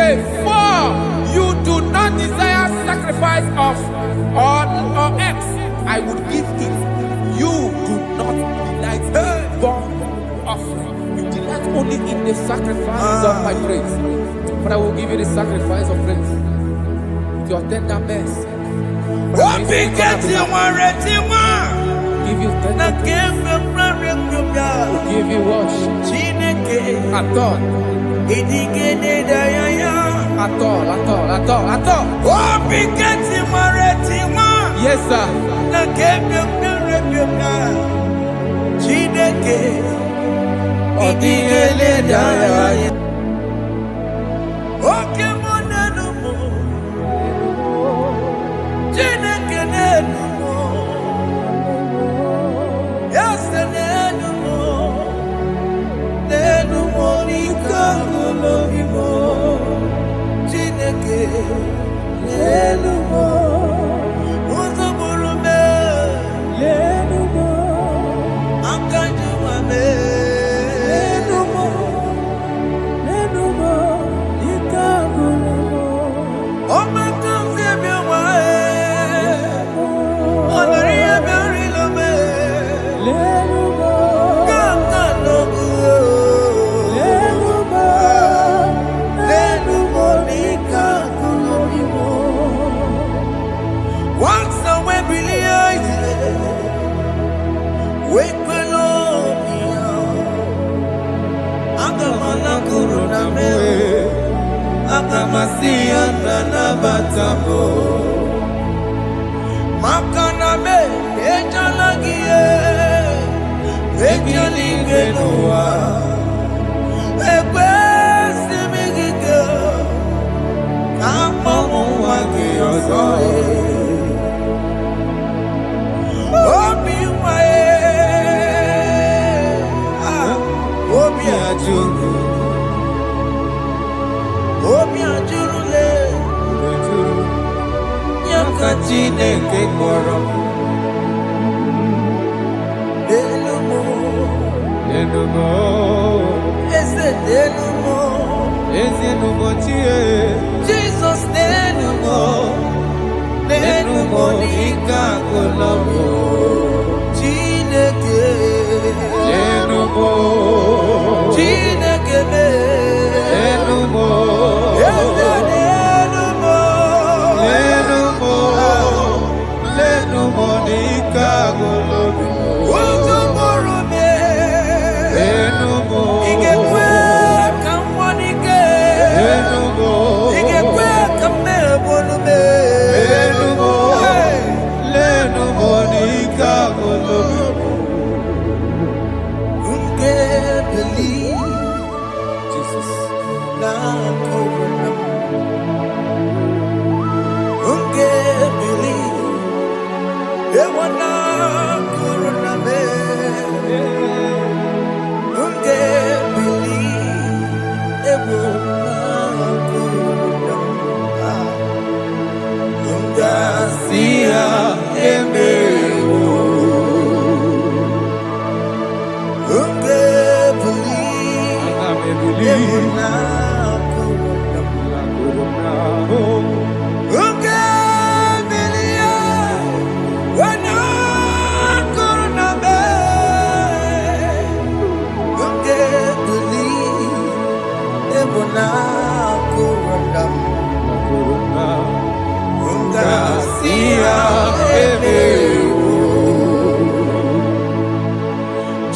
say, for you do not desire sacrifice of or eggs, I would give it. You do not delight in burnt offering. You delight only in the sacrifice of my praise. But I will give you the sacrifice of praise. Your tender mercy. Give you tender give you worship. At all. Yes, sir.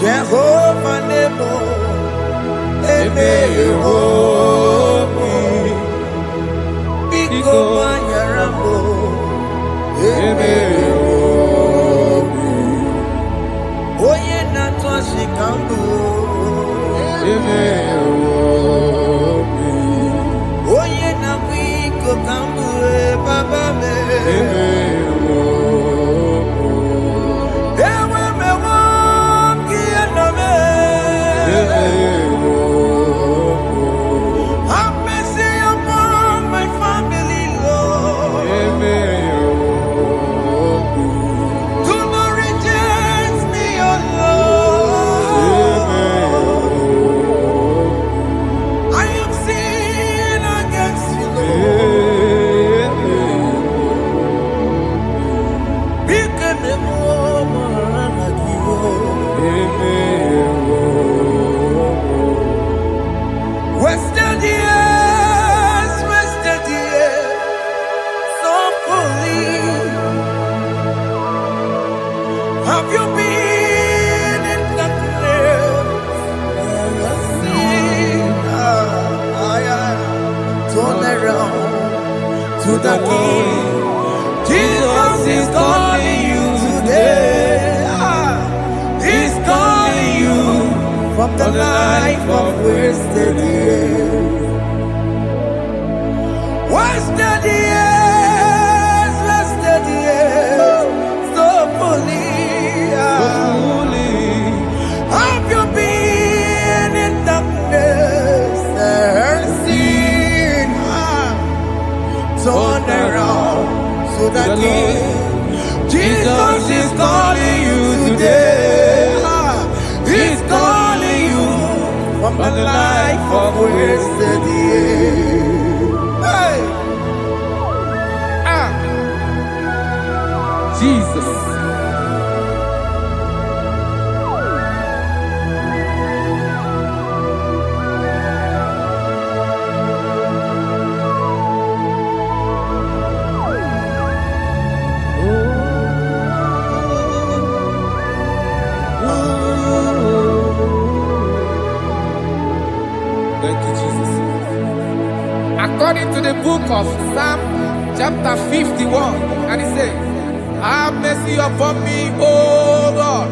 Jehovah Nebo, Biko Manyarambo, Oye Natwa Shikambu, Oye Nabiko Kambu, Baba me. I am sin against Have you been in the grave? Turn around to the King. Jesus is calling you today. He's calling you from the life of wasted years. Wasted years, wasted years, so fully. Have you been in darkness and seen? Turn around to the King. Jesus is calling you today. He's calling you from the life of wasted years. Hey. Jesus. Thank you, Jesus. According to the book of Psalm chapter 51, and it says, have mercy upon me, O Lord,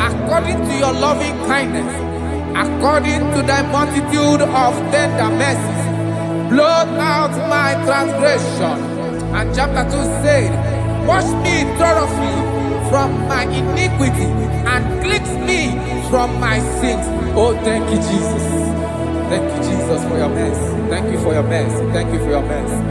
according to your loving kindness, according to thy multitude of tender mercies, blot out my transgression. And chapter 2 said, wash me thoroughly from my iniquity and cleanse me from my sins. Oh, thank you, Jesus. Thank you, Jesus, for your mercy. Thank you for your mercy. Thank you for your mercy.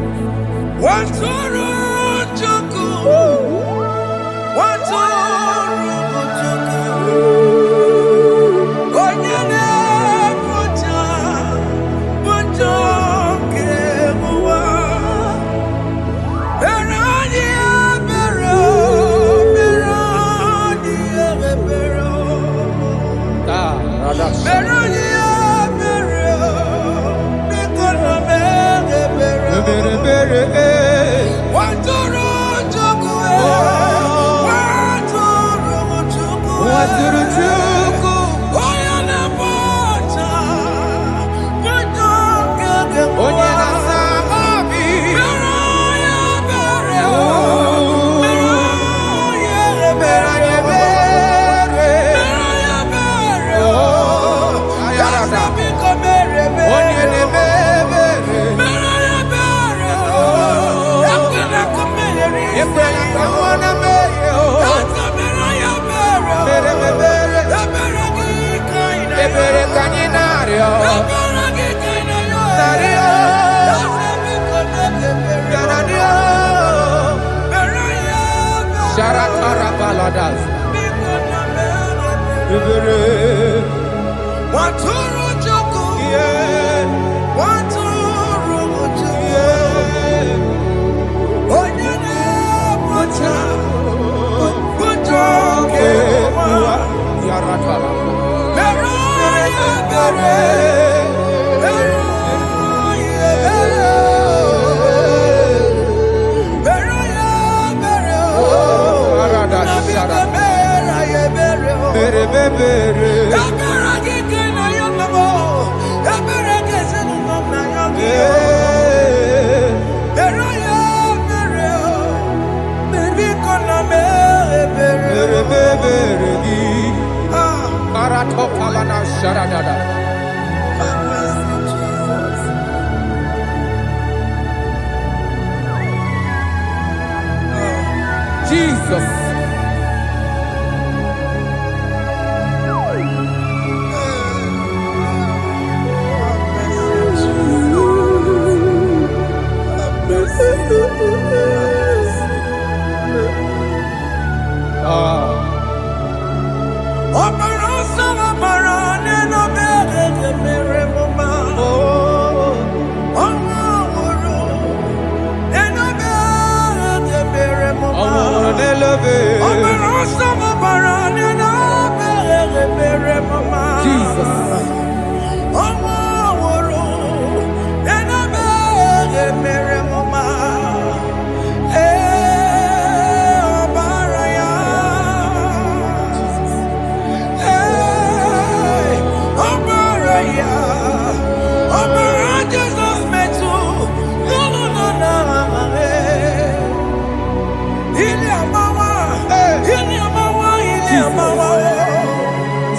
Jesus.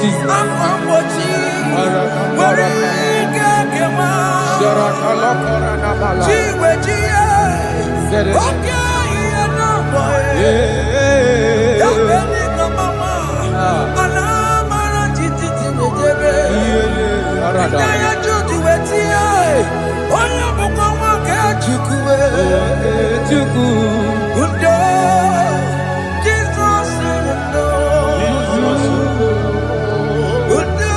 Jesus. Amambochi. Warika kema. Chiwe chiye. Okay, boy. Yabeni kamama. Alamara titi tibetebe. Inaya juti wetie. Oya bukwa ke chukwe. Undo. Jesus undo. Undo.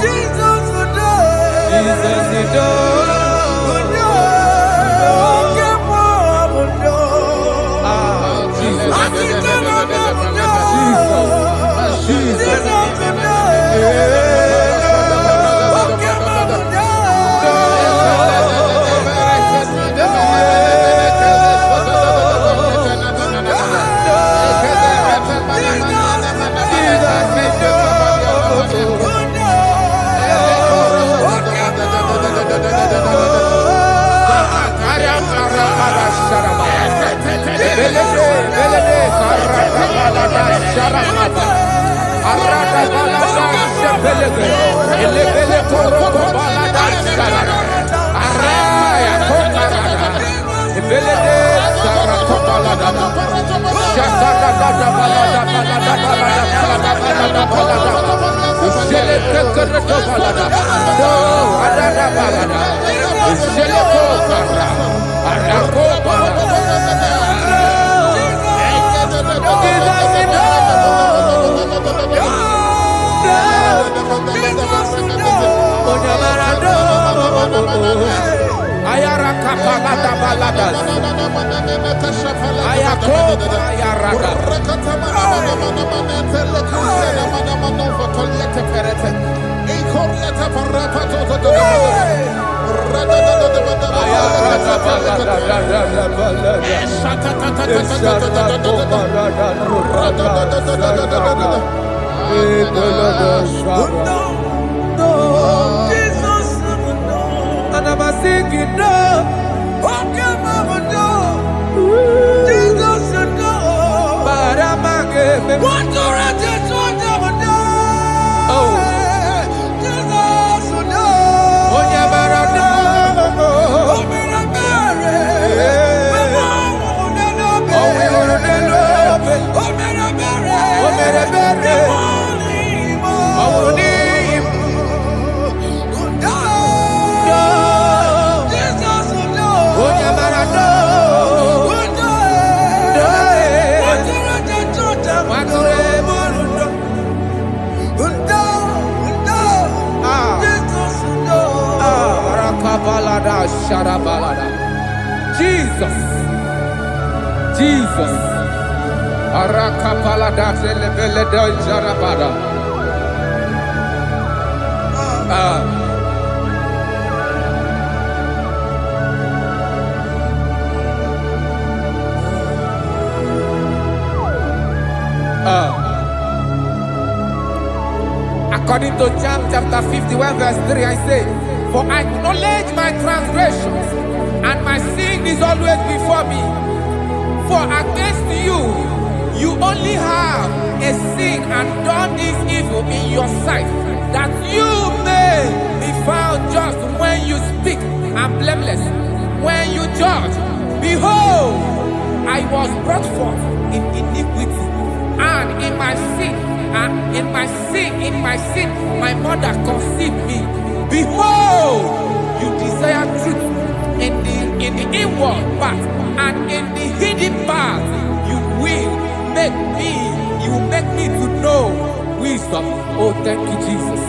Jesus undo. Jesus undo. Undo. Kemo undo. Jesus undo. Jesus. Jesus. Arakapalada zelebeleda jarabada. According to John chapter 51 verse 3, I say, for I acknowledge my transgressions, and my sin is always before me. For against you, you only have a sin and done this evil in your sight, that you may be found just when you speak, and blameless when you judge. Behold, I was brought forth in iniquity, and in my sin, my mother conceived me. Behold, you desire truth in the inward part, and in the hidden part you will make me to know wisdom. Oh, thank you, Jesus.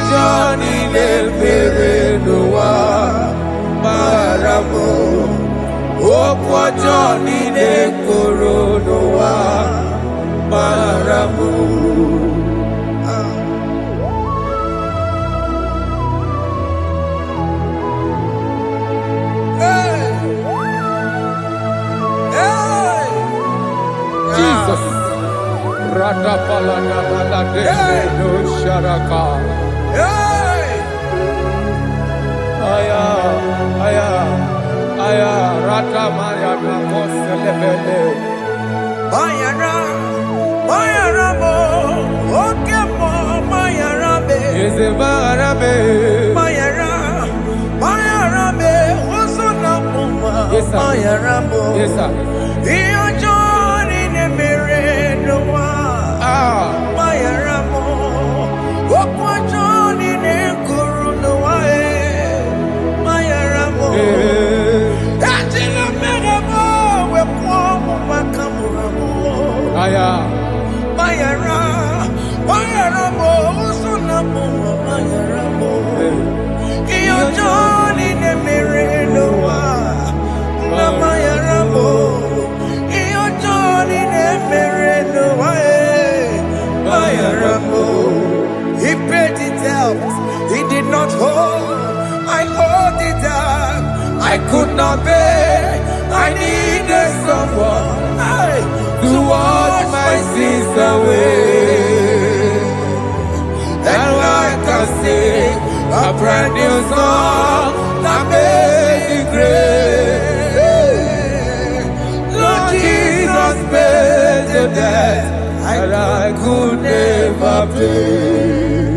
Johnny le mere no wa maramo. Okwo Johnny le koro no wa maramo. Jesus. Rata palana balade no sharaka. Aya, aya, aya. Rata maya na koselebele. Mayara, Mayara mo, okay mo, Mayara be. Eze Mayara be. Mayara, Mayara be. Oso na muma, Yes, sir. Mayara mo. Yes, sir. Iyo Johnny ne mere no wa. Mayara mo, okwo Johnny ne kuru no wa Mayara mo. Ajila mere mo, we kwa mo makamura mo. Aya. Mayara, Mayara mo, usuna mo, Mayara mo. Iyo Johnny ne mere no wa. Na Mayara mo. Iyo Johnny ne mere no wa. Mayara mo. He paid it out. He did not hold. I hold it down. I could not bear. I needed someone to wash my sins away. And I can sing a brand new song that made me great. Lord Jesus paid the debt that I could never pay.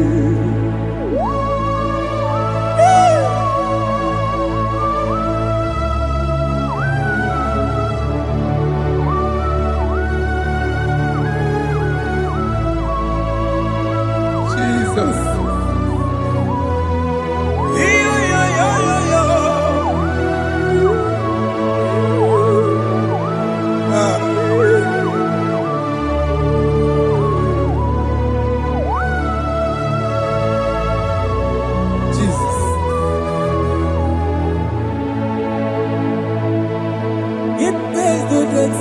Jesus. Jesus. It pays the debt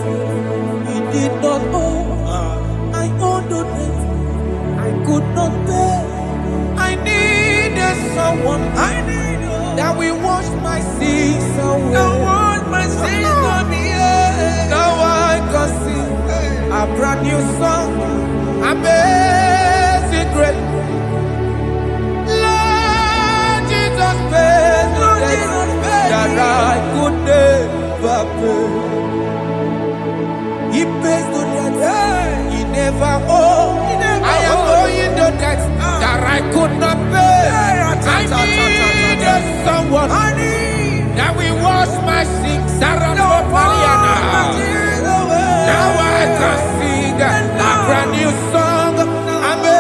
he did not owe. I owed the debt I could not pay. I needed someone that will wash my sins away. Now what my sins on the earth. Now I can sing a brand new song, amazing grace. Lord Jesus paid the debt that I could never pay. He pays the debt he never owed. I am owing the debt that I could not pay. I needed someone that will wash my sins. Now I can sing a brand new song, amazing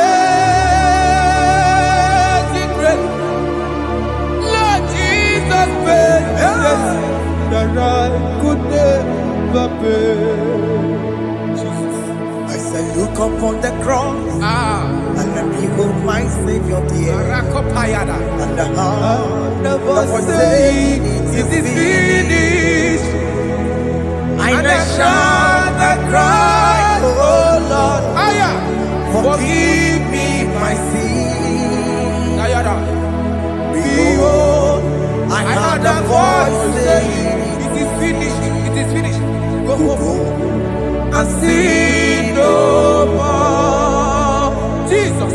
grace. Lord Jesus paid the debt that I could never pay. I say, look upon the cross and then behold my Savior dear. And the heart that was saying, it is finished. And I shout and cry, oh Lord, forgive me my sin. Behold, I heard a voice saying, it is finished, it is finished. go And sin no more. Jesus.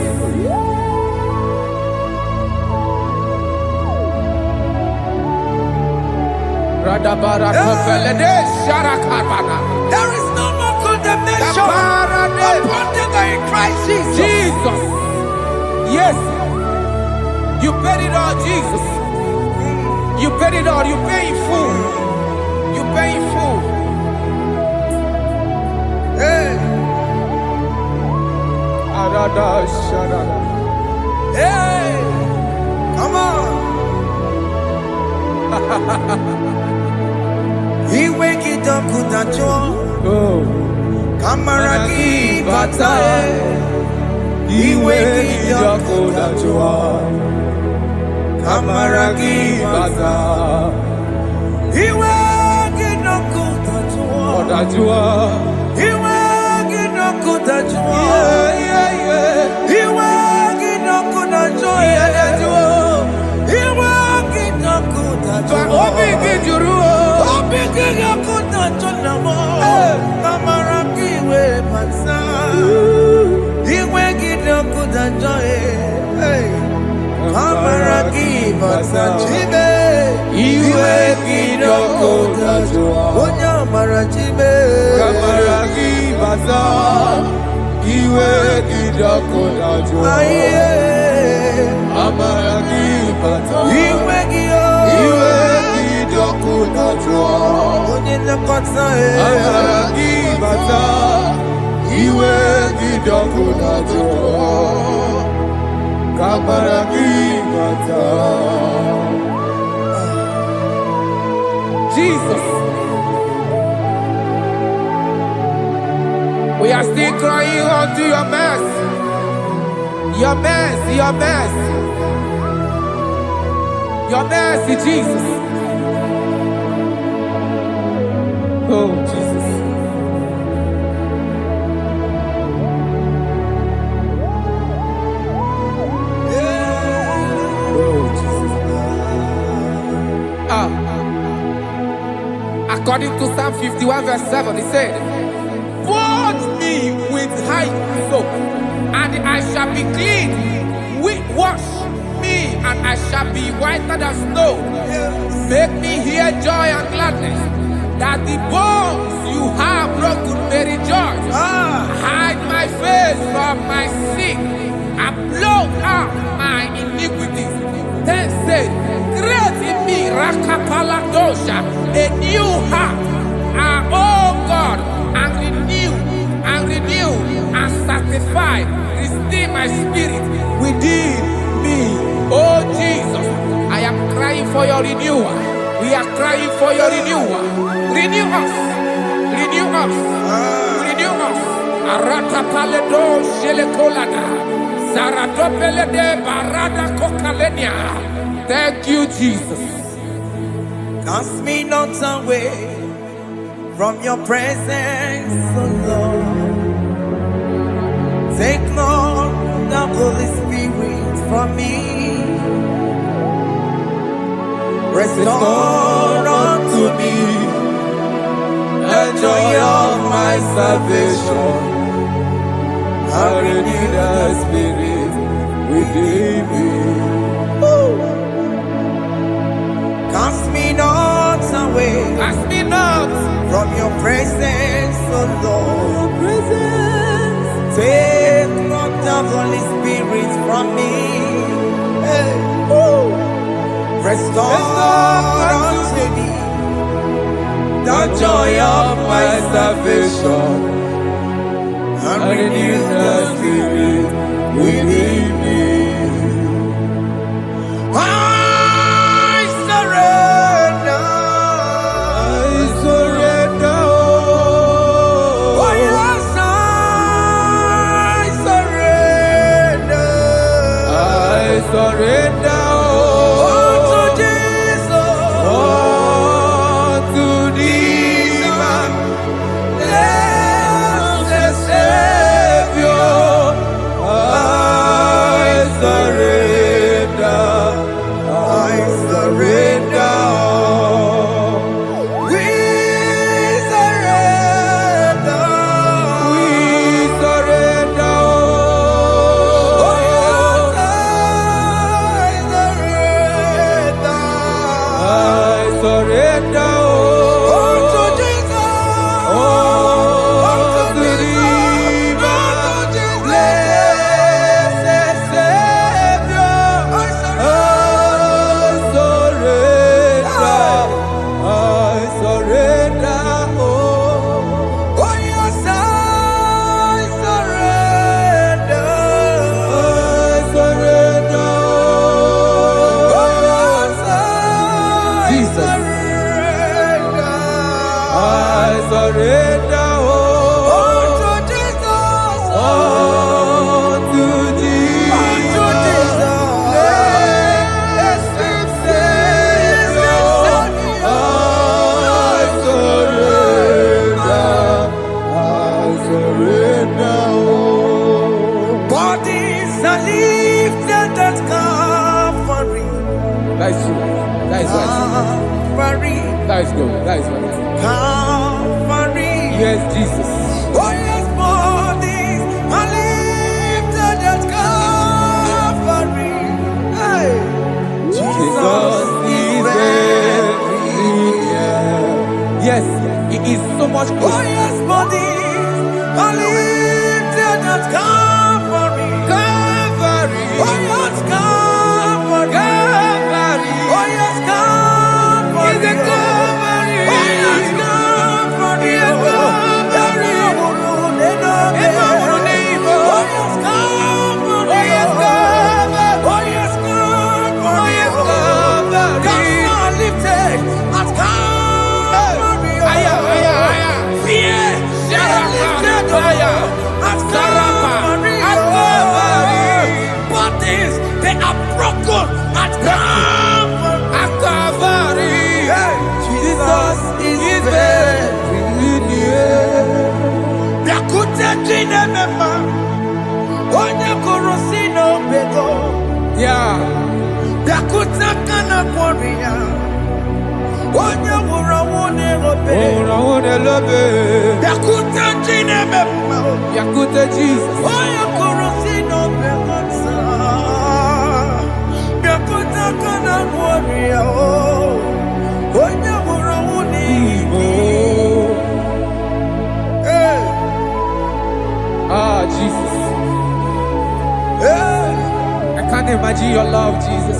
There is no more condemnation upon them in Christ Jesus. Jesus. Yes. You paid it all, Jesus. You paid it all. You pay in full. You pay in full. Hey, hey, come on. He wake it up, kutacho. Kamaraki batae. He wake it up, kutacho. Kamaragi bata. Iwe ginoku tajua. Odajua. Iwe ginoku tajua. Iwe ginoku tajua. Iwe ginoku tajua. Obi gijuru. Obi ginoku tajua. Kamaragi we bata. Iwe ginoku tajua. Kamaragi bata chibe. Iwe ginoku tajua. Onya marachibe. Kamaragi bata. Iwe ginoku tajua. Kamaragi bata. Iwe gio. Iwe ginoku tajua. Onye nakota Kamaragi bata. Iwe ginoku tajua. Kamaragi bata. Jesus. We are still crying unto your mercy. Your mercy, your mercy. Your mercy, Jesus. Oh, Jesus. Oh, Jesus. According to Psalm 51 verse 7, he said, "Wash me with hyssop, and I shall be clean. Wash me, and I shall be whiter than snow. Make me hear joy and gladness, that the bones you have broken may rejoice. Hide my face from my sin, and blot out my iniquities." Then said, "Create in me Rakapaladosha, a new heart, oh God, and renew, and sanctify, restore my spirit within me." Oh Jesus, I am crying for your renewal. We are crying for your renewal. Renew us, renew us, renew us. Arata paledo shelekolada, zaratopele de barada kokalenia. Thank you, Jesus. Cast me not away from your presence, O Lord. Take not the Holy Spirit from me. Restore unto me the joy of my salvation. And renew the spirit within me. Cast me not away. Cast me not from your presence, O Lord. Take not the Holy Spirit from me. Restore unto me the joy of my salvation, and renew the spirit within me. I surrender. Oh yes, I surrender. surrender. That is true. That is right. Calvary. That is good. That is right. Calvary. Yes, Jesus. Oh yes, bodies are lifted at Calvary. Hey. Jesus is very near. Yes, it is so much Oh closer. yes, bodies are lifted at Calvary. Calvary. Oh yes, Calvary. Calvary. Oh yes, Calvary. Is it Calvary? Oh yes, Calvary. Yes, Calvary. Oh yes, Calvary. Oh yes, Calvary. Oh yes, Calvary. Oh yes, Calvary. Gods are lifted at Calvary. Aya, aya, aya. Fear lifted at Calvary. At Calvary. Bodies, they are broken at Calvary. At Calvary. Jesus is very near. Yakute Chinemema, Onye Kurosino Bego, Yeah. Yakuta Kana Korea, Onye Murawone Obe, Oh, love it. Yakuta Chinemema, Yakute Jesus. Onye Kurosino Bego, Yakuta Kana Korea, Onye Murawone Oh. Hey, Ah, Jesus. hey, I can't imagine your love, Jesus.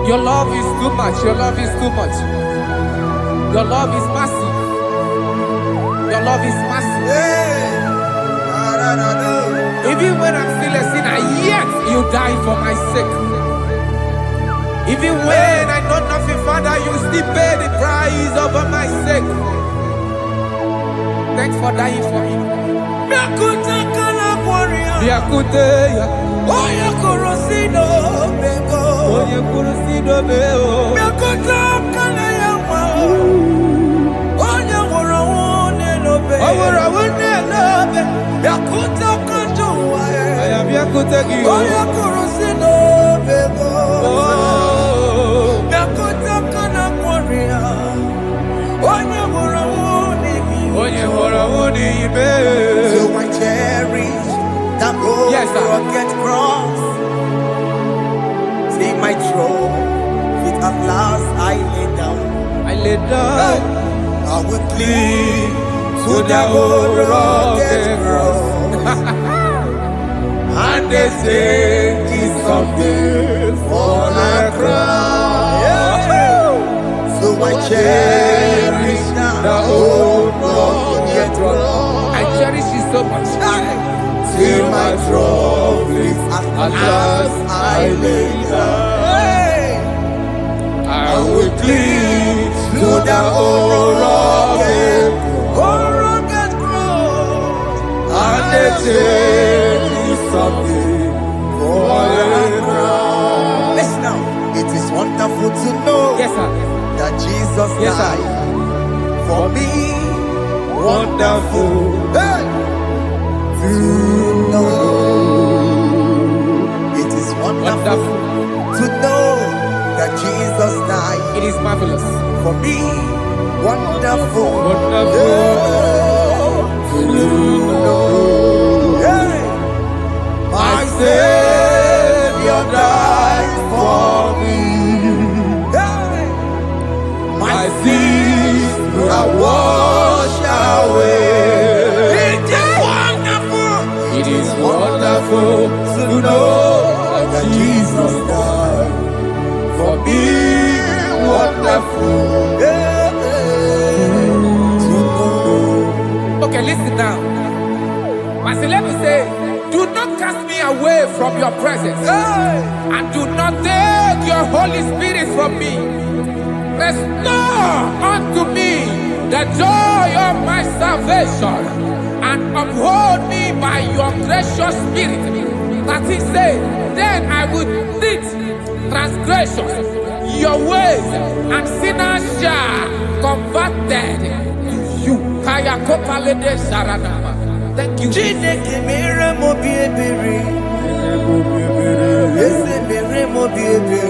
Your love is too much. Your love is too much. Your love is massive. Your love is massive. hey, Even when I'm still a sinner, yet you die for my sake. Even when I know nothing, Father, you still pay the price over my sake. Thanks for dying for me. Yakuta Kana Korea. Yakute, Oya Kurosino Bego. Oye Kurusido Beo. Yakuta Kana Yama. Oya Murawone Lobe. Awurawune Lobe. Yakuta Kanjuwa. I am Yakute Giyo. Oya Kurosino Bego. Oh. Yakuta Kana Korea. Oya Murawone Oye Murawune Ibe. So I cherish that old Yes, sir. rugged cross. See my throne, feet at last I lay down. I lay down I will cling to to the that old old rugged rugged cross. and they say it's someday for a crown. So I cherish The old rugged cross. I cherish it so much. till my throne is at last I lay down. I will cling to the old rugged cross. and they say it's someday for a crown. Listen now, it is wonderful to know Yes, sir. that Jesus Yes, sir. died for me. Wonderful. Hey! To know it is wonderful Wonderful. to know that Jesus died It is marvelous. for me. Wonderful, Wonderful. to know. Hey! My Savior died for me. Hey! My sins are washed away. It is wonderful. It is wonderful to know that Jesus died for me. Wonderful. To know. Okay, listen now. Pastor, let me say, do not cast me away from your presence, Hey! and do not take your Holy Spirit from me. Restore unto me the joy of my salvation, and uphold me by your gracious spirit. That he said, then I would teach transgressions your ways, and sinners shall converted to you. Kaya kopalede sharanama. Thank you. Chineke mere mo bi ebere. Eze mere mo bi ebere.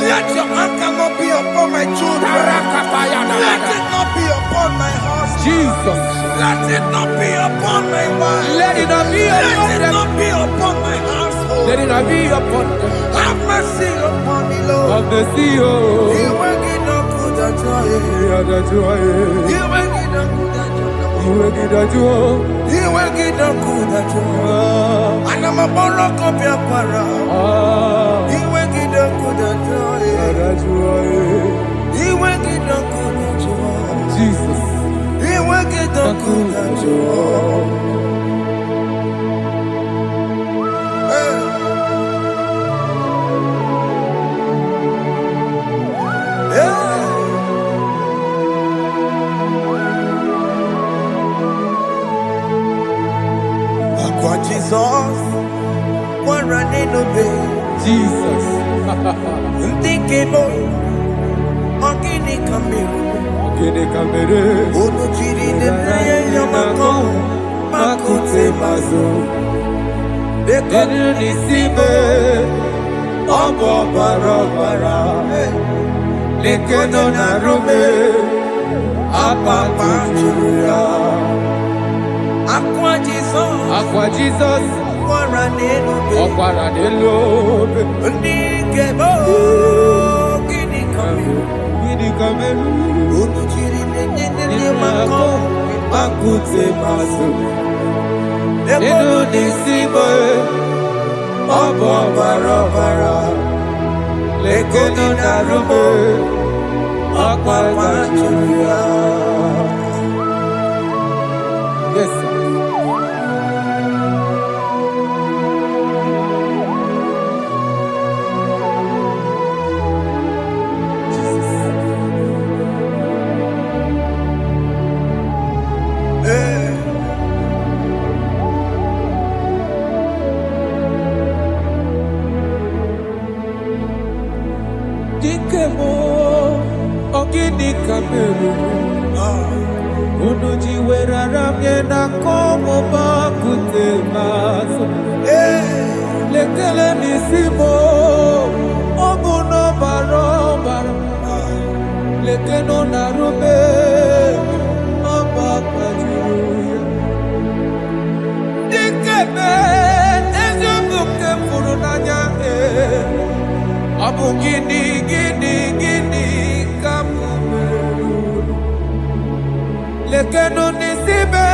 Let your anger not be upon my children. Let it not be upon my husband. Jesus. Let it not be upon my wife. Let it not be upon Let it not be upon my household. Let it not be upon them. Have mercy upon me, Lord. Of the sea, You will get no good at joy. You will get no good at joy. You will get no good at joy. And I'm a borrow of your para. You will get no good at joy. You will get no good at joy. Jesus. You will get no good at joy. Jesus, one running obey. Jesus. Thinking boy, Ogini Camille. Ono chiri de neye yamako, makute mazo. Dekonu nisibe, obo barabara. Lekeno narume, apapa chuya. Aqua Jesus, Okwara de lobe. Ndikebo, Gini Camille. Ono chiri nene mako, makute mazo. Dekonu nisibe, obo barabara. Lekeno narume, apapa chuya. Yes, sir. Lekele nisimo obuno barobara lekeno narube abakwajuya dikebe ezubuke furunanya abu gini kamumeru lekeno nisibe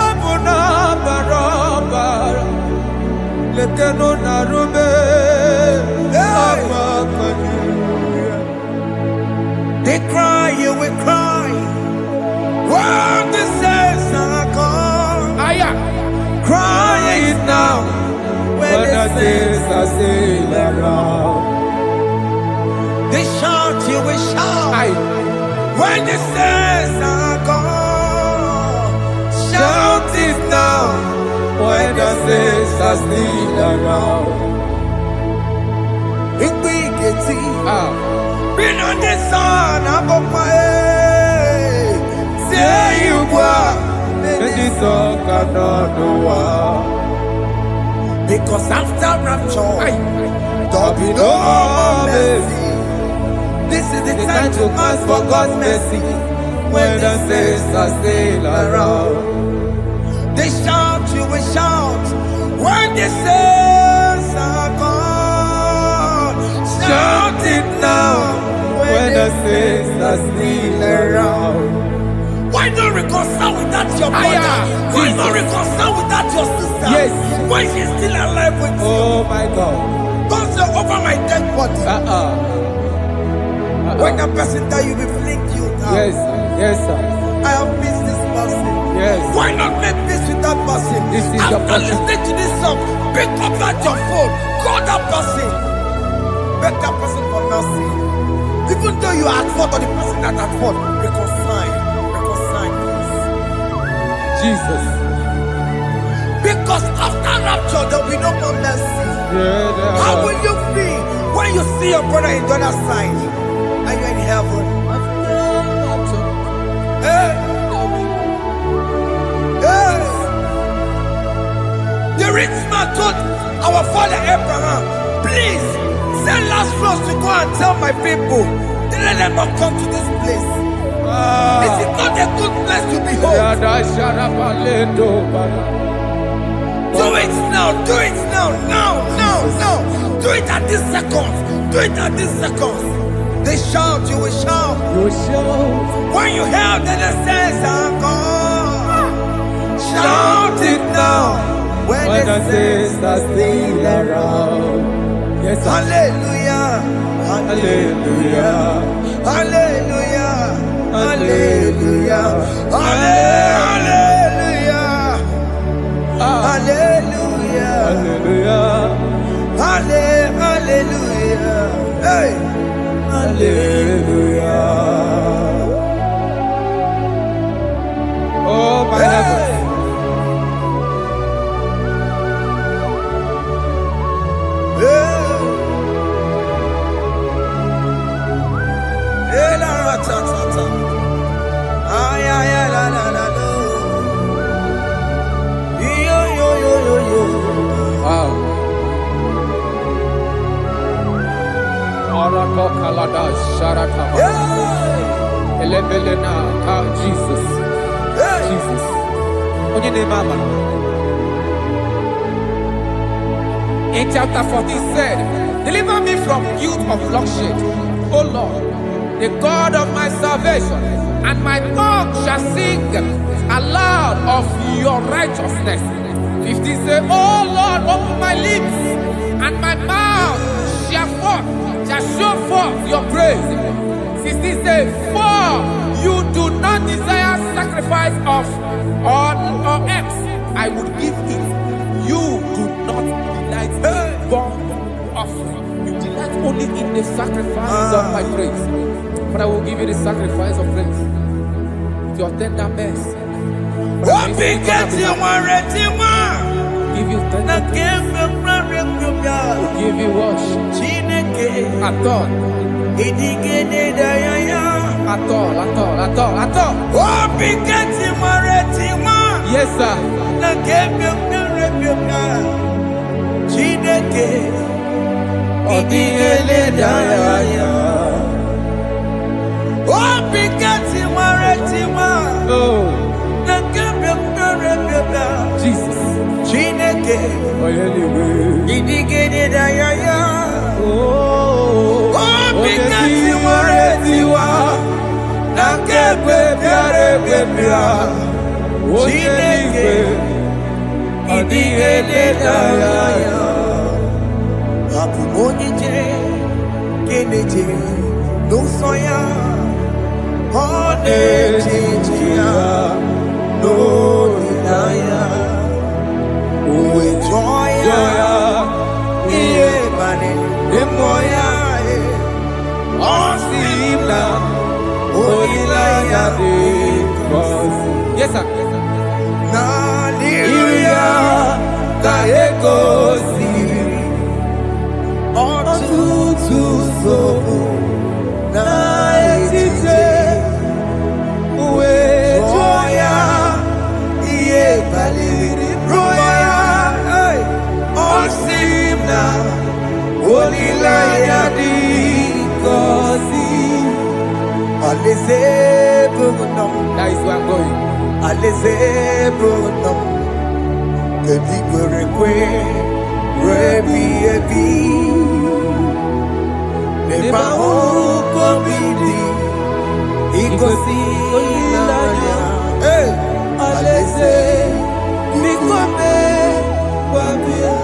obuno barobara lekeno narube they cry, you will cry when the saints are gone. Cry it now when the saints are still around. They shout, you will shout when the saints are gone. Shout it now when the saints are still around. Been on the sun, I'm on my head. Say you were, and this song cannot do. Because after rapture, there'll be no more mercy. This is the time to ask for God's mercy when the saints are still around. They shout, you will shout when the saints are gone. Shout it now when the saints are still around. Why not reconcile with that your brother? Why not reconcile with that your sister? Yes. Why she's still alive with you? Oh my God. Don't say over my dead body. When the person die, you will fling you down. Yes, yes, sir. I have missed this person. Yes. Why not make peace with that person? This is after listening to this song, pick up that your phone, call that person, beg that person for mercy. Even though you are at fault or the person that at fault, reconcile, please. Jesus. Because after rapture, there will be no more mercy. How will you feel when you see your brother in the other side? Are you in heaven? Hey. The rich man told our father Abraham, please send Lazarus to go and tell my people, let them not come to this place. This is not a good place to behold. Do it now, do it now. Do it at this second. Do it at this second. They shout, you will shout. You shout. When you hear that the saints are gone, shout it now. When the saints are still around. Yes, hallelujah. Hallelujah. Hallelujah. Hallelujah. Hallelujah. Hallelujah. Hallelujah. Hallelujah. Hey. Hallelujah. Oh my heavens. Jesus. Jesus. In chapter 14 said, deliver me from guilt of bloodshed, O Lord, the God of my salvation, and my tongue shall sing aloud of your righteousness. 15 say, O Lord, open my lips, and my mouth shall show forth your praise. 16 say, for you do not desire sacrifice of or eggs, I would give it. You do not delight in burnt offering. You delight only in the sacrifice of my praise. But I will give you the sacrifice of praise. With your tender mercy. Give you tender praise. Will give you worship. Adore. at all. Oh, Bigati Maretima. Yes, sir. Chineke Odigele Daya. Oh, Bigati Maretima. Oh, Jesus. Chineke Odigele Daya. Oh, Bigati Maretima. Nakebe Biare Bebia. Chineke Odigele Daya. Apu Monije Keneje no soya Onejia no Daya Uwe joya Iye bane Emoya Osimla Olilaya de Yes, sir. Na liria Kaeko siri Ọtụtụ nsogbu na-etije uwe jụọ ya ihe baliri rụọ ya ọ sị m na olileanya dị ngọzi Alaeze bụ nọ That is where I'm going. Alaeze bụ nọ kedu kwere kwe rebi ebi Neba huko bidi ikosi ilanya Alaeze nikome wabia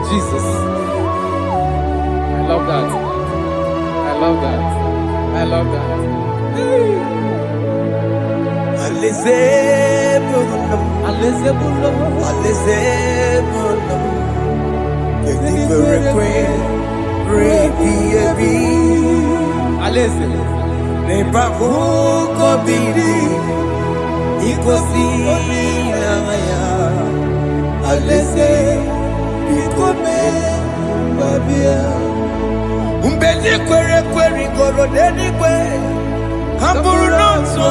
Jesus. I love that. I love that. I love that. Alaeze bunam Alaeze bunam Alaeze bunam Kedi berekwe rebi ebi Alaeze Neba huko bidi ikosi ilanya Alaeze nikome wabia Mbedi kwere kwere goro denigwe Hamburu n'otu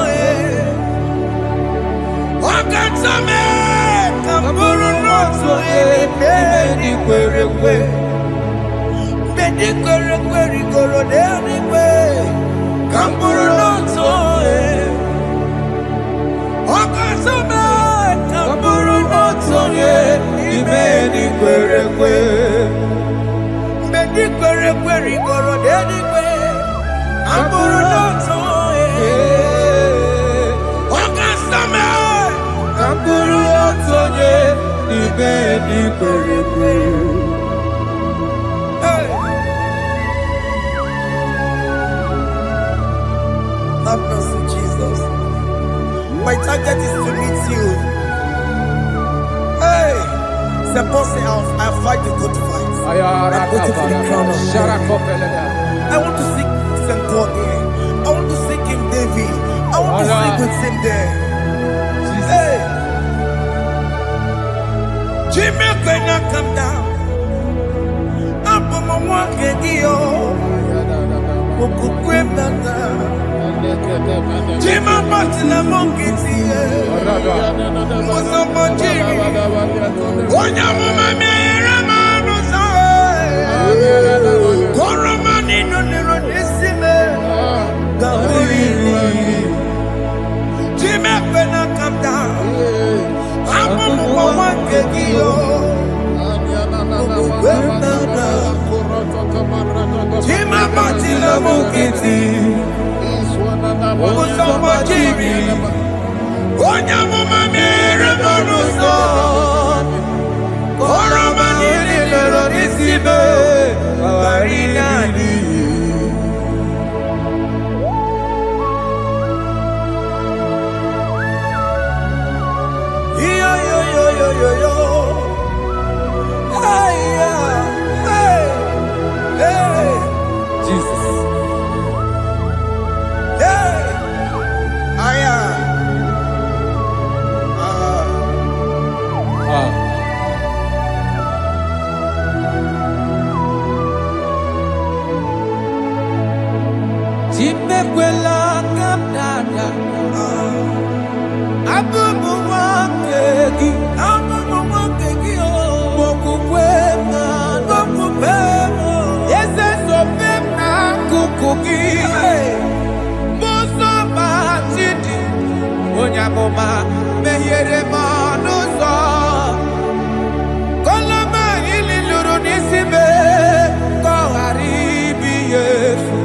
Wakatame Hamburu n'otu Mbedi kwere kwe Mbedi kwere kwere goro denigwe Hamburu n'otu Wakatame Hamburu n'otu Mbedi kwere kwe Mbedi kwere kwere goro denigwe Hamburu n'otu Amburu otonye ibe di kwerekwe. Have mercy, Jesus. My target is to meet you. Hey, suppose I fight the good fight. I put it to the crown of I want to seek St. God there. I want to seek King David. I want to seek with him there. Hey, Jimmy cannot come down. I'm on my walk again. Jimmy Martin monkey was a monkey. One of my Ramano's Coromani no Neronisime. Jimmy cannot come down. I'm on my walk again. Jima batila mokiti Okusoma jiri Onya muma mere bonuso Koroma nili lero nisibe Awarina ni Yo yo yo yo yo yo Hey hey hey Jesus. Hey! Aya! amụma mehiere m ọnụ ụzọ koloma ili lụrụ n'isi me ka ọ ghara ibi ya efu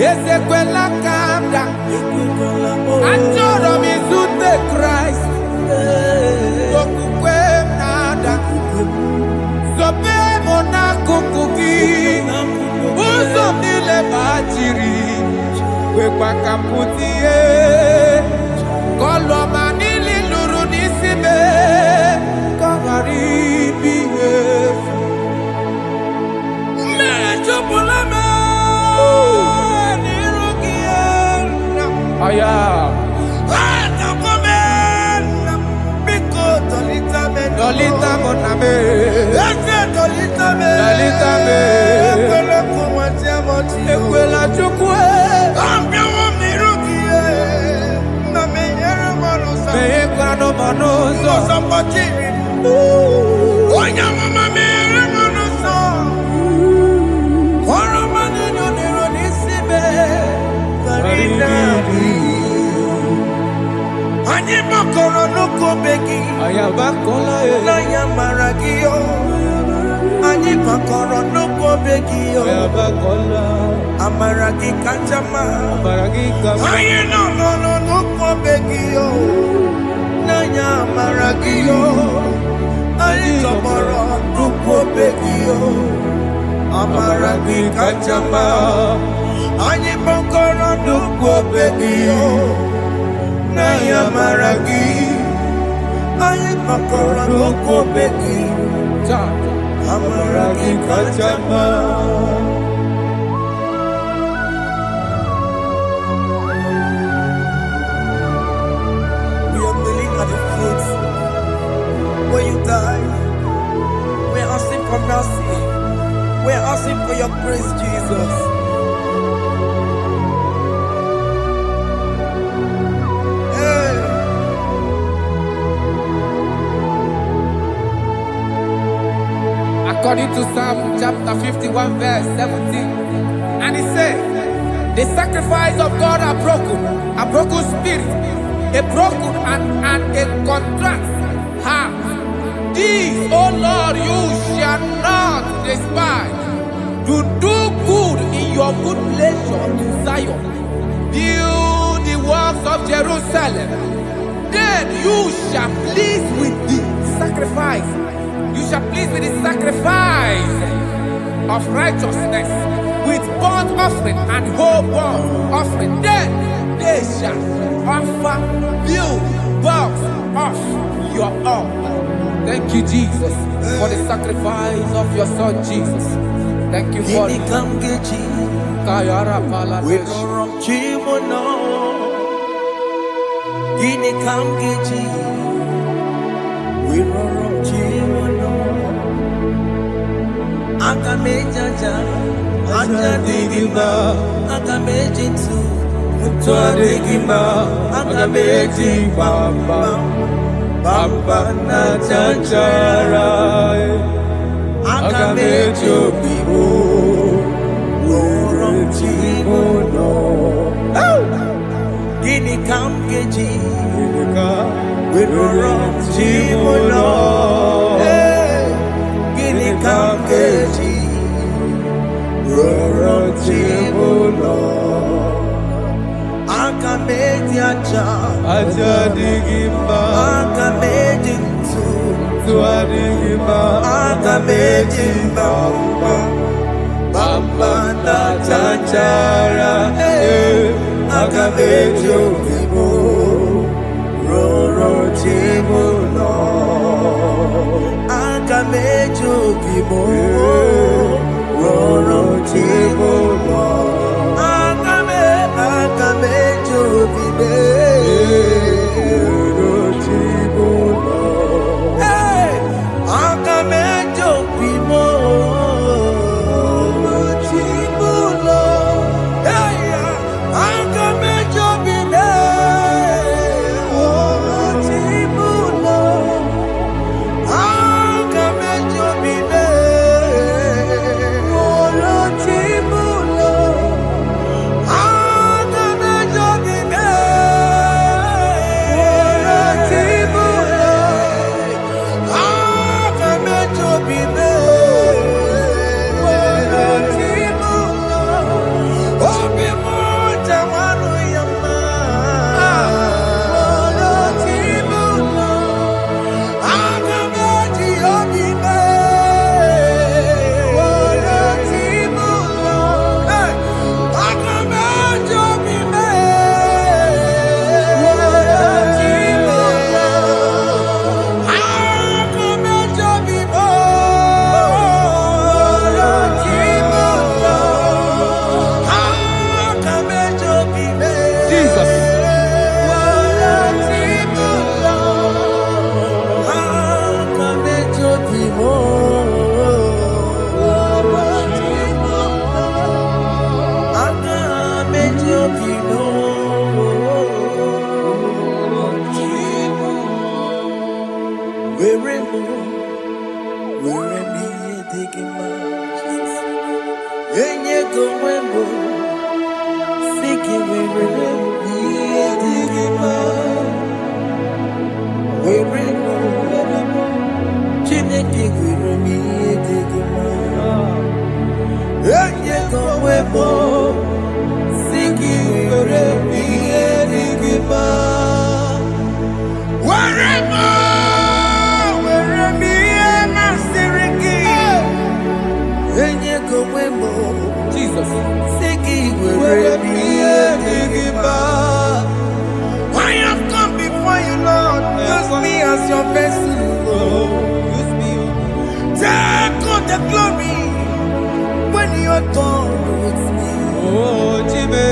ezekwela ka m da achọrọ m izute Kraịst okwukwe m na-ada zobe m n'akụkụ gị ụzọ m niile gbachiri wekwa ka m pụta ihe kọlọma niile lụrụ n'isi me ka ọ ghara ibi ihe efu mmehie jupụla m n'iru gị aya Dolita moname, dolita me, ekwela chukwe, me ekwano manoso, onya mama me manoso, koro manino nero nisibe, karina. Anyị bakọrọ n'ụkọ begi n'anya mara gị yo anyị bakọrọ n'ụkọ begi yo amara gị kacha mma anyị nọ n'ụkọ begi yo n'anya mara gị yo anyị tọgbọrọ n'ụkọ begi yo amara gị kacha mma anyị bakọrọ n'ụkọ begi yo Naya maragi, aye pakora loko beki, amaragi kachama. We are kneeling at the foot where you died. We are asking for mercy. We are asking for your grace, Jesus. According to Psalm chapter 51 verse 17, and he said, the sacrifice of God are broken spirit, a broken and a contrite heart. These, O Lord, you shall not despise. To do good in your good pleasure to Zion. Build the works of Jerusalem. Then you shall please with the sacrifice. You shall please with the sacrifice of righteousness, with burnt offering and whole burnt offering. Then they shall offer build works of your own. Thank you, Jesus, for the sacrifice of your Son, Jesus. Thank you for it. Agamejaja, ajadigima, agamejitu, mutuadigima, agamejibamba, bamba na chanchara, agamejobibo, worochimono. Gini kamgeji, worochimono. Kamgeji, Rorochibulo, Akameji aja digimba, Akameji tuadigimba, Akameji bamba, bamba na chanchara, Akameji obibo, Rorochibulo. Akamejo bibo, roro chibo lo. Akamejo bibe, roro chibo lo. Akamejo bibo, roro chibo lo. Akamejo bibe, roro chibo lo. Akamejo bibe, roro chibo lo. your vessel, Lord. Use me, Take all the glory when you're done with me. oh Jimmy.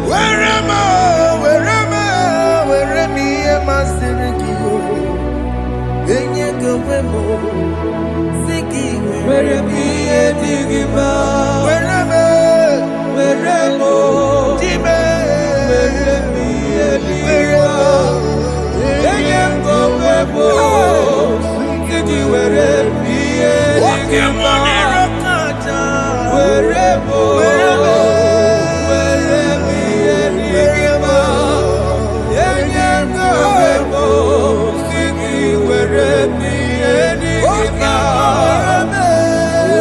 Where am I? Where am I? Where am I? Sirikio. Enye gowemo. Siki. Where am I? Digima. Where am I? Where am I? Jimmy. Where am I? Digima. Enye gowemo. Siki where am I? Digima.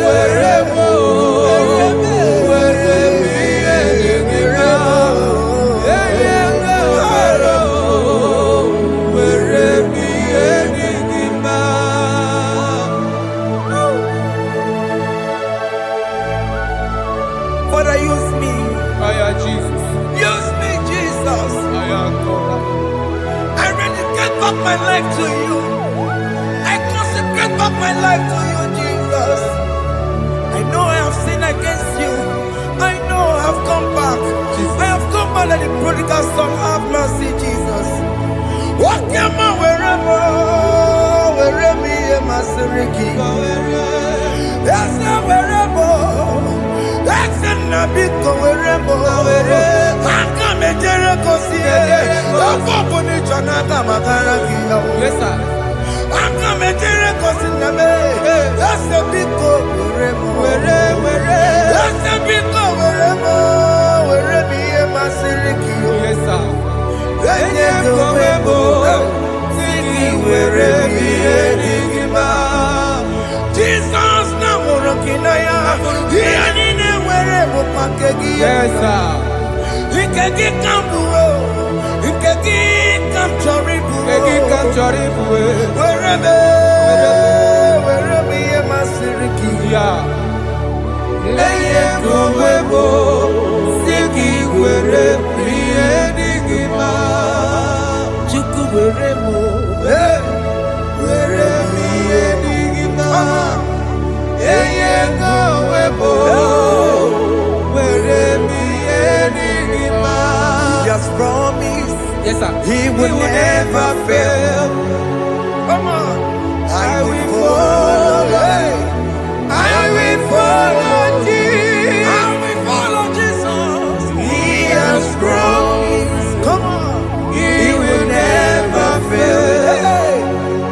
Where am I? Father, use me. Jesus. Use me, Jesus. I rededicate back my life to you. I consecrate back my life to you, Jesus. I know I have sinned against you. I know I have come back. I have come back like the prodigal son. Have mercy, Jesus. What am I? Wherever am I? Siriki. Yes, wherever. That's a big wherever. I'm a Jericho. Yes, sir. I'm a Jericho. That's a big wherever. That's a big wherever am I? Siriki. Yes, sir. Jesus na worokina ya yani ne wherever pakegi. Yes, sir. Ikegi kambuo, ikegi kamchoribu, Egi kamchoribu. wherever am I? Siriki. Yeah. Eye gowebo. Siki where digima. Chuku wherever. Where digima. Eye gowebo. Where digima. He has promised. Yes, sir. He will never fail. Come on. I will follow. I will follow Jesus. I will follow Jesus. He has promised. Come on. He will never fail.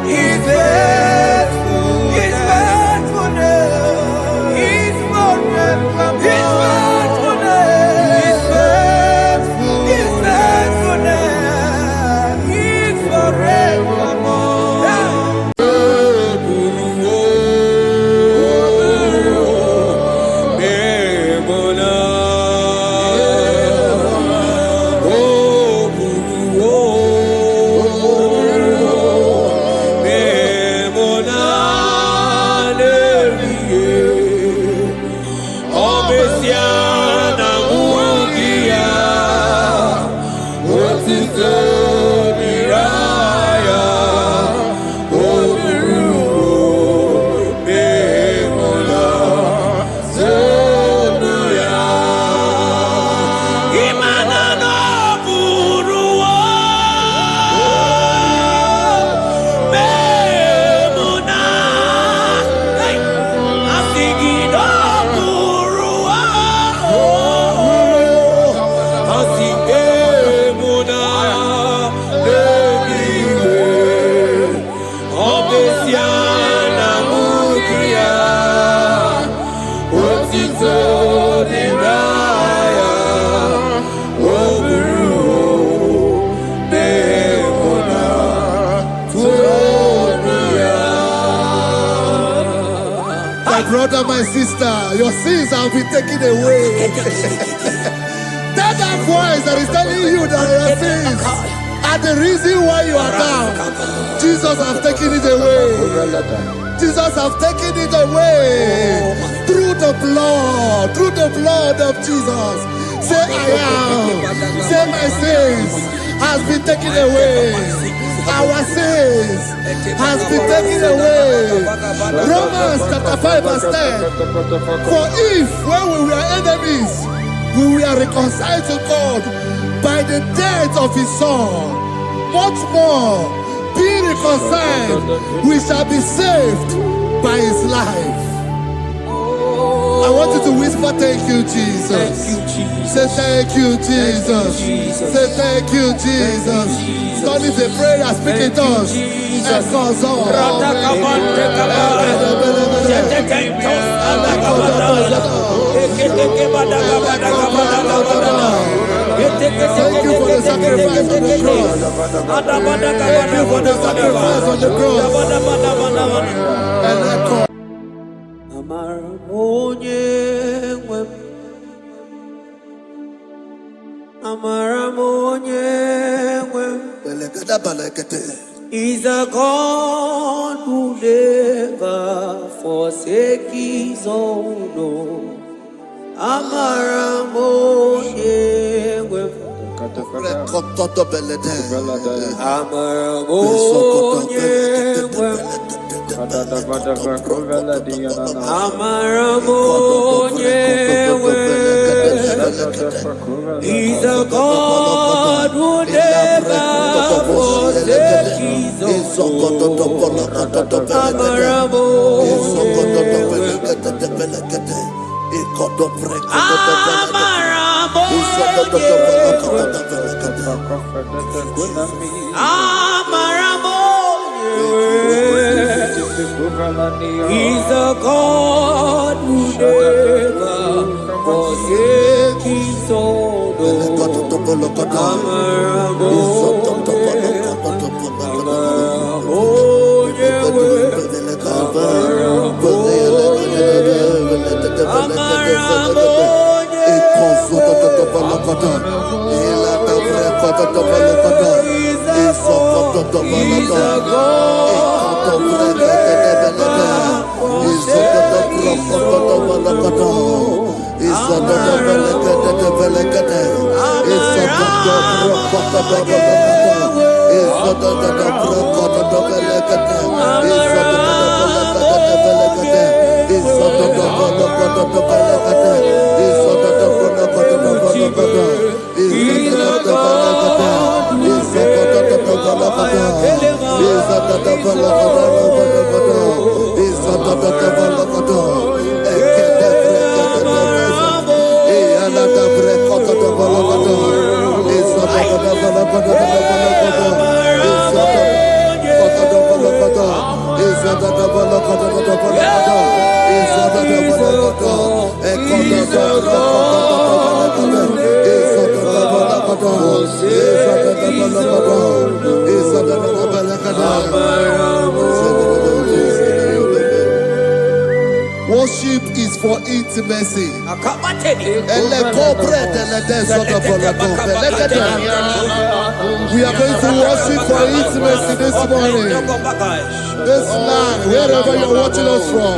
He's faithful. He's faithfulness. He's forever. He's faithfulness. He's faithful. He's faithfulness. He's forevermore. Brother, my sister, your sins have been taken away. Tell that voice that is telling you that your sins are the reason why you are down. Jesus has taken it away. Jesus has taken it away. Through the blood of Jesus. Say I am. Say my sins has been taken away. our sins has been taken away. Romans chapter 5 verse 10. For if when we were enemies, we were reconciled to God by the death of his son, much more, being reconciled, we shall be saved by his life. I want you to whisper, thank you, Jesus. Thank you, Jesus. Say thank you, Jesus. Say thank you, Jesus. Don't need a prayer, speak in tongues. Thank you for the sacrifice on the cross. Thank you for the sacrifice on the cross. Is a God who never forsake his own. He's a God who never forsakes his own. He's a God who never forsakes his own. Worship is for intimacy. We are going to worship for intimacy this morning. This night, wherever you're watching us from.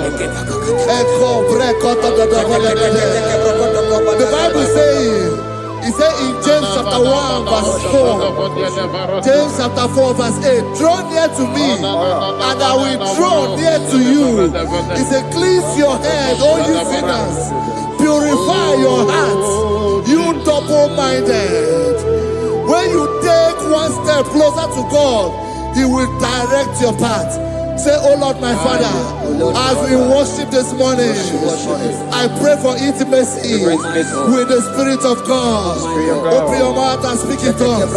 The Bible says, it says in James chapter 1 verse 4, James chapter 4 verse 8, draw near to me and I will draw near to you. It says, cleanse your head, all you sinners, purify your hearts, you double-minded. When you take one step closer to God, he will direct your path. Say, oh Lord, my Father, as we worship this morning, I pray for intimacy with the Spirit of God. Open your mouth and speak in tongues.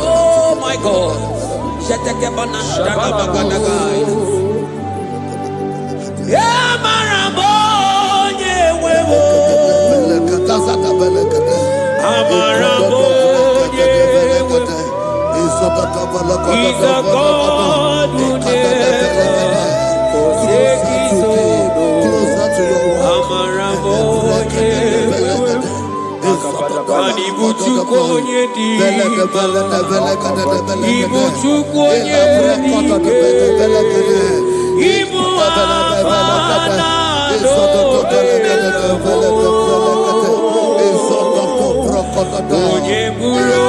Oh my God. Yeah, He's a God who never forsakes his own. Amaramoye. Ibuchukonye dike. Ibuchukonye dike. Ibu afana onye buru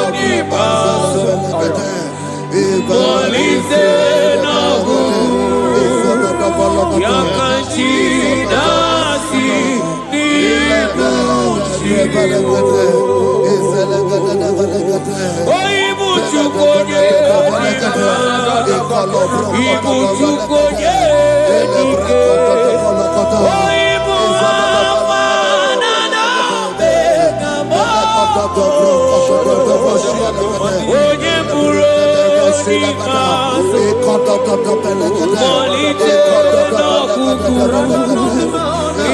onye baso Polize nagu yakanchi nasi Ibuchukonye Ibuchukonye dike onye buru onye baso Polite n'ọkụkụ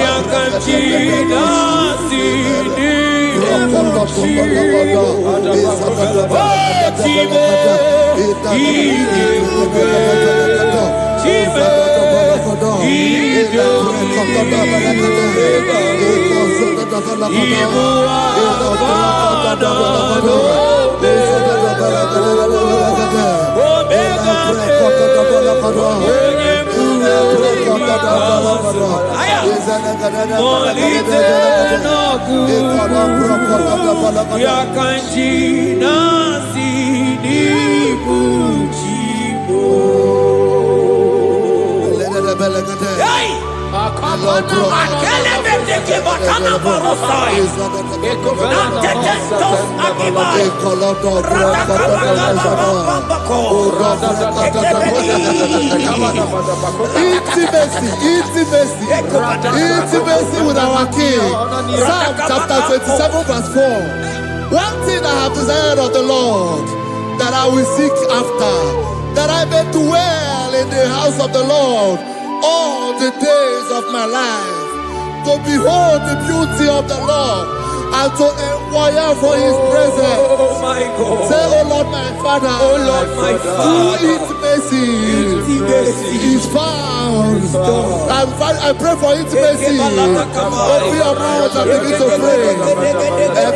yakanchi nasi n'ibuchi Chime idebube Chime Ibu afadado Omega onye buru onye baso Polite n'ọkụkụ yakanchi nasi n'ibuchi Intimacy with our King. Psalm chapter 27 verse 4. One thing I have desired of the Lord, that I will seek after, that I may dwell in the house of the Lord all the days of my life, to behold the beauty of the Lord and to inquire for his presence. Oh my God. Say, oh Lord my Father, Oh Lord my Father, intimacy is found. I pray for intimacy. Open your mouth and begin to pray.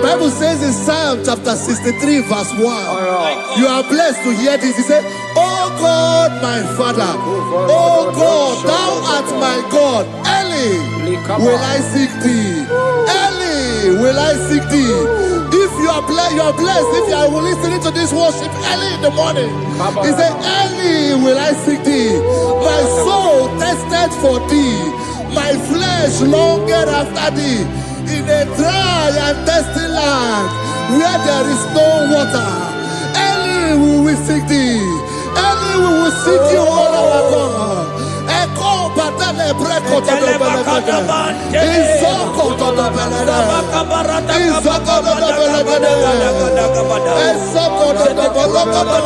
Bible says in Psalm chapter 63 verse 1, you are blessed to hear this. He said, "Oh God, my Father, oh God, thou art my God. Early will I seek thee. Early will I seek thee." If you are blessed if you are listening to this worship early in the morning. He said, "Early will I seek thee. My soul thirsted for thee. My flesh longed after thee. In a dry and thirsty land where there is no water. Early will we seek thee. Early we will seek you, all our God. Echo batale breko to the belagada. Izoko to the belagada. Izoko to the belagada. Izoko to the belagada.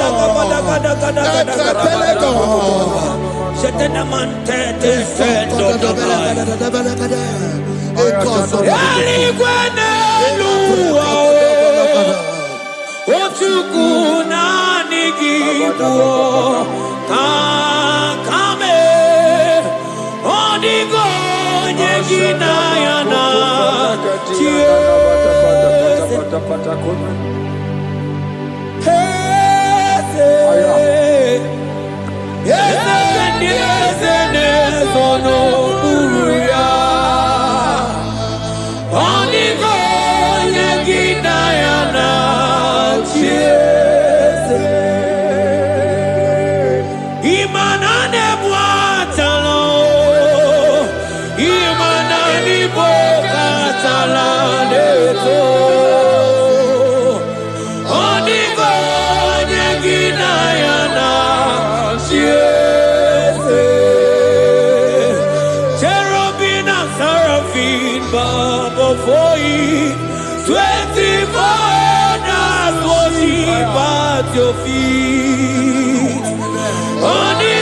Your feet on the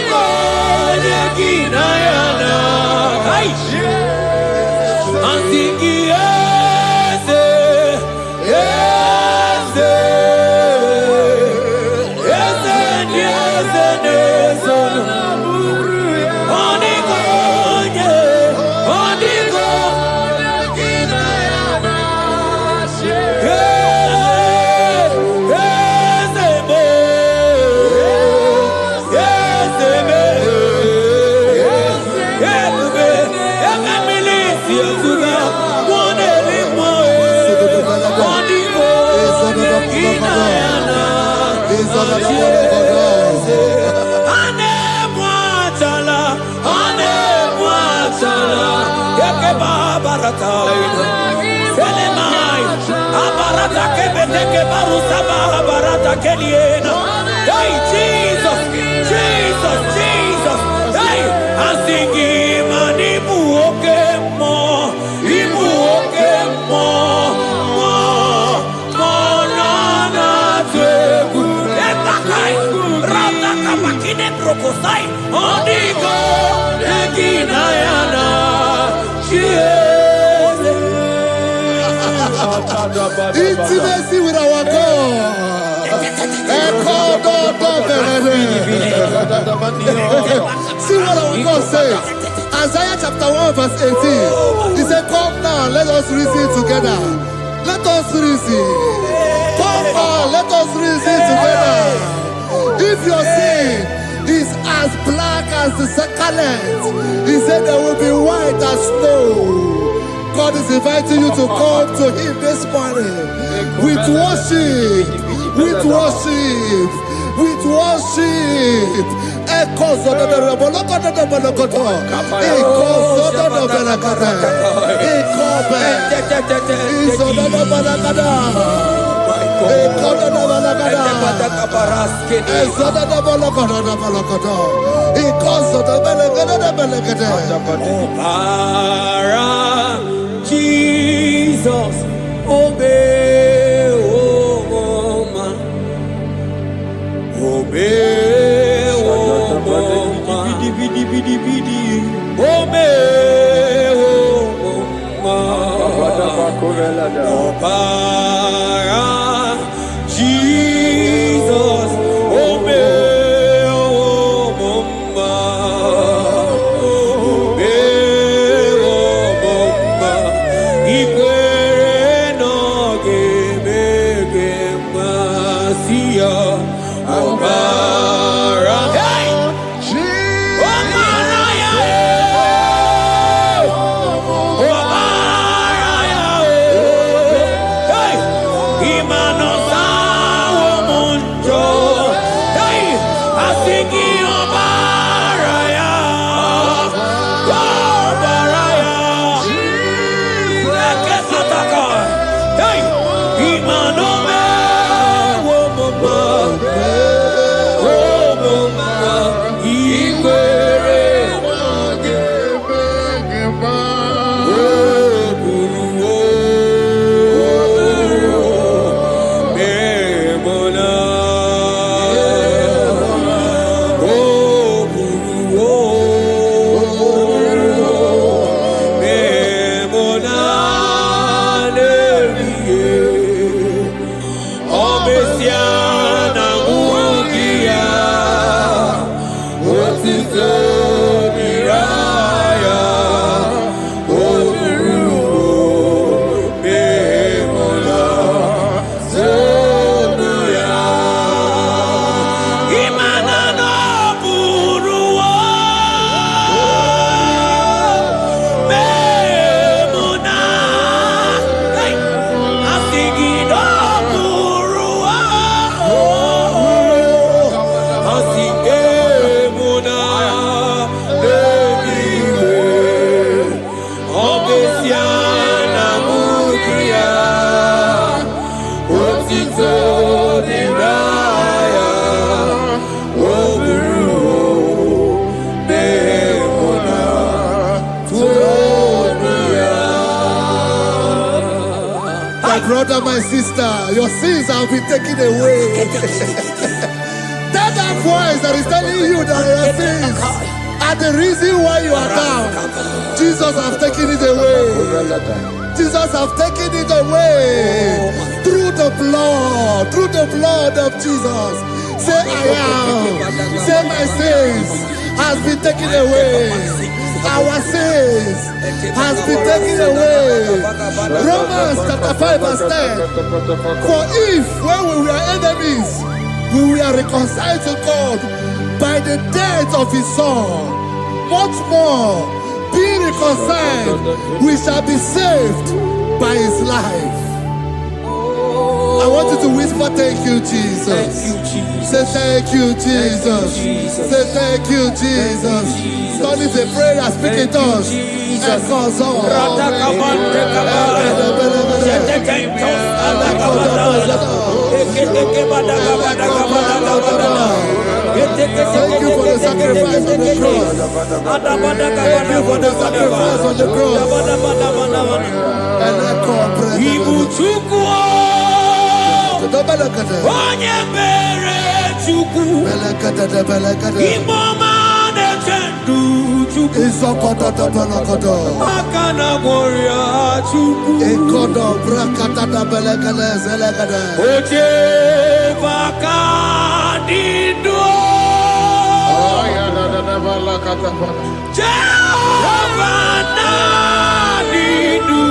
Hey, Jesus, Jesus, Jesus. Hey, I'm singing, man, Ibu more, na teku. Epakai, rata kapakine brokosai. Onigo, eginayana, Intimacy with our God. See what our God says. Isaiah chapter 1 verse 18. He said, "Come now, let us reason together. Let us reason. Come on, let us reason together. If your sin is as black as the scarlet, he said there will be white as snow." God is inviting you to come to Him this morning with worship, with worship. with worship. Jesus, obey, oh man, obey, oh man, obey, oh man, Jesus, obey, oh man, obey, oh man, ikwere no ga-eme masia ọbara. Hey! Ọbara ya ọbara ya hey! Imano sawo munjo hey! Asiki ọbara ya ọbara ya Eke sataka hey! Imano me wo mama My brother, my sister, your sins have been taken away. That voice that is telling you that your sins are the reason why you are down. Jesus has taken it away. Jesus has taken it away. Through the blood of Jesus. Say I am. Say my sins has been taken away. Our sins has been taken away. Romans chapter 5 verse 10. For if when we were enemies, we were reconciled to God by the death of his son, much more, being reconciled, we shall be saved by his life. I want you to whisper, thank you, Jesus. Thank you, Jesus. Say thank you, Jesus. Say thank you, Jesus. Turn it a prayer, speak in tongues. Thank you for the sacrifice on the cross. Thank you for the sacrifice on the cross. Onye mere Chukwu Imoma na-echendu Chukwu Aka na gboria Chukwu Oche baka dindo Jehovah na dindo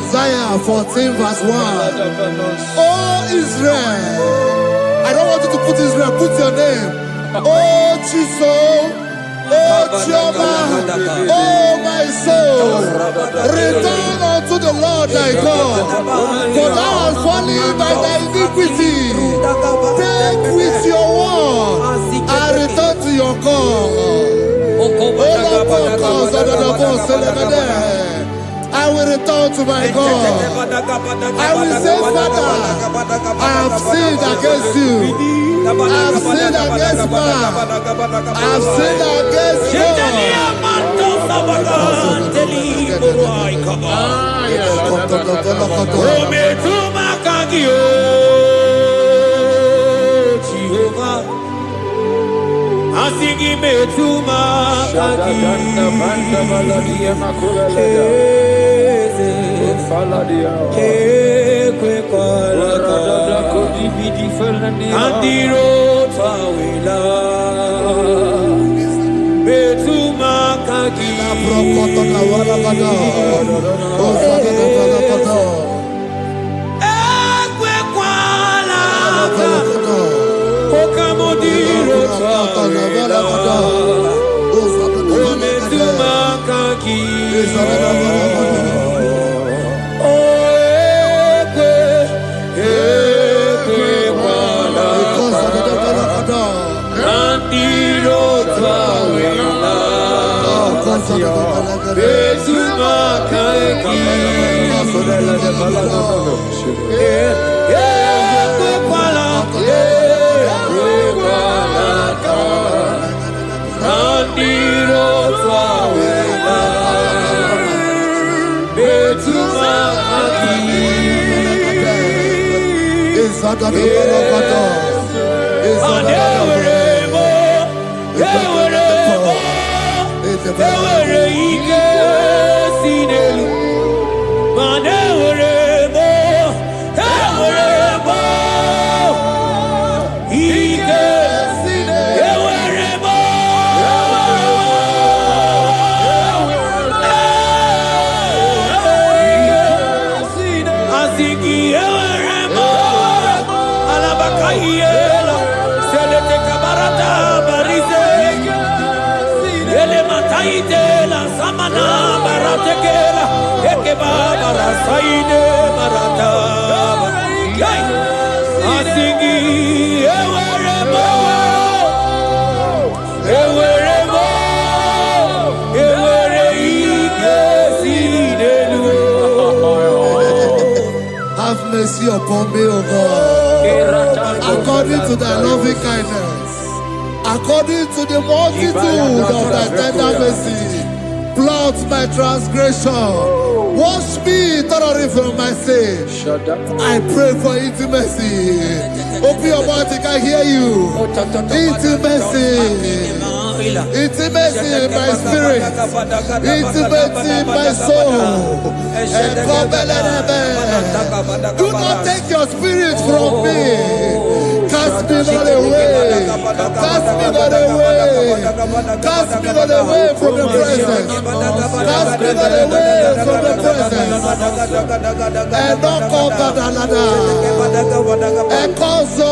Isaiah 14 verse 1. Oh Israel, I don't want you to put Israel, put your name. Oh Chiso, oh Chioma, oh my soul, return unto the Lord thy God, for thou hast fallen by thy iniquity. Take with your word and return to your God. I will return to my God. I will say, Father, I have sinned against you. I have sinned against man. I have sinned against Asigi metuma kaki kwe andiro tawila metuma kaki upon me, O God, according to thy loving kindness, according to the multitude of thy tender mercy. Blot my transgression, wash me thoroughly from my sin. I pray for intimacy. Open your mouth, I can hear you. Intimacy. Intimacy in my spirit, intimacy in my soul. Do not take your spirit from me. Cast me not away. Cast me not away. Cast me not away from the presence. Cast me not away from the presence. And not come back another. And call so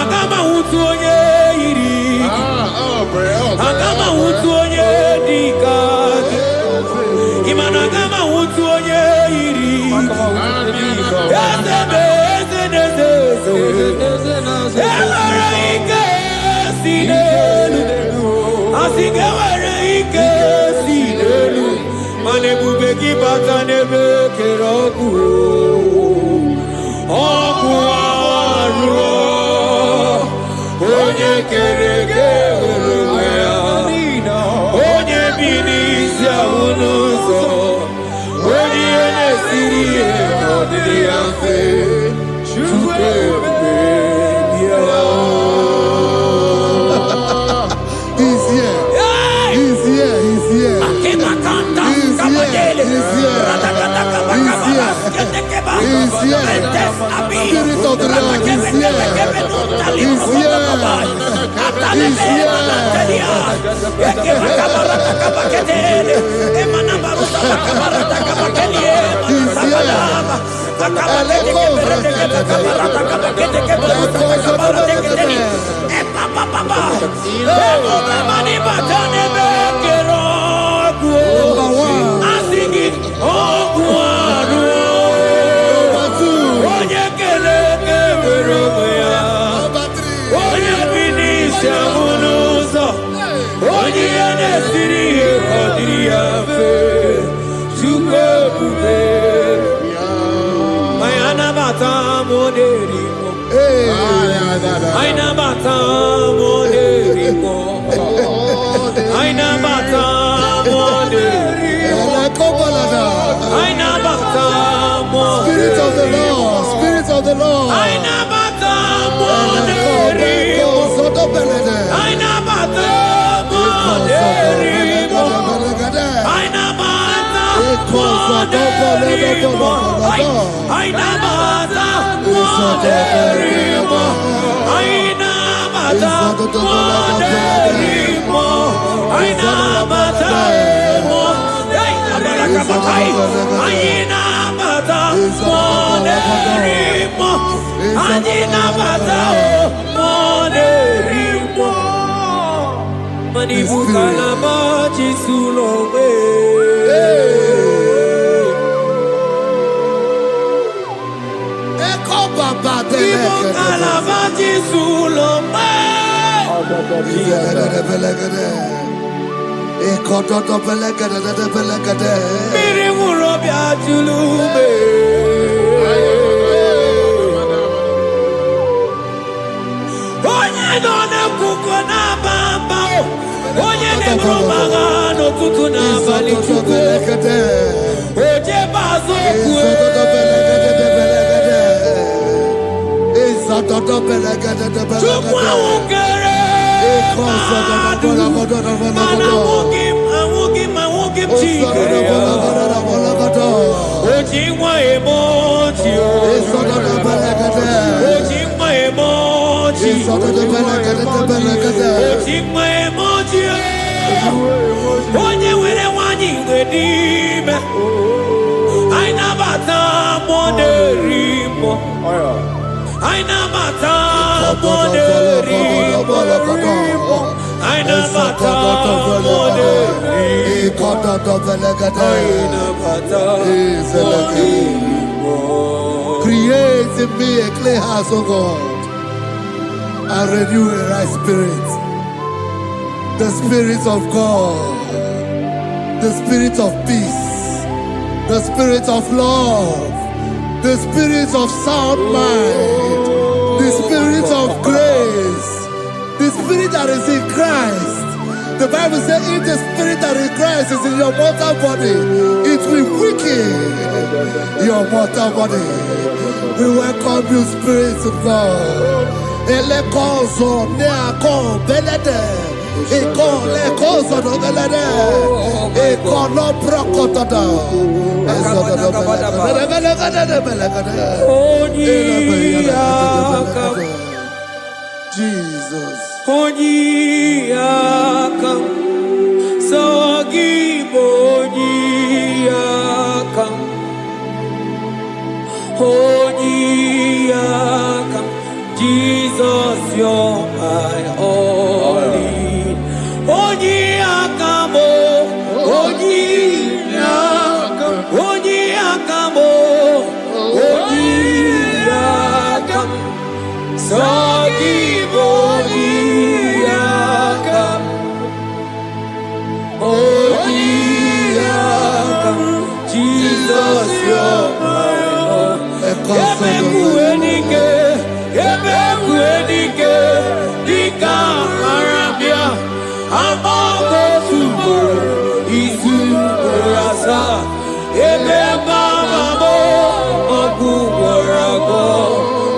Agama utu onye iri Agama utu onye dikaki Imana agama utu onye iri Ezebe Ewere ike sinelu Asike were ike sinelu Mane bube ki bata nebe keroku Oku aruo Onye kereke ya Onye binisi awunuzo Onye nesiri odiri amfe Chukwe He's here. He's here. He's here. He's here. Spirit of the Lord is here. He's here. He's Spirit of the Lord, Spirit of the Lord. I never mata moderimo. Aina mata moderimo. Aina mata moderimo. Aina mata moderimo. Create in me a clean house, O God, and renew a right spirit. The spirit of God, the spirit of peace, the spirit of love, the spirit of sound mind, the spirit of grace, the spirit that is in Christ. The Bible says, if the spirit that is in Christ is in your mortal body, it will weaken your mortal body. We welcome you, Spirit of God. Elekozo neako belede, eko lekozo no belede, eko no prokotada, ezo no belede. Jesus. Onyiyakam, Sogibo Onyiyakam, Onyiyakam, Jesus, you're my all in. Onyiyakam, Onyiyakam, Onyiyakam, Onyiyakam, Sogibo Onyiyakam, Onyiyakam, Jesus, you're my all. Ebekuenike, ebekuenike, dika marabia, amago subo, isu rasa, ebebamamo, oguwarago,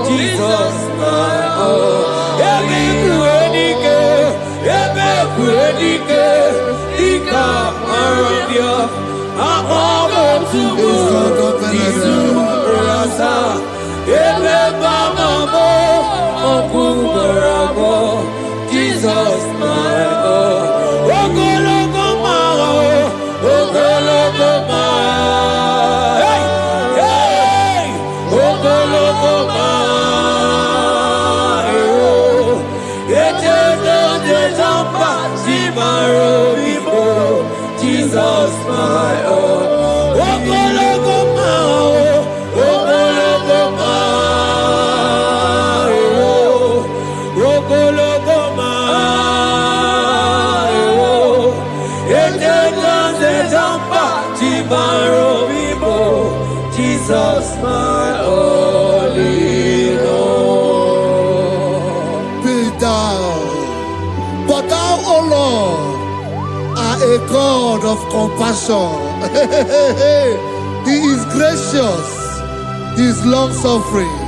Jesus, my all. Ebekuenike, ebekuenike, dika marabia, amago subo, isu rasa, ebebamamo, oguwarago, Jesus, my all. Ogologo mao, ogologo mao, hey, hey, ogologo mao, eternal desamba, simaro vivo, Jesus, my all. Ogologo mao, ogologo mao, ogologo mao, eternal desamba, simaro vivo, Jesus, my all in all. Be thou, but thou, O Lord, are a God of compassion. He is gracious, He is long suffering.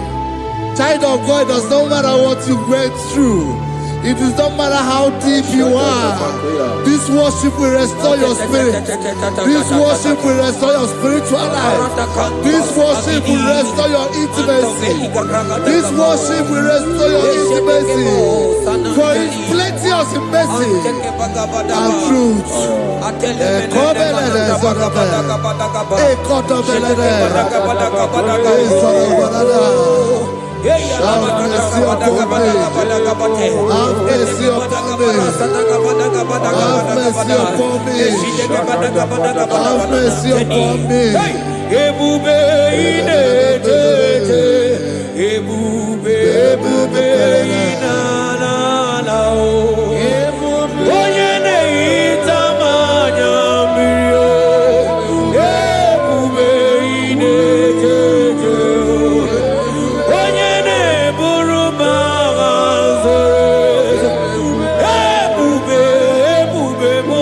Child of God, it does not matter what you went through. It does not matter how deep you are. This worship will restore your spirit. This worship will restore your spiritual life. This worship will restore your intimacy. This worship will restore your intimacy. For His plenty of mercy and truth. Have mercy upon me. Have mercy upon me. Have mercy upon me. Have mercy upon me. Ebube inete, ebube, ebube inana o. Onye na-ehita mmanya mmiri o. Ebube inete, onye na-eburu m agha nzere. Ebube, ebube m o.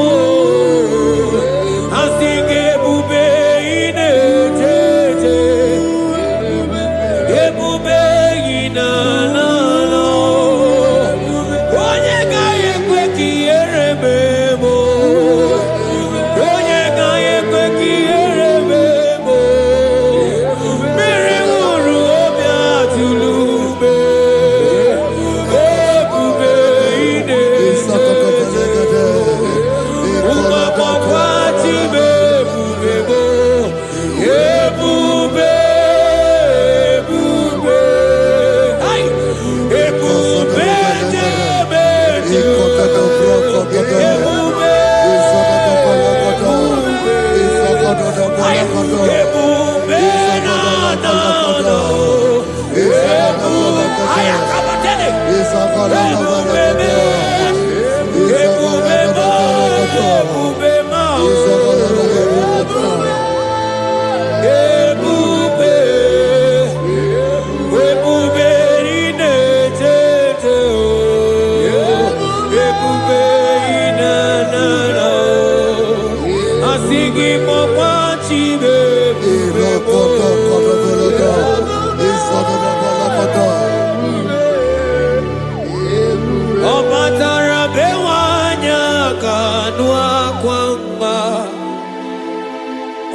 Asị gị ebube inete, ebube inana o. Onye ga-enye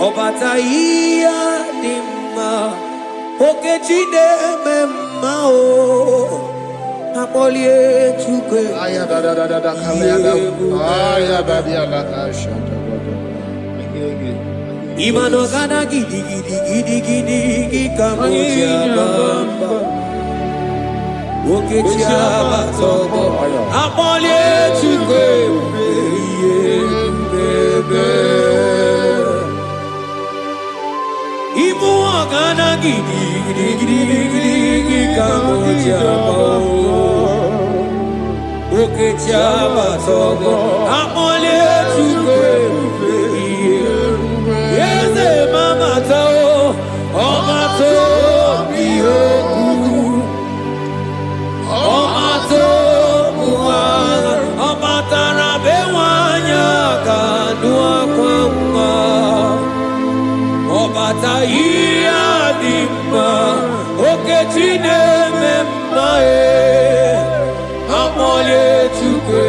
Obataia dimma okechide memma o apolie tukwe aya da kalenda aya badia la ashata imano kana gidi kamoja bamba okechia batogo apolie tukwe bebe Ibu agana gidi kamoja oke chaba togo amole chukwe yeze mama tao omato biyoku omato buana omatara bewanya kanua kwamba Obataia dimma okechine memma amole chukwe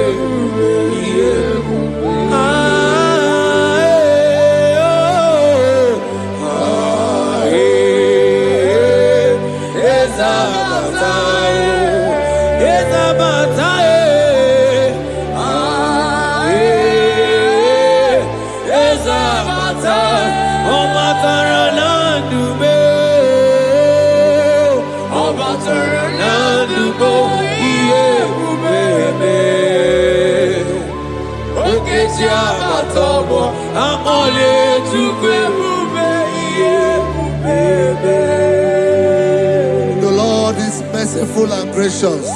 The Lord is merciful and gracious.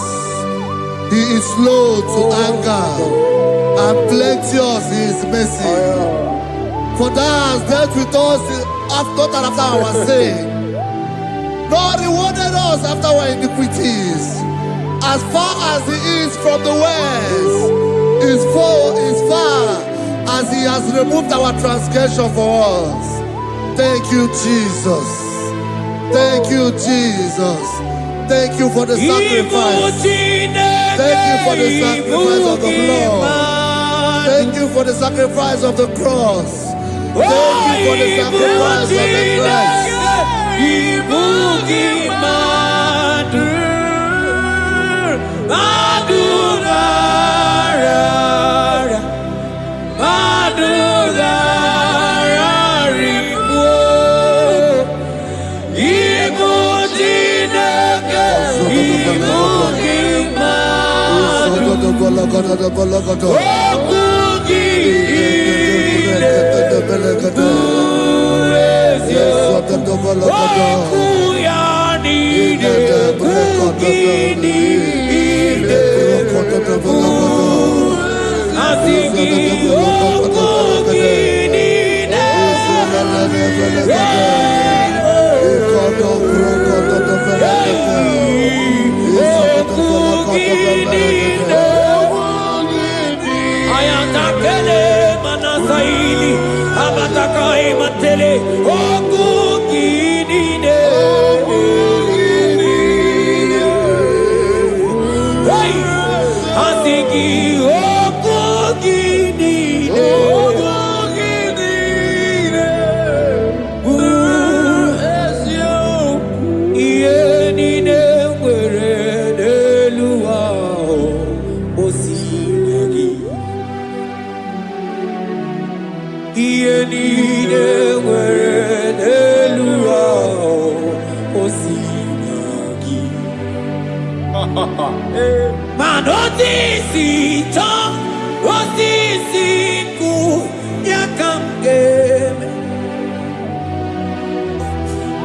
He is slow to anger and plenteous in his mercy. For thou hast dealt with us after our sin, nor rewarded us after our iniquities. As far as he is from the west, is far as he has removed our transgression for us. Thank you, Jesus. Thank you, Jesus. Thank you for the sacrifice. Thank you for the sacrifice of the blood. Thank you for the sacrifice of the cross. Thank you for the sacrifice of the Christ.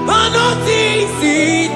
Manoti si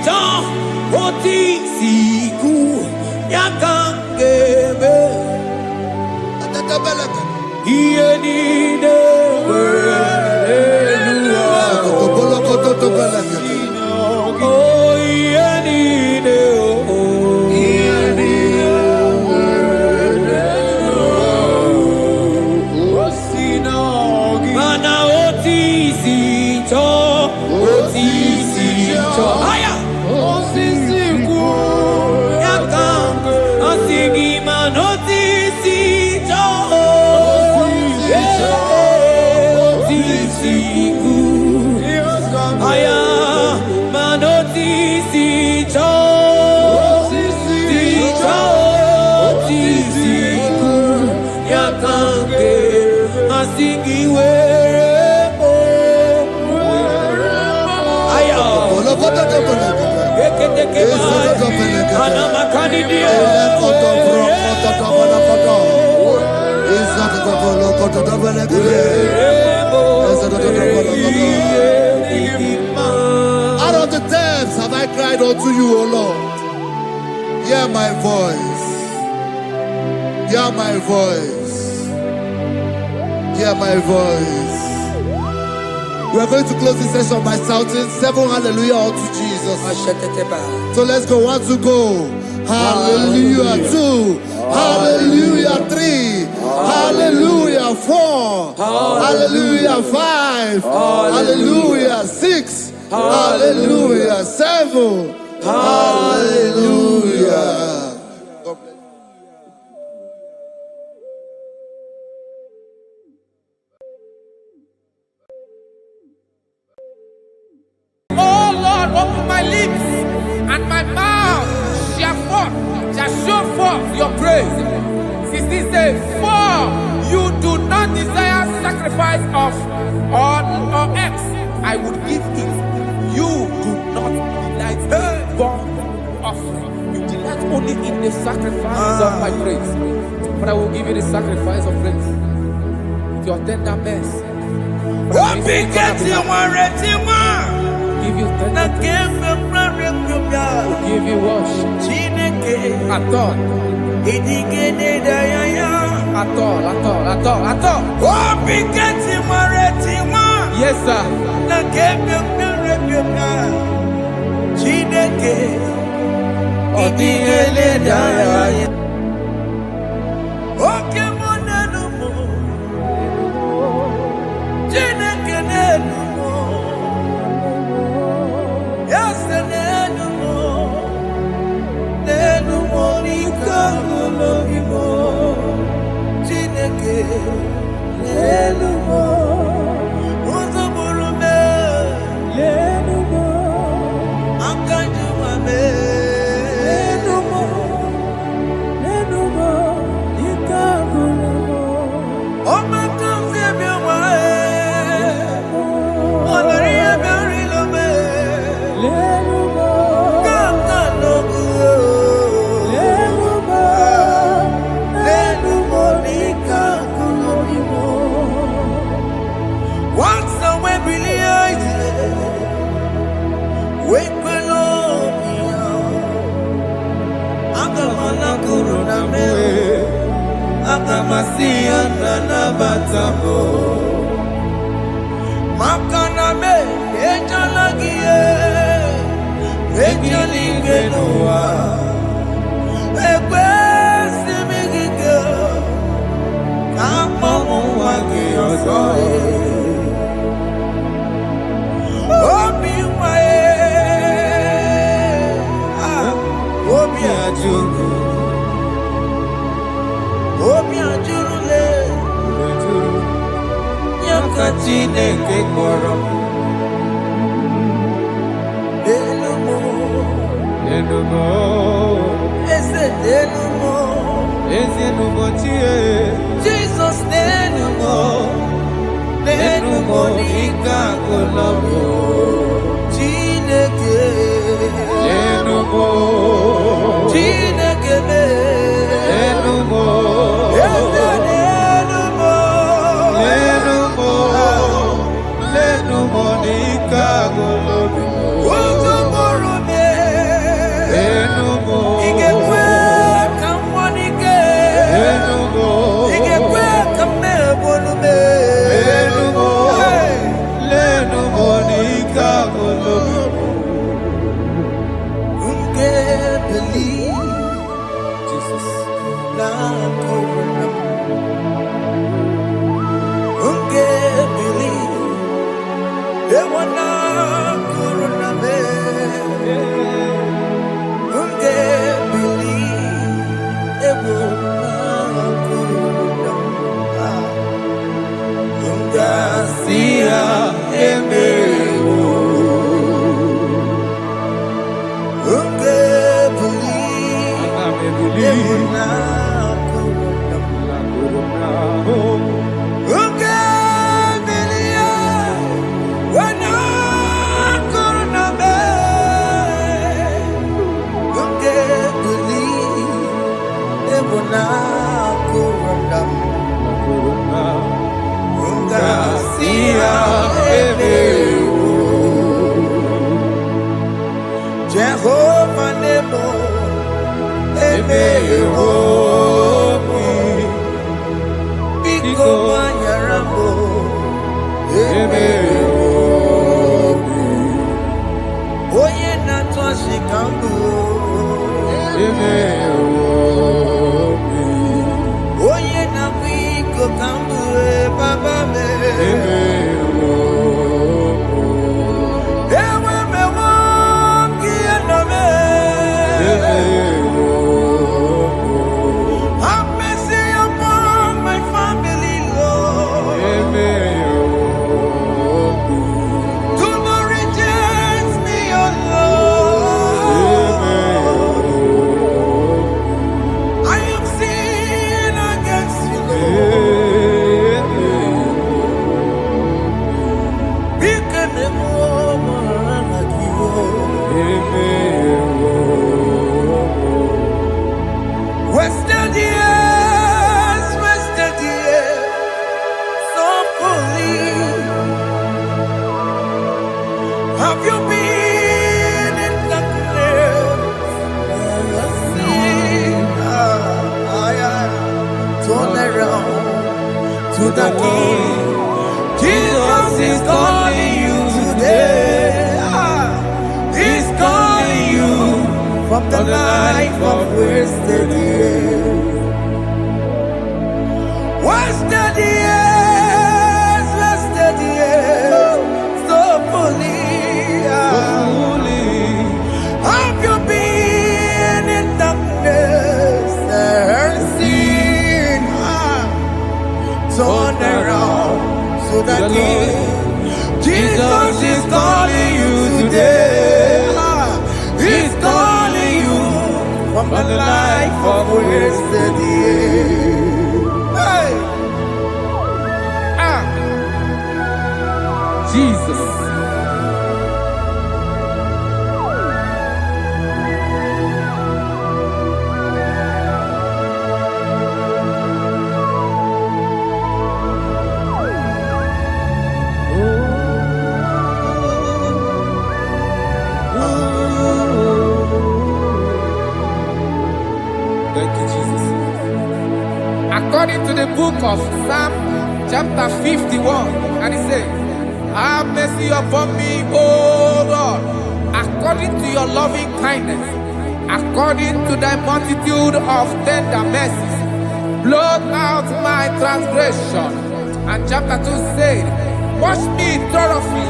Out of the depths have I cried unto you, O Lord. Hear my voice. Hear my voice. Hear my voice. We are going to close this session by shouting 7 hallelujah unto Jesus. So let's go. 1, 2, go. Hallelujah. 2. Hallelujah. 3. Hallelujah. 4. Hallelujah. 5. Hallelujah. 6. Hallelujah. 7. Hallelujah. Oh Lord, open my lips, and my mouth shall show forth your praise. 16 says, for you do not desire sacrifice of or X, I would give it. You do not delight in burnt offering. You delight only in the sacrifice of my praise. But I will give you the sacrifice of praise with your tender mercy. Give you tender give you worship. At all. Yes, sir. Jesus, Wasted years, so fully. Have you been in darkness? Turn around to the King. Jesus is calling you today. He's calling you from the life of wasted years. Wasted years, so fully. Have you been in darkness and seen? Turn around to the King. Jesus is calling you today. He's calling you from the life of wasted years. Hey. Jesus. Thank you, Jesus. According to the book of Psalm chapter 51, and it says, have mercy upon me, O Lord, according to your loving kindness, according to thy multitude of tender mercies, blot out my transgression. And chapter 2 said, wash me thoroughly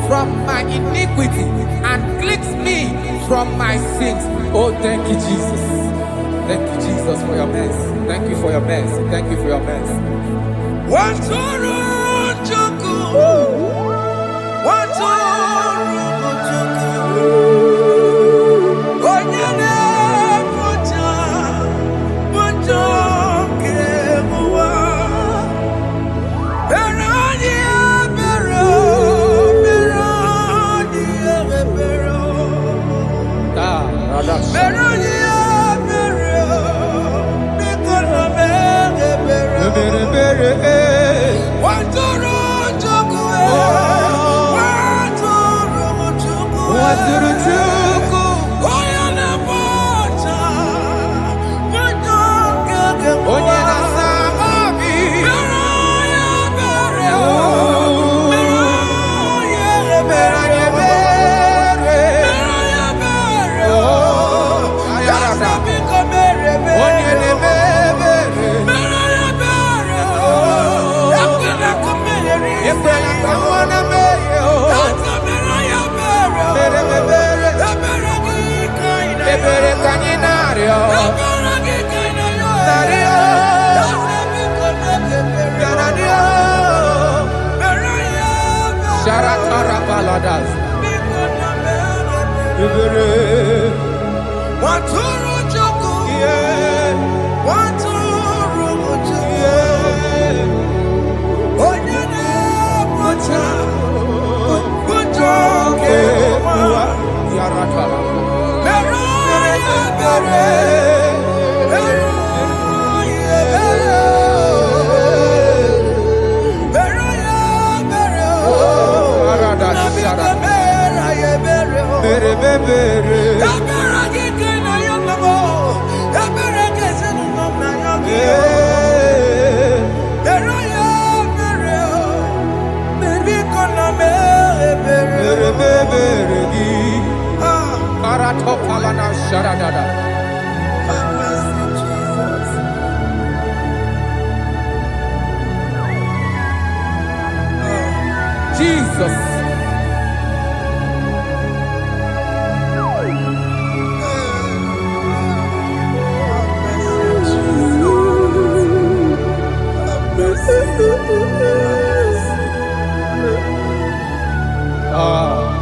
from my iniquity and cleanse me from my sins. Oh, thank you, Jesus. Thank you, Jesus, for your mercy. Thank you for your mercy. Thank you for your mercy. Jesus. Oh,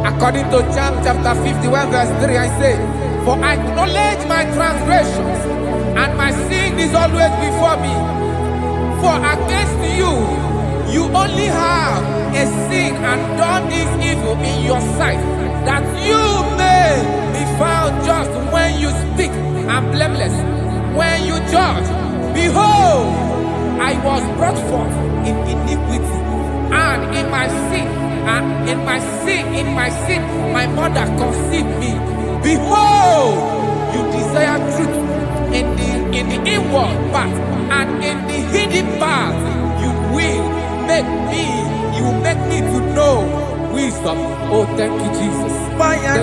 According to Psalm chapter 51 verse 3, I say, for I acknowledge my transgressions, and my sin is always before me. For against you, you only have a sin and done this evil in your sight, that you may be found just when you speak, and blameless when you judge. Behold, I was brought forth in iniquity, and in my sin, my mother conceived me. Behold, you desire truth in the inward part, and in the hidden part, you will make me to know wisdom. Oh, thank you, Jesus. Thank you,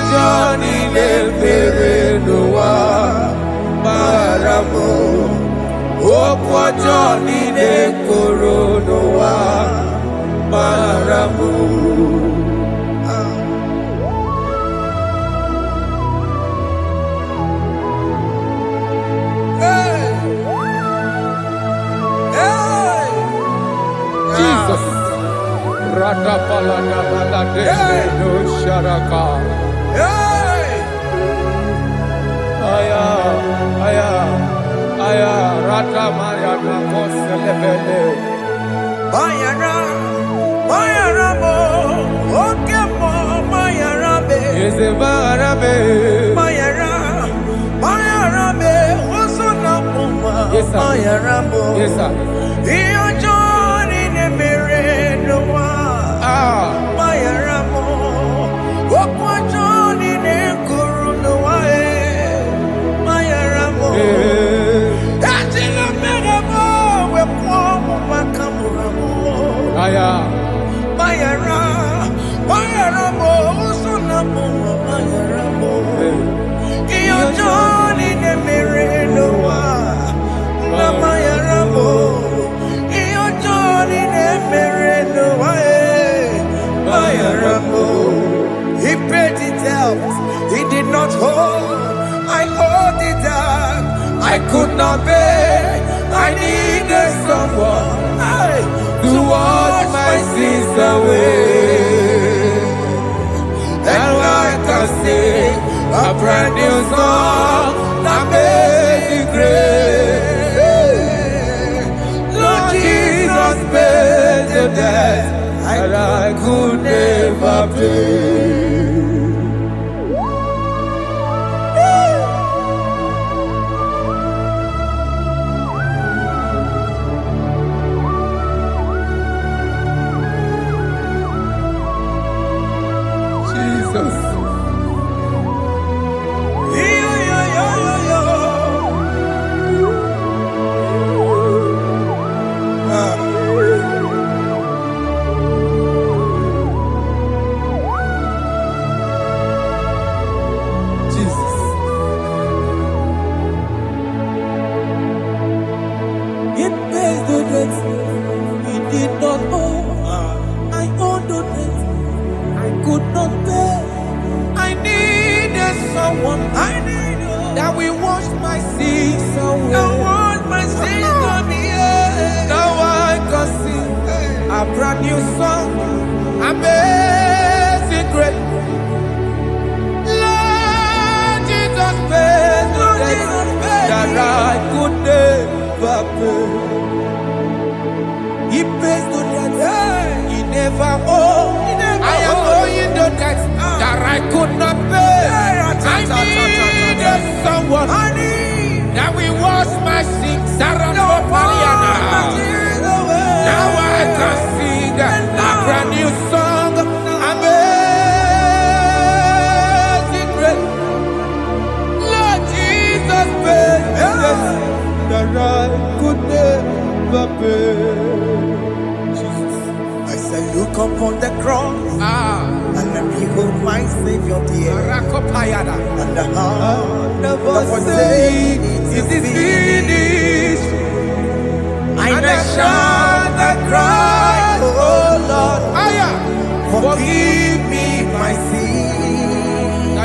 Johnny Leferenoa Maramo Okwa Johnny Lekoronoa Maramo. Jesus. Radapalada balade no sharaka. Aya, aya, aya, rata mariana koselebele. Bayara, bayara mo, oke mo, bayara be. Yeze barabe. Bayara, bayara be, osona muma. Yes, sir. Bayara mo. Yes, sir. Iyo Johnny ne mere no wa. Bayara mo, okwa Johnny ne kuru no wa. Bayara mo. Ajila mere mo, we kwa mo makamura mo. Aya. Bayara, bayara mo, usuna mo, bayara mo. Iyo Johnny ne mere no wa. Na bayara mo. Iyo Johnny ne mere no wa. Bayara mo. He paid it out. He did not hold. I owed it out. I could not pay. I needed someone To wash my sins away. And I can sing a brand new song that makes me great. Lord Jesus paid the debt that I could never pay. Jesus. Jesus. It pays the debt he did not owe. I owed the debt I could not pay. I needed someone that will wash my sins away. Now I can sing a brand new song, amazing grace. Lord Jesus paid the debt that I could never pay. He pays the debt he never owed. I am owing the debt that I could not pay. I needed someone that will wash my sins. Now I can sing a brand new song, amazing grace. Lord Jesus paid the debt that I could never pay. Jesus. I say, look upon the cross and behold my Savior dear. And the heart Never that was saying it is finished. I And I never shout and cry, oh Lord, forgive me my sin.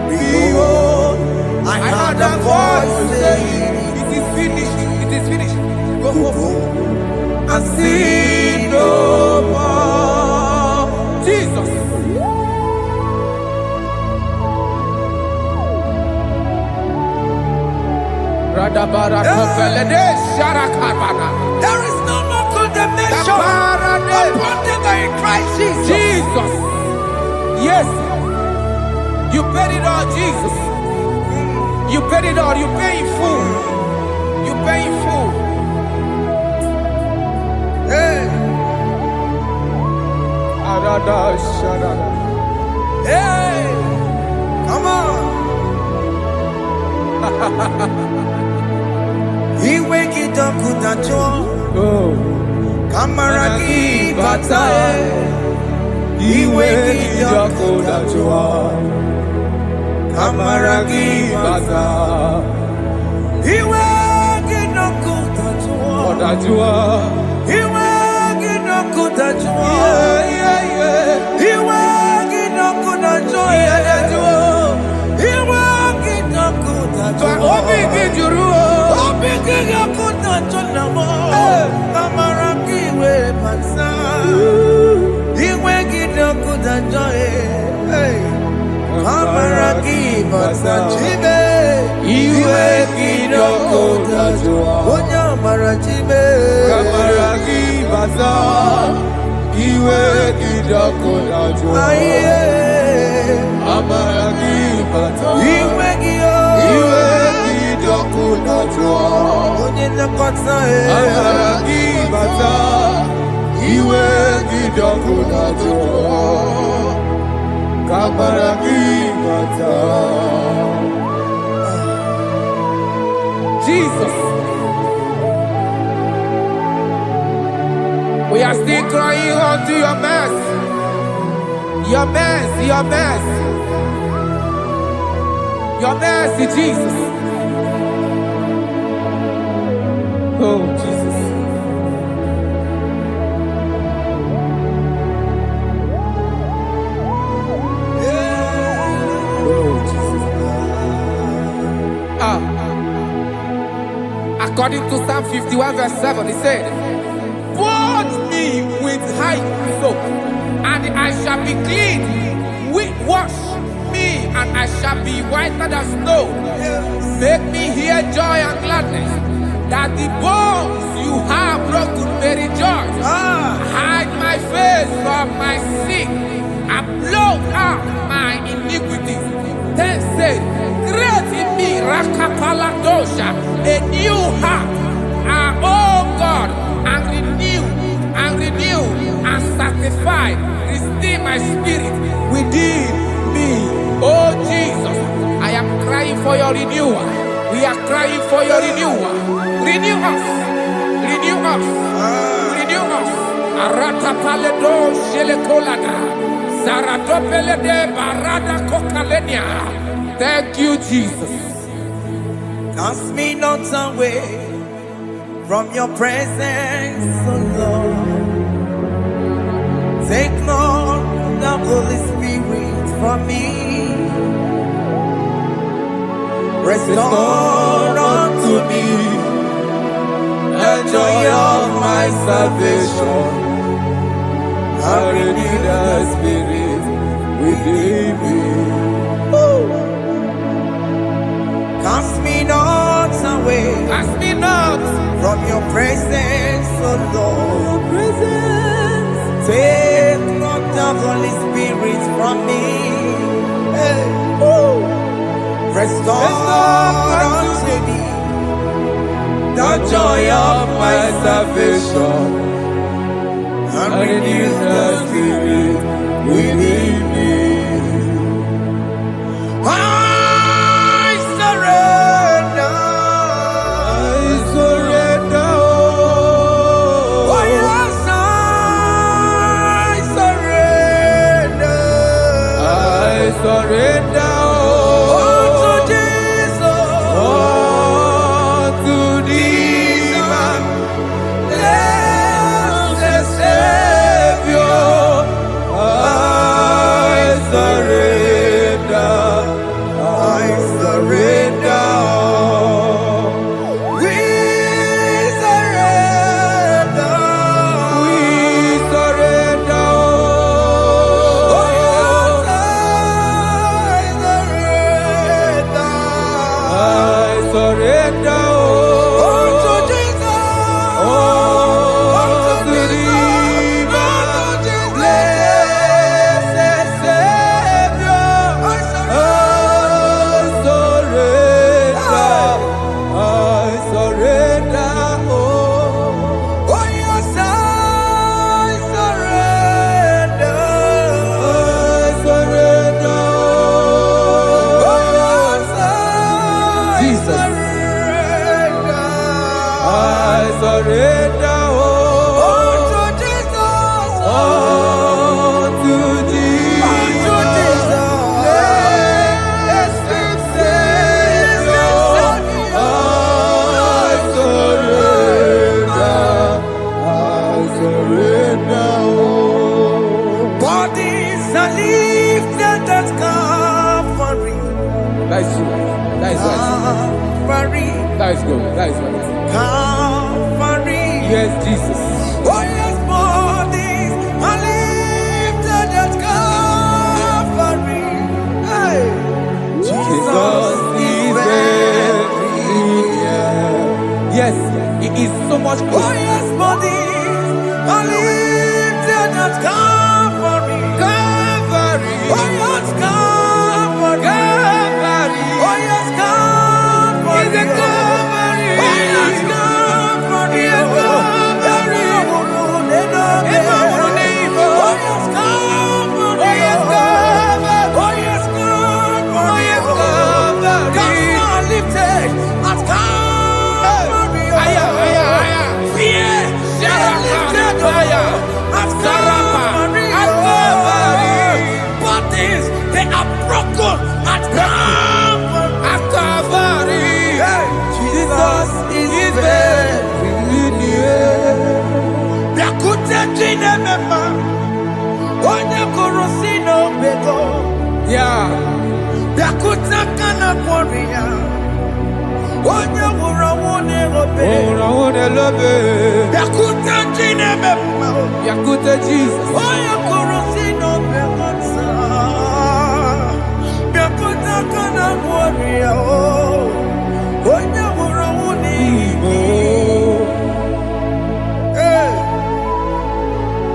behold, I I heard heard a a voice voice saying, saying, it is finished, it is finished. Go go home and sin no more. Jesus. There is no more condemnation upon them that are in Christ Jesus. Jesus. Yes. You paid it all, Jesus. You paid it all. You pay in full. You pay in full. Hey, hey, come on. He wake it up with a joy. Oh. Kamaraki batae. iwe gidoko dajua, kamaragi bata. Iwe gidoko dajua, iwe gidoko dajua, iwe gidoko dajua, iwe gidoko dajua. Obi giduru, obi gidoko dajua mo, kamaragi we bata. Iwe gidoko dajua, kamaragi bata. Chibe, iwe gidoko dajua, onya marachibe, kamaragi bata. Iwe gidoko dajua, kamaragi bata. Iwe gidoko dajua, onya nakota, kamaragi bata. Iwe gidoko dajua, kamaragi bata. Jesus. We are still crying unto your mercy. Your mercy, your mercy. Your mercy, Jesus. Oh, Jesus. Oh, Jesus. According to Psalm 51 verse 7, he said, "Wash me with hyssop, and I shall be clean. Wash me, and I shall be whiter than snow. Make me hear joy and gladness, that the bones you have broken may rejoice. Hide my face from my sin, and blot out my iniquities." Then said, "Create in me Rakapaladosha, a new heart, oh God, and renew, and sanctify, restore my spirit within me." Oh Jesus, I am crying for your renewal. We are crying for your renewal. Renew us, renew us, renew us. Arata paledo shelekolada, zaratopelede barada kokalenia. Thank you, Jesus. Cast me not away from your presence, oh Lord. Take not the Holy Spirit from me. Restore unto me the joy of my salvation, and renew the spirit within me. Cast me not away, Cast me not from your presence, oh Lord. Take not the Holy Spirit from me. Hey. Restore unto me the joy of my salvation, and renew the spirit within me. I surrender. Oh yes, I surrender. I surrender. are lifted at Calvary. That is true. That is right. Calvary. That is good. That is right. Calvary. Yes, Jesus. Oh yes, bodies are lifted at Calvary. Hey. Jesus is very near. Yes, it is so much Oh closer. yes, bodies are lifted at Calvary. Calvary. Oh yes, Calvary. Calvary. Oh yes, Calvary. Is it Calvary? Oh yes, Calvary. Yes, Calvary. Oh yes, Calvary. Oh yes, Calvary. Oh yes, Calvary. God lifted at Calvary. Fear lifted at Calvary. Bodies, they are broken at Calvary. Jesus is very near. Biakute jine mema, onye korosino bego. Yeah. Biakute kana kworiya, onye wurawune obe. Biakute jine mema, Yakute Jesus. onye korosino bego sa. Biakute kana kworiya, onye wurawune Igbo. Hey,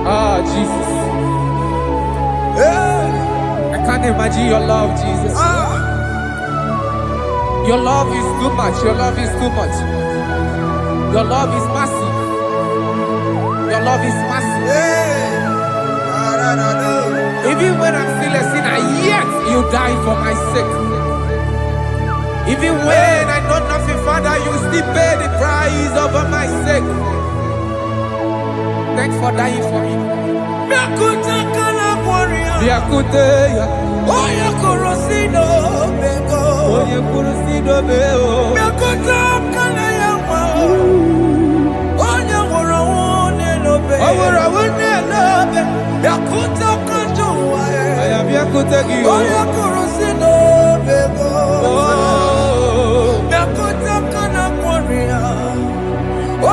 Ah, Jesus. hey, I can't imagine your love, Jesus. Your love is too much. Your love is too much. Your love is massive. Your love is massive. hey. Even when I'm still a sinner, yet you die for my sake. Even when I know nothing, Father, you still pay the price over my sake. Thanks for dying for me. Biakute kana kworiya, Biakute ya. onye korosino bego. Onye kurusido beo. Biakute kana yawa, onye wurawune lobe. Owura wune lobe. Biakute kanjuwa, Aya biakute giyo. onye korosino bego. Oh. Biakute kana kworiya,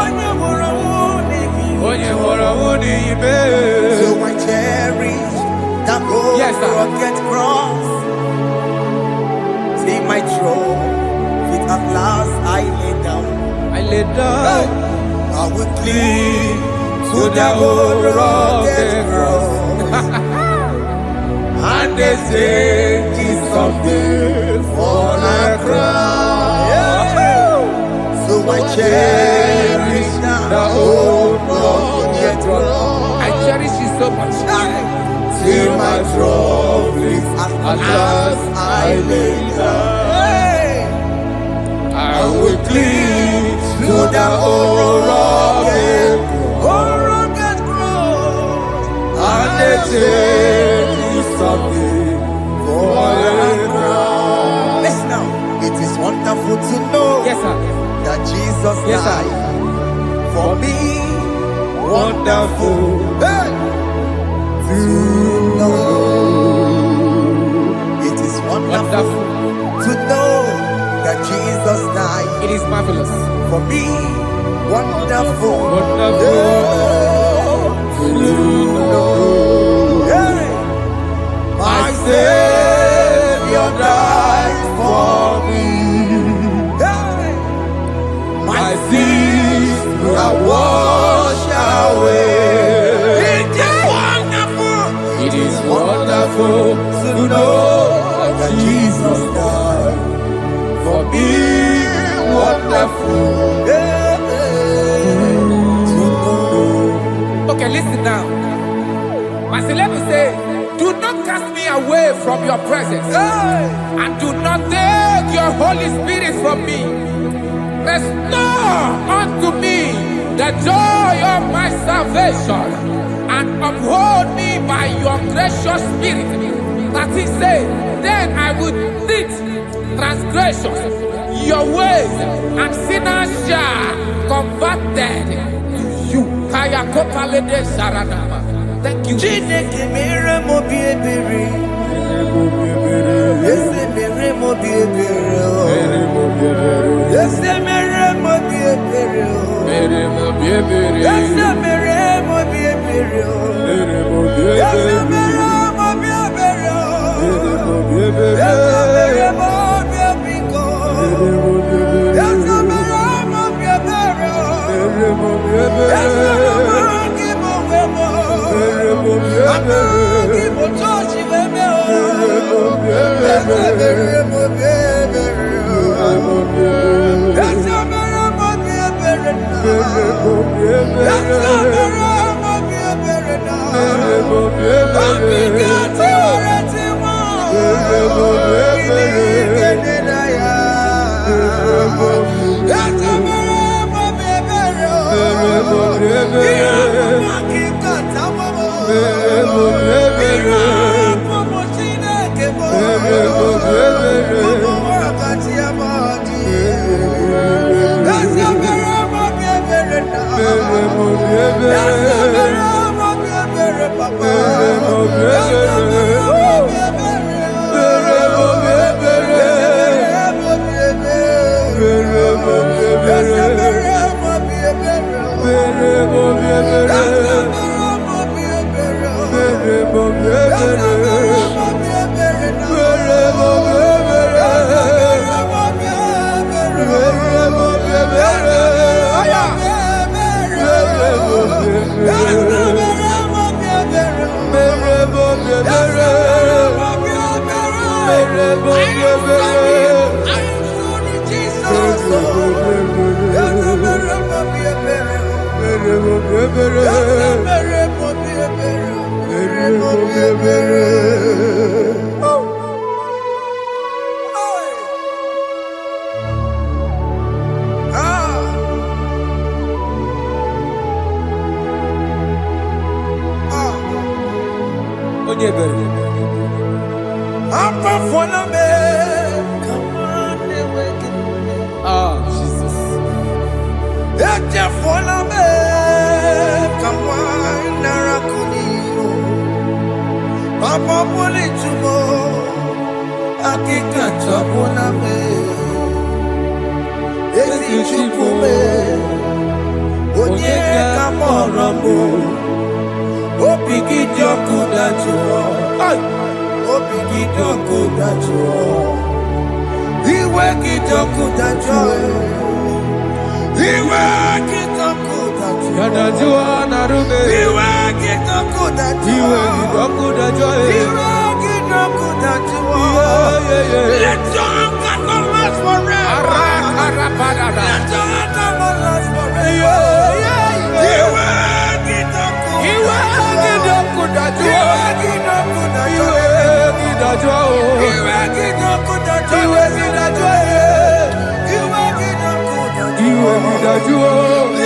onye wurawune Onye hora wuni ibe. So I cherish that gold Yes, sir. rugged cross. See my throne, feet at last I lay down. I lay down I will cling to the old rugged cross. and they say it's something for a crown. So I cherish The old rugged cross. I cherish it so much. Till my trophies at last I lay down. I will cling to the old rugged cross, and they take you something for a crown. Listen now, it is wonderful to know Yes, sir. that Jesus Yes, sir. died for me. Wonderful. Hey! To know. It is wonderful to know that Jesus died It is marvelous. for me. Wonderful. Wonderful. To know. Hey! My Savior died for me. Hey! My sins are washed away. It is wonderful. It is wonderful To know that Jesus died for me. Wonderful. To know. Okay, listen now. My celeb say, do not cast me away from your presence, Hey! and do not take your Holy Spirit from me. Restore unto me the joy of my salvation, and uphold me by your gracious spirit. That he said, then I would teach transgressions your ways, and sinners shall converted to you. Kaya kopalede saranama. Thank you. Chineke mere m obi ebere.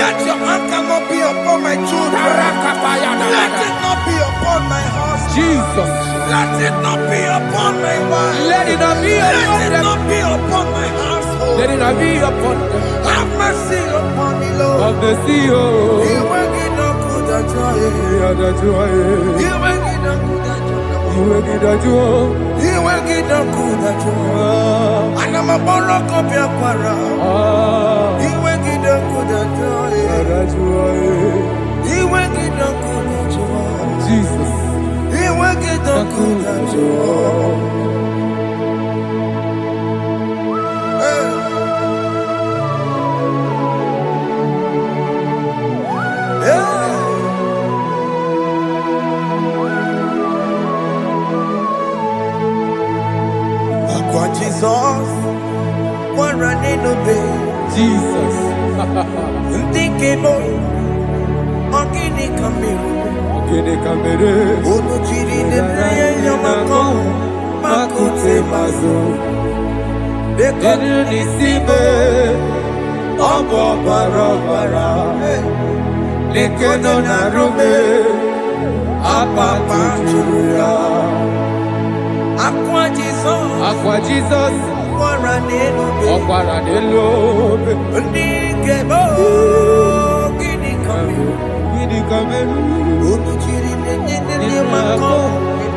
Let your anger not be upon my children. Let it not be upon my husband. Jesus. Let it not be upon my wife. Let it not be upon Let it them. not be upon my household. Let it not be upon them. Have mercy upon me, Lord. Of the sea, oh. You will get no good at joy. You will get no good at joy. You will get no good at joy. And I'm a borrow of your para. You will get no good at joy. You will get no good at joy. Jesus. You will get no good at joy. Jesus, one running obey. Jesus. Thinking of Ogini Kamiru. Ono chiri de prayer yamako. Makute mazo. Dekonu nisibe. Obo barabara. Lekono narume. Apapa churuya. Aqua Jesus, Okwaranelo, Ndikebo, Gini Kameru, Unuchiri Nene Mako,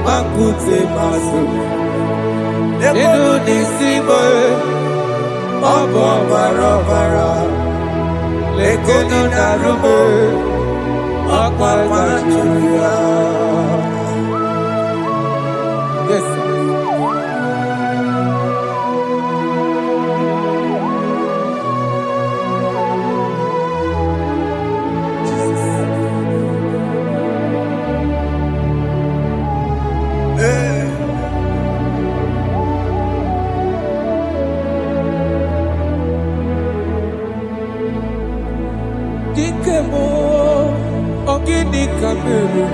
Makute Maso, Inu nisimo Obo barobara Lekono narume Okwa machuya. Yes, sir. Dikemo ogini kameru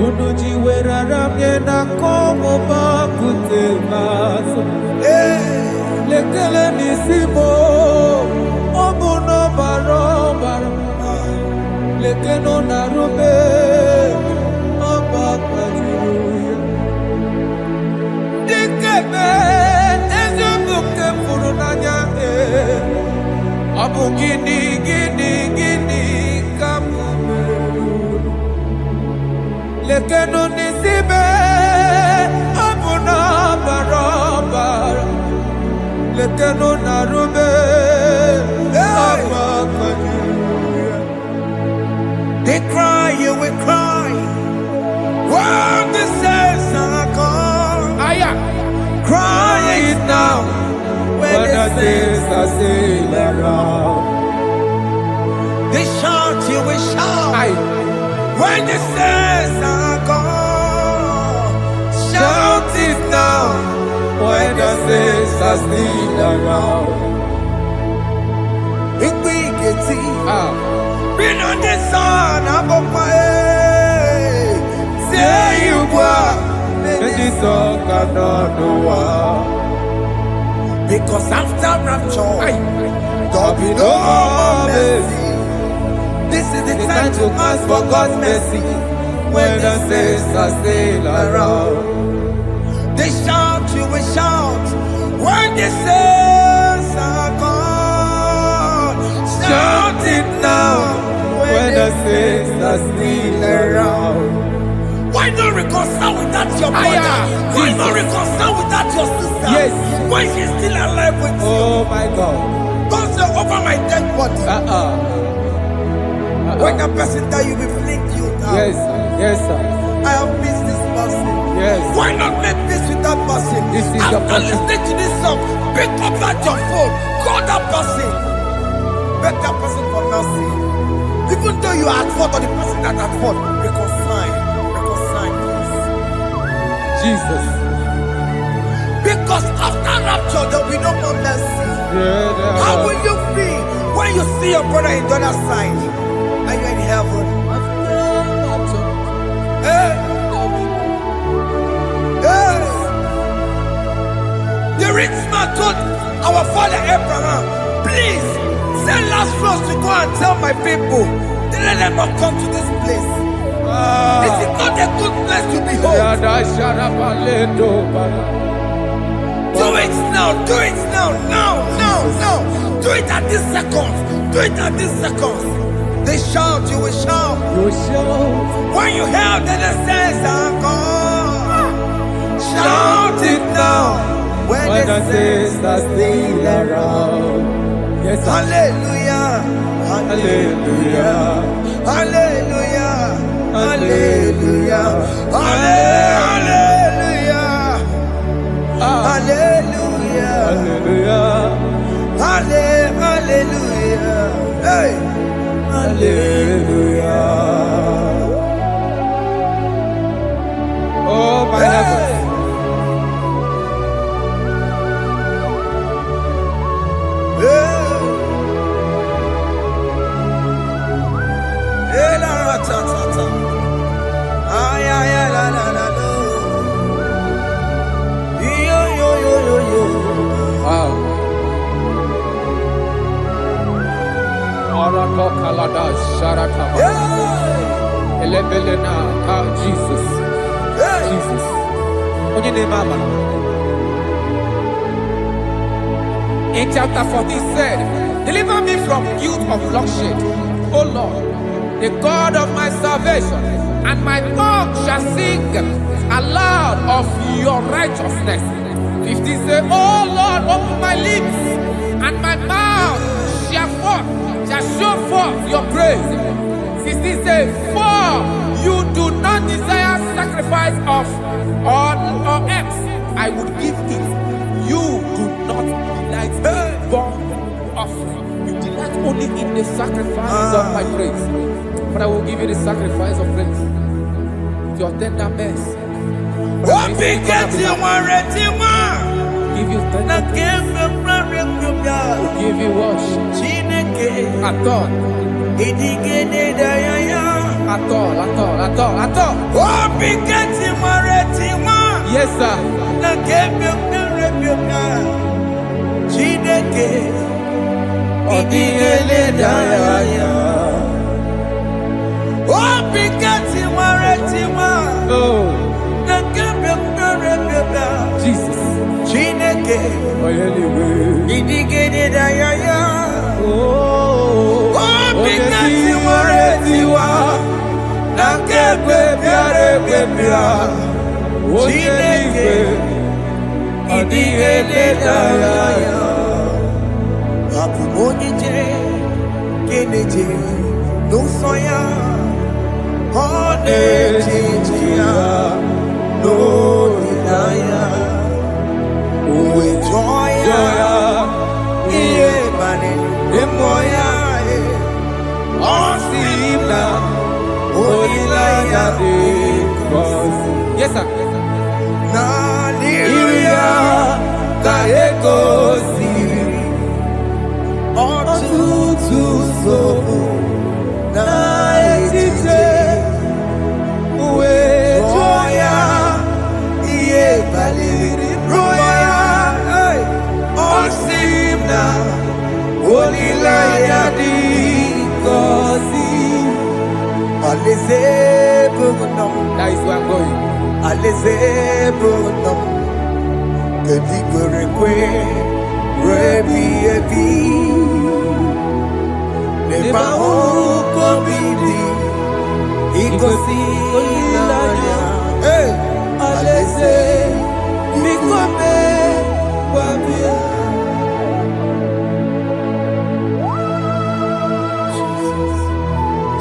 Unuji werara mjena komo bakute maso Lekele nisimo Obuno barobara Lekeno narume Obakwajiruya Dikeme Ezubuke furunanya Abu gini kamu lekeno nisibe abu na barabara lekeno narube They cry, you will cry. When the saints are gone, cry it now. When the saints are still around, they shout, you will shout. When the saints are gone, shout it now. When the saints are still around. If we get it, been on the sun, I'm up my head. Say you are, and this song cannot do what. Because after rapture, there'll be no more mercy. This is the time to ask for God's mercy. When the saints are still around, they shout, you will shout. When the saints are gone, shout it now. When the saints are still around. Why not reconcile with that your brother? Why not reconcile with that your sister? Yes. Why she's still alive with you? Oh my God. Don't say over my dead body. When that person die, you will fling you down. Yes, sir. Yes, sir. I have missed this person. Yes. Why not make peace with that person? This is After the person. listening to this song, pick up that your phone, call that person, beg that person for mercy. Even though you are at fault or the person that at fault, reconcile, please. Jesus. Because after rapture, there will be no more mercy. How will you feel when you see your brother in the other side and you're in heaven? Hey. Hey. The rich man told our father Abraham, please send Lazarus to go and tell my people, let them not come to this place. This is not a good place to behold. Do it now, do it now, now. Do it at this second. Do it at this second. They shout, you will shout. When you hear that the saints are gone, shout it now. When the saints are still around. Yes, hallelujah, hallelujah, hallelujah, hallelujah, hallelujah, hallelujah, hallelujah, hallelujah, hey, hallelujah. Oh my heaven. Jesus. Jesus. In chapter 40 said, deliver me from guilt of bloodshed, O Lord, the God of my salvation, and my tongue shall sing aloud of your righteousness. 15 say, oh Lord, open my lips, and my mouth shall show forth your praise. 16 say, for you do not desire sacrifice of or eggs, I would give it. You do not delight in burnt offering. You delight only in the sacrifice of my praise. But I will give you the sacrifice of praise. With your tender mercy. Give you tender give you worship. At all. Yes, sir. Jesus. Yes, sir. That is where I'm going.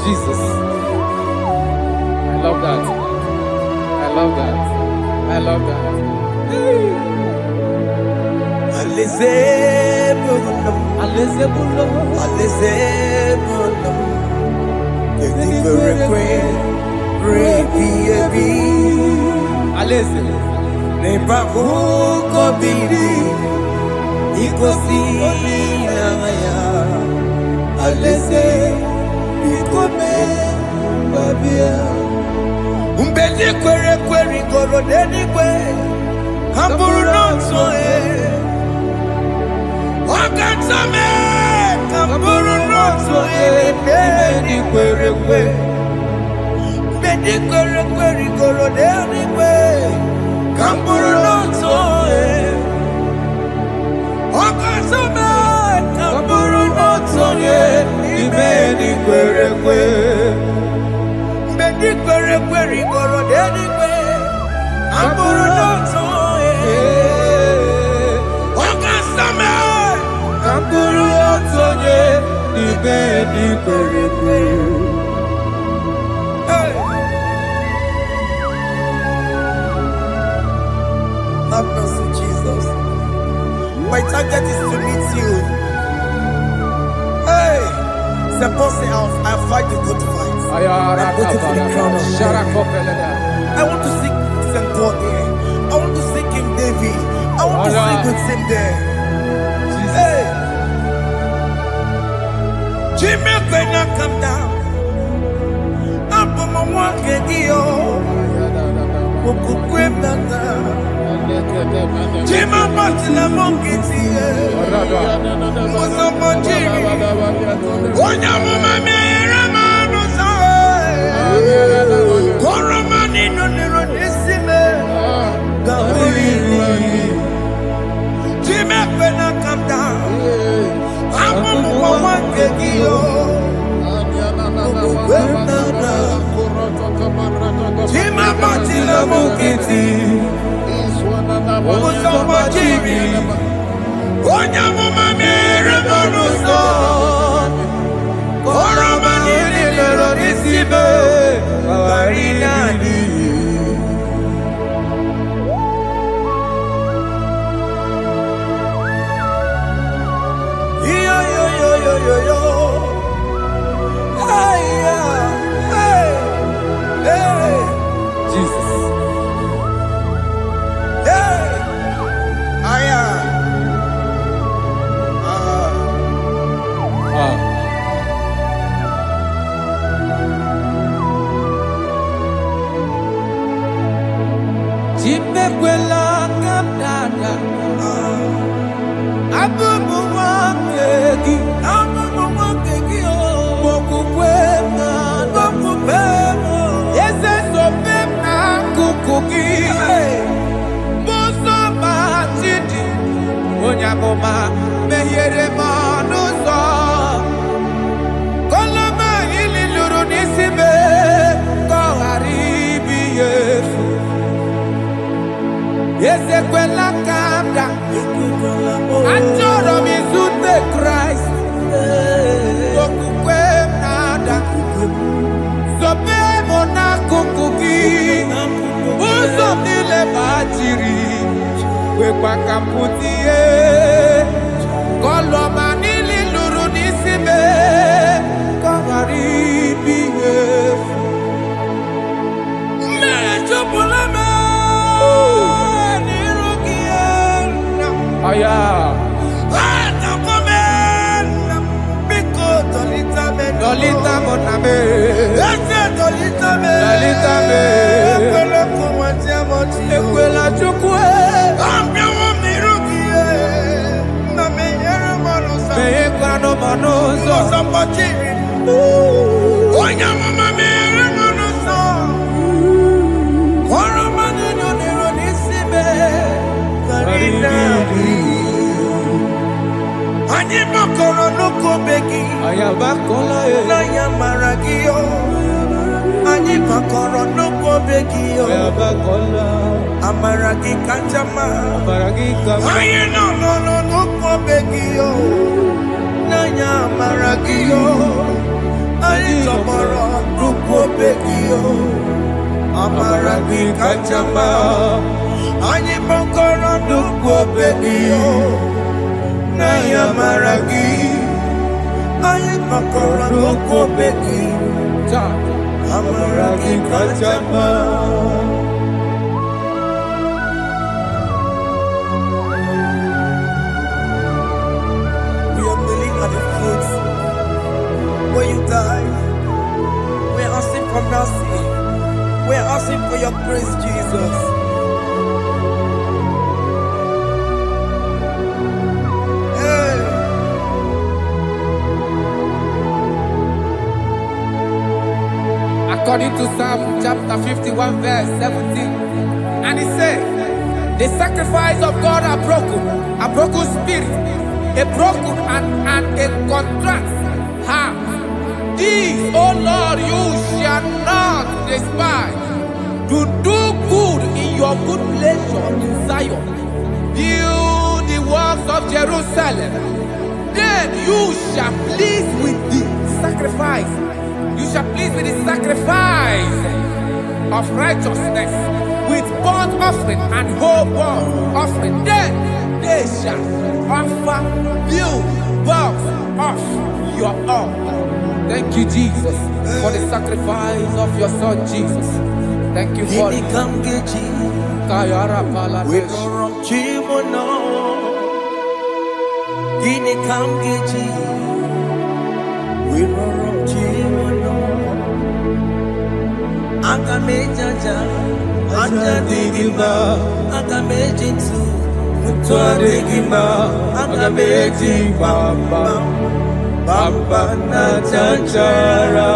Jesus. I love that. I love that. I love that. Have mercy, Jesus. My target is to meet you. Hey, suppose I fight the good fight. I'm waiting for the crown of glory. I want to seek St. Paul here. I want to seek King David. I want to sleep with him there. Hey, Jimmy, when I come down, I'm on my walk again. Jima Martina Monkiti, Mosamonji, Onyama Ramano Sai, Koramani no Nerodissime, Jima when I come down, I'm on one Kegio. Jima Martina Monkiti. nkịtị ụzọ gbajiri onye amụma mere m n'ụzọ oroma niile lọrọ n'isi be ghara ịdị. Chimekwela kamdada abụmụ nwoke gị okwukwe na n'okwukwe eze sobe m n'akụkụ gị mụsọ ma chidi onye amụma mehiere m ọnụ ụzọ koloma ili lụrụ n'isi me ka ọ ghara ibu ihe efu. Ezekwela kamda achọrọ m izute Kraịst okwukwe m na-ada zobe m n'akụkụ gị ụzọ m niile gbachiri kwekwa ka m pụta ihe kọlọma niile lụrụ n'isi me ka ọ ghara ibu ihe efu. Mmehie jupụla m aya dolita moname ekwela chukwu meyekwano manụzọ onye amụma mere manụzọ ọrụ mmanụ nọrọ n'isi me anyị gbakọrọ n'okobe gị n'anya mara gị anyị gbakọrọ n'okobe gị amara gị kacha mma anyị nọ n'okobe gị n'anya mara gị anyị tọgbọrọ n'okobe gị amara gị kacha mma anyị gbakọrọ n'okobe gị n'anya mara gị anyị gbakọrọ n'okobe gị amara gị kacha mma. We are kneeling at the foot where you died. We are asking for mercy. We are asking for your grace, Jesus. According to Psalm chapter 51 verse 17, and he said, the sacrifice of God are broken spirit, a broken and a contrite heart. These, O Lord, you shall not despise. To do good in your good pleasure in Zion. Build the works of Jerusalem. Then you shall please with the sacrifice. You shall please with the sacrifice of righteousness, with burnt offering and whole burnt offering. Then they shall offer you works of your own. Thank you, Jesus, for the sacrifice of your Son, Jesus. Thank you for it. Kayara Paladesh. Agamejaja, Ajadigima, Agamejitu, Mutuadigima, Agameji Bamba, Bamba Nachachara,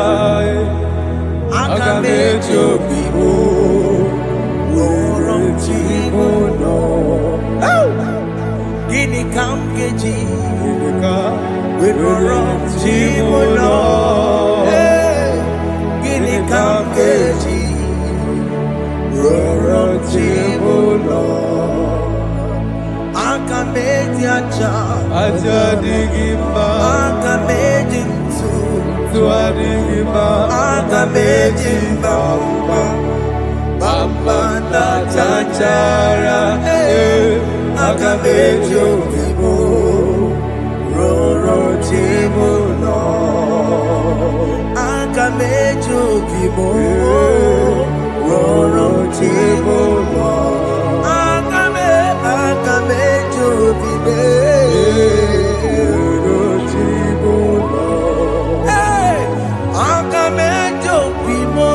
Agamejo Bibo, Worom Chimono, Gini Kamkeji, Worom Chimono. Kamkeji, Roro aja digima aga mejintu tua digima aga mejimba bamba na chachara aga mejo vivo roro tibo no aga mejo vivo roro tibo no aga mejo vivo roro tibo no aga mejo vivo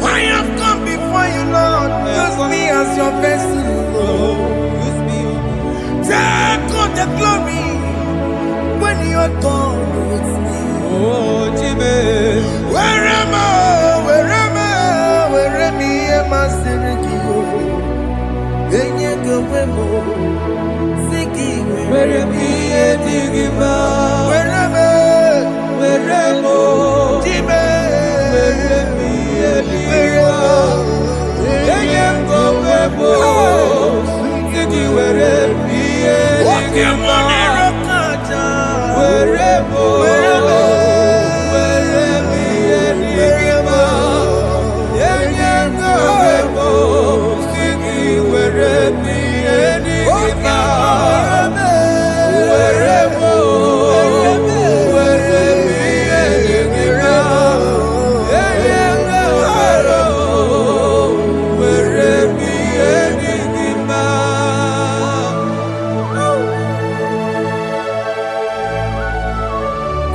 I have come before you, Lord. Use me as your vessel, Lord. Take all the glory when you're done with me. oh Jime Where am I? where me digima Wherever, wherever Jime,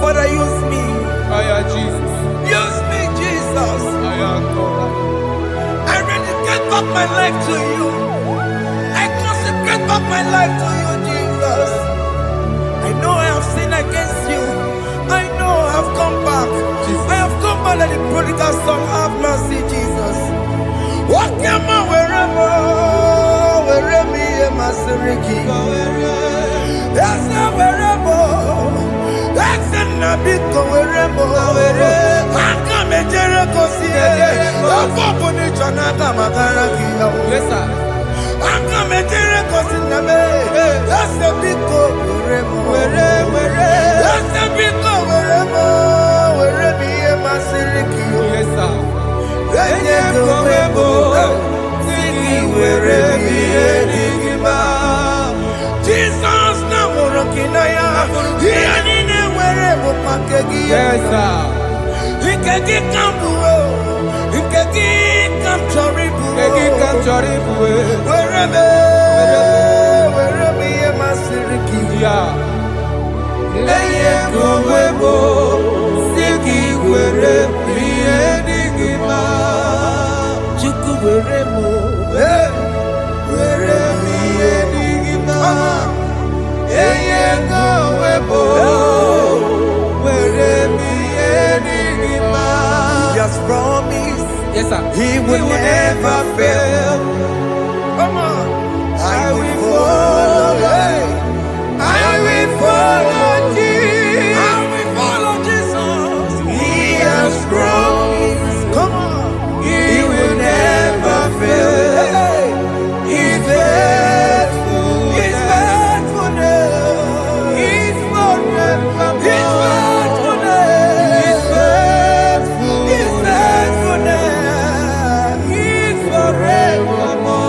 Father, use me. Jesus. Use me, Jesus. I dedicate back my life to you. I consecrate back my life to you, Jesus. I know I have sinned against you. I know I have come back. I have come back like the prodigal son. Have mercy, Jesus. What am I wherever? Where me and my Seriki? Yes, I'm wherever. That's a nabito wherever. I come a Jericho see. I'm open it to another Magaraki. Yes, sir. I come a Jericho see. That's a big go wherever. That's a big go wherever. Where me and my Seriki. Yes, sir. Jesus na morokina ya yani ne were mo pakegi Yes, sir. ikegi kambu ikegi Yes, sir. He will never fail. Come on. I will follow. I will follow Jesus. I will follow Jesus. He has promised. Come on. He will never fail. He's faithful. He's faithful. He's forever. He's faithful. He's faithful. He's faithful. He's forevermore.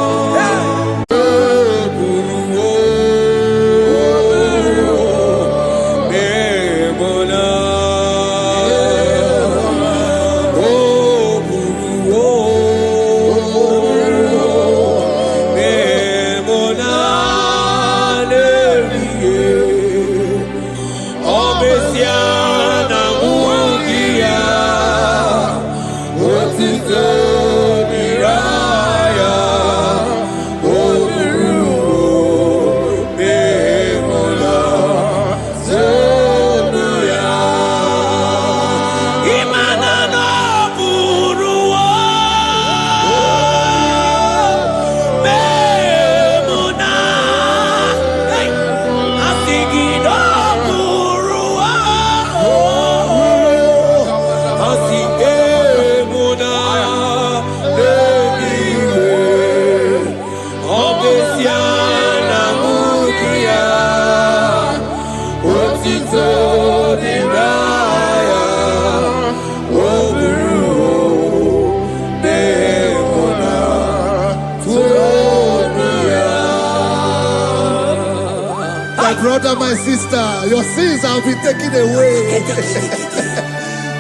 Brother, my sister, your sins have been taken away.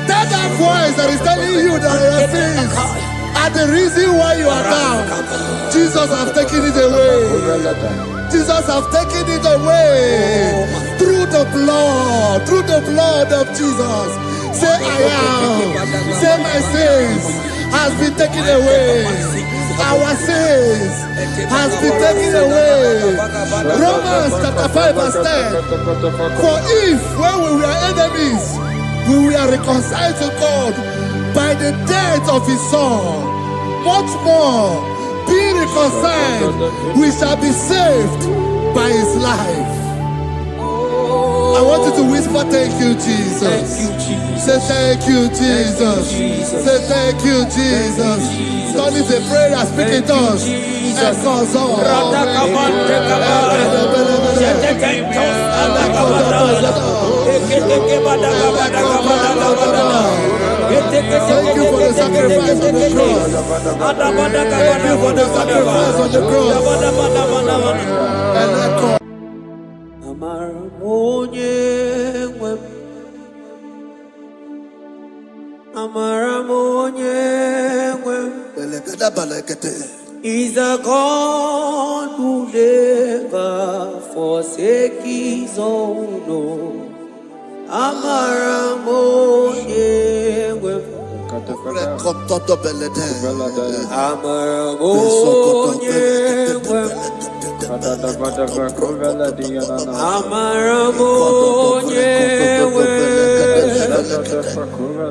That voice that is telling you that your sins are the reason why you are down. Jesus has taken it away. Jesus has taken it away through the blood of Jesus. Say I am. Say my sins has been taken away. Our sins has been taken away. Romans chapter 5 verse 10. For if when we were enemies, we were reconciled to God by the death of his son, much more being reconciled, we shall be saved by his life. I want you to whisper, thank you, Jesus. Thank you, Jesus. Say thank you, Jesus. Say thank you, Jesus. Turn it a prayer, speak in tongues. Thank you for the sacrifice on the cross. Thank you for the sacrifice on the cross. And echo. Is a God who never forsake his own.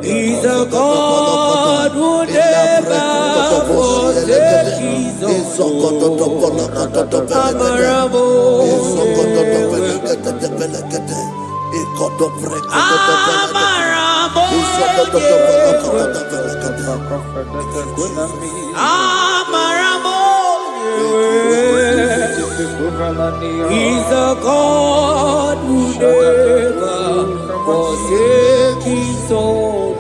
He's a God who never forsake his own. He's a God who never forsake his own.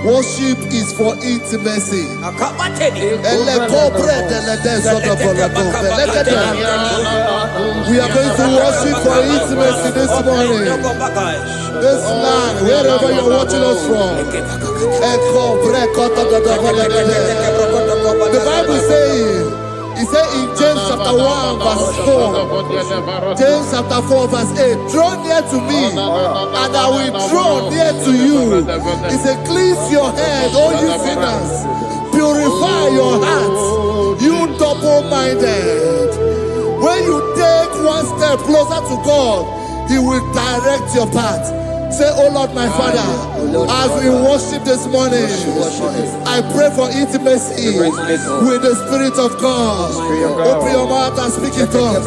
Worship is for intimacy. We are going to worship for intimacy this morning. This land, wherever you're watching us from. The Bible says, it says in James chapter 1 verse 4, James chapter 4 verse 8, draw near to me and I will draw near to you. It says, cleanse your head, all you sinners, purify your hearts, you double-minded. When you take one step closer to God, He will direct your path. Say, oh Lord, my Father, as we worship this morning, I pray for intimacy with the Spirit of God. Open your mouth and speak in tongues.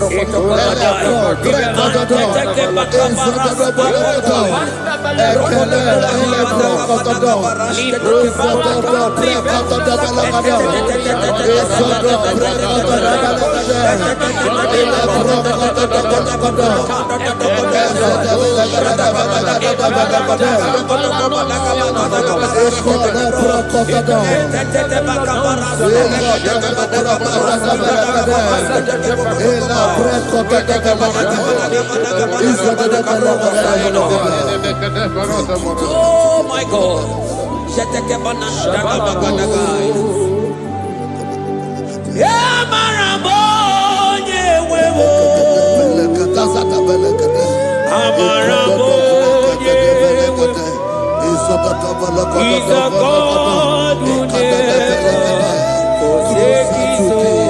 Oh my God. He's a God who never forsakes his own.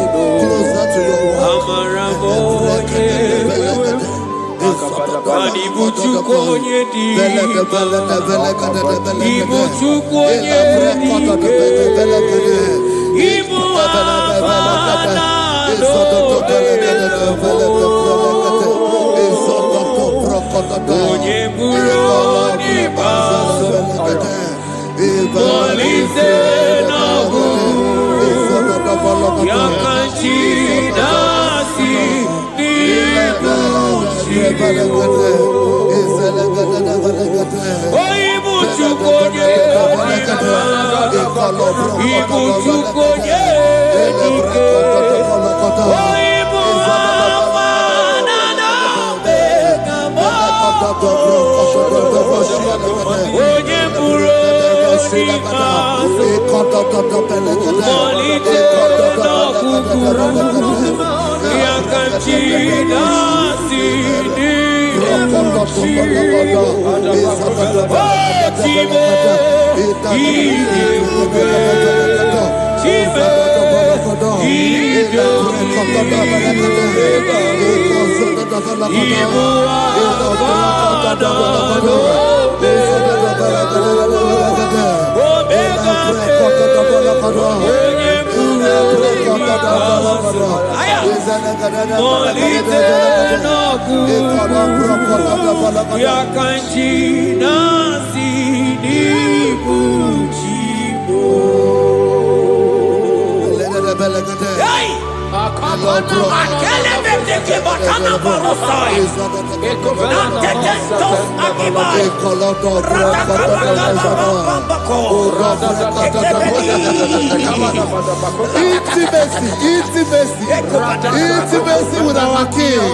Intimacy with our King.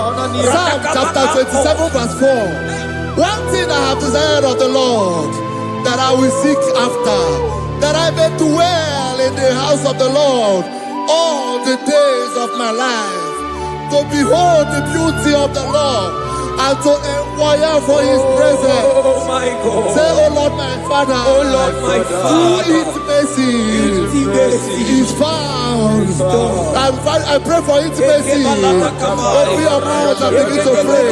Psalm chapter 27 verse 4. One thing I have desired of the Lord, that I will seek after, that I may dwell in the house of the Lord all the days of my life, to behold the beauty of the Lord and to inquire for his presence. Oh my God. Say, oh Lord my Father, Oh Lord my Father, through intimacy is found. I pray for intimacy. Open your mouth and begin to pray.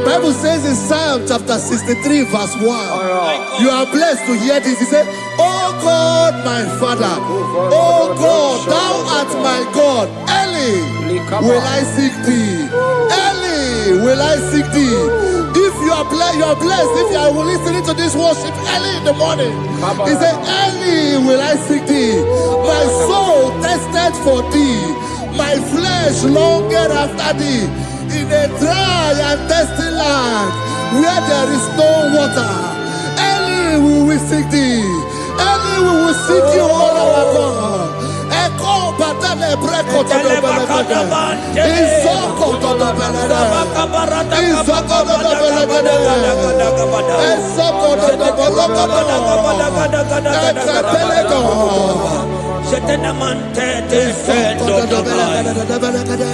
Bible says in Psalm chapter 63 verse 1, you are blessed to hear this. He said, oh God, my Father, oh God, thou art my God. Early will I seek thee. Early will I seek thee. If you are blessed if you are listening to this worship early in the morning. He said, early will I seek thee. My soul thirsted for thee. My flesh longed after thee. In a dry and thirsty land where there is no water. Early we will seek thee. Early we will seek you, all our God. Echo batale breko to the belagada. Isoko to the belagada. Isoko to the belagada. Isoko to the belagada. Ekapelego. Shetenamante defendo the belagada.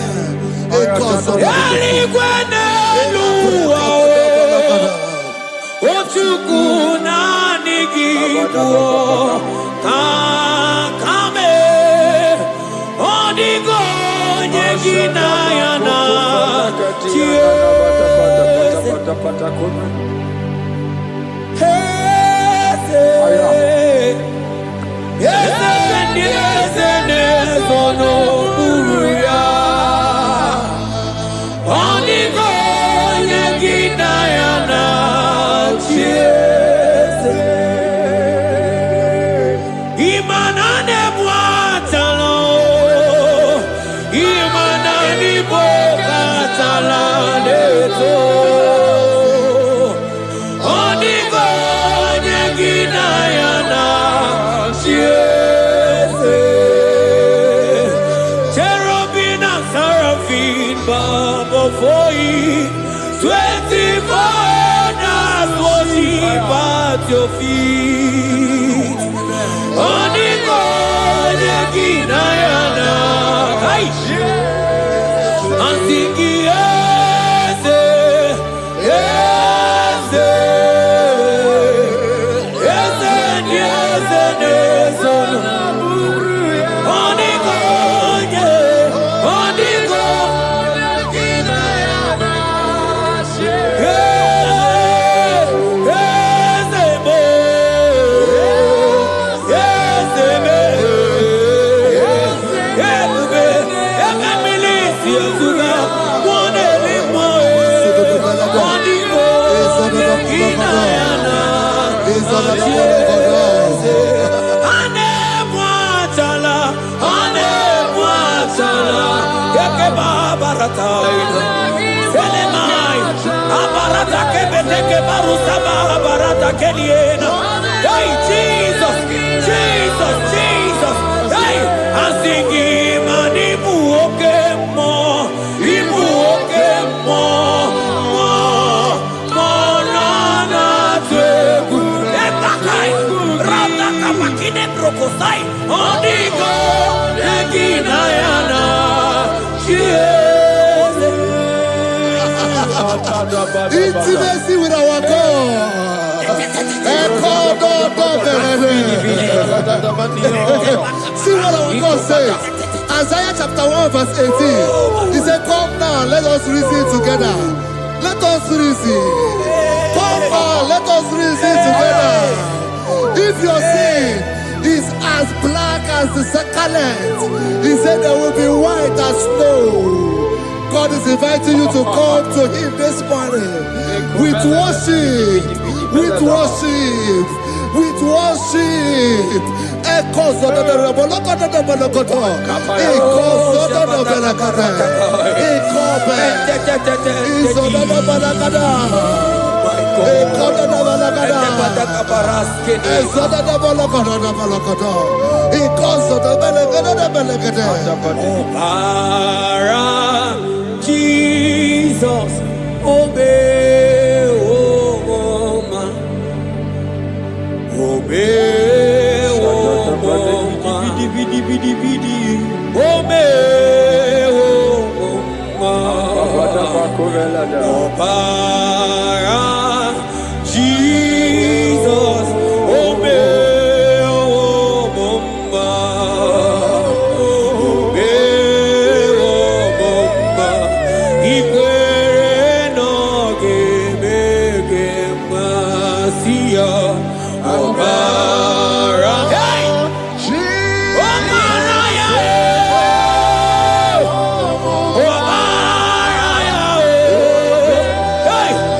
foreigners worship at your feet. Oniko Yekinayana. And sing yes, yes, yes, yes, yes, Oniko Yekinayana. Hey, Jesus, Jesus, Jesus. Hey, I'm singing, man, Ibu okemo, na twegu. Ebakai, rata kapakine brokosai. Oniko Yekinayana. Intimacy with our God. See what our God says. Isaiah chapter 1 verse 18. He said, come now, let us reason together. Let us reason. Come now, let us reason together. If your sin is as black as the scarlet, he said there will be white as snow. God is inviting you to come to Him this morning with worship, with worship, with worship. Echoes of the Jesus, obey, oh man, obey, oh man, obey, oh man, Jesus, obey, oh Hey!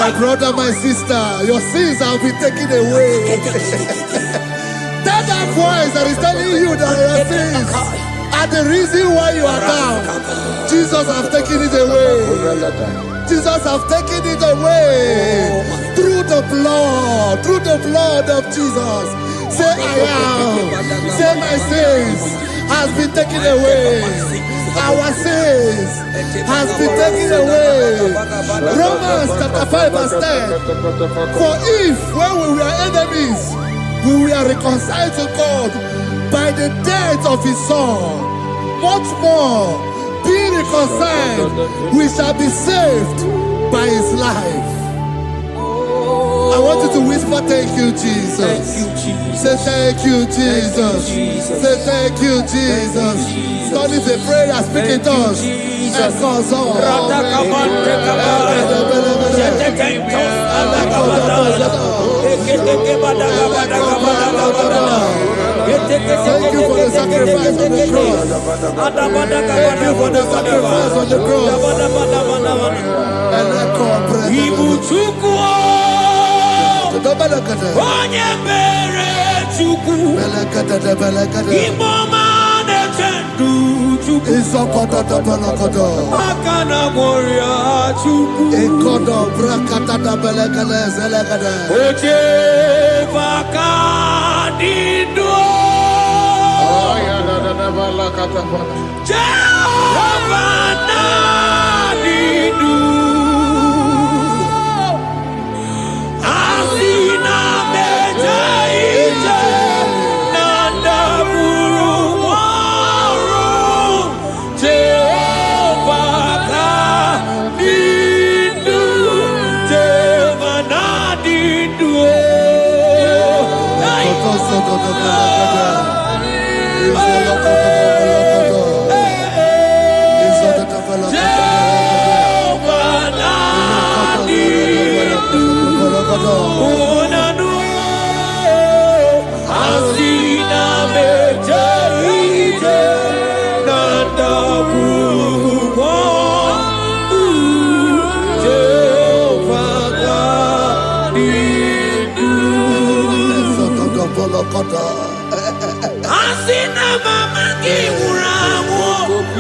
My brother, my sister, your sins have been taken away. That voice that is telling you that your sins are the reason why you are down. Jesus has taken it away. Jesus has taken it away. Through the blood of Jesus. Say I am. Say my sins has been taken away. Our sins has been taken away. Romans chapter 5 verse 10. For if when we were enemies, we were reconciled to God by the death of his son, much more, being reconciled, we shall be saved by his life. I want you to whisper, thank you, Jesus. Thank you, Jesus. Say thank you, Jesus. Say thank you, Jesus. God is a prayer, speak in tongues. Thank you for the sacrifice on the cross. Thank you for the sacrifice on the cross. Onye mere Chukwu Igbo mane chendu Chukwu Aka na moria Chukwu Oche baka dido Jehovah na dido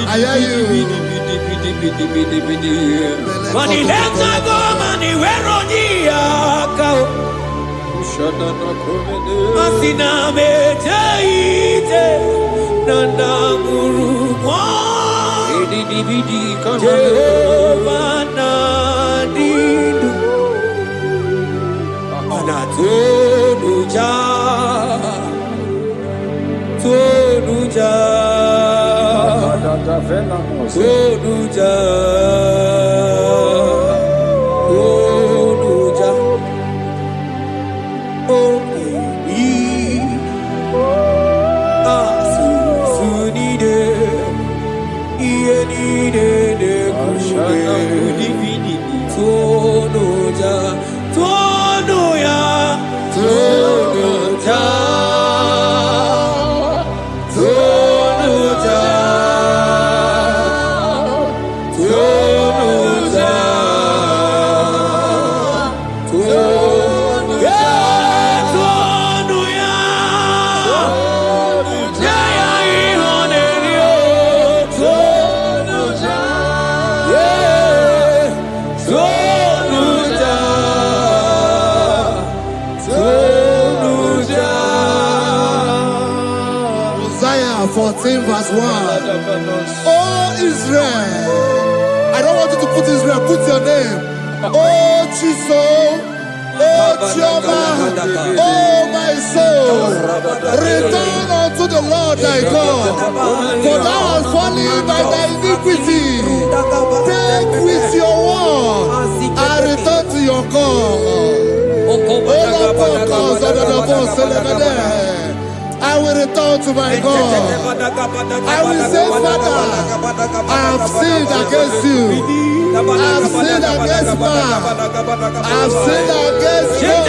I hear you. Money leta go money where on yaka. Asina me jaite nanda guru mo. Jehovah na didu. Anatonuja. Tonuja. Tonuja, Tonuja, oh baby, sunide, ienide de kushke, Tonuja, Tonuya, Tonuja. Isaiah 14 verse 1. Oh Israel, I don't want you to put Israel, put your name. Oh Chiso, oh Chioma, oh my soul, return unto the Lord thy God, for thou hast fallen by thy iniquity. Take with your word and return to your God. I will return to my God. I will say, Father, I have sinned against you. I have sinned against man. I have sinned against God.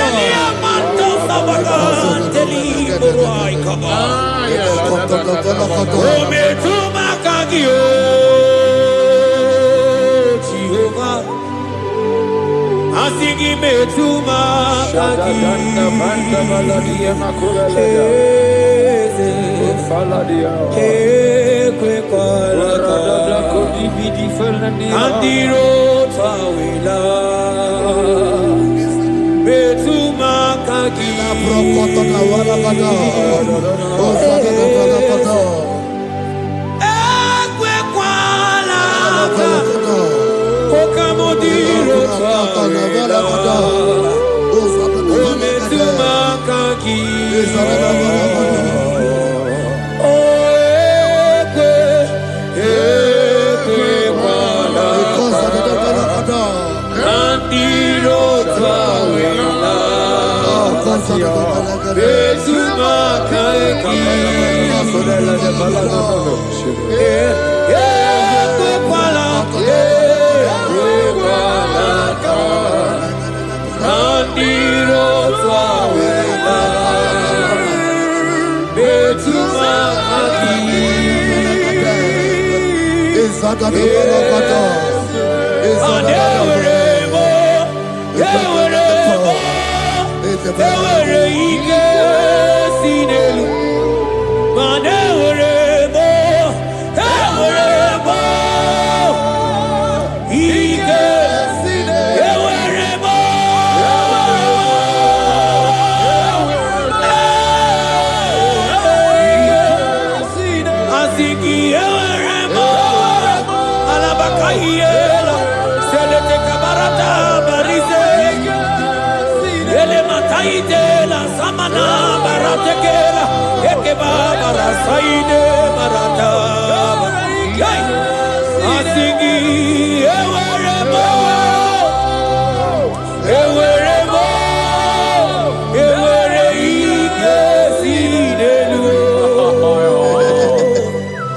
Asigi metuma kaki. Andiro tawila metuma kaki. Okamodiro tawila metuma kaki.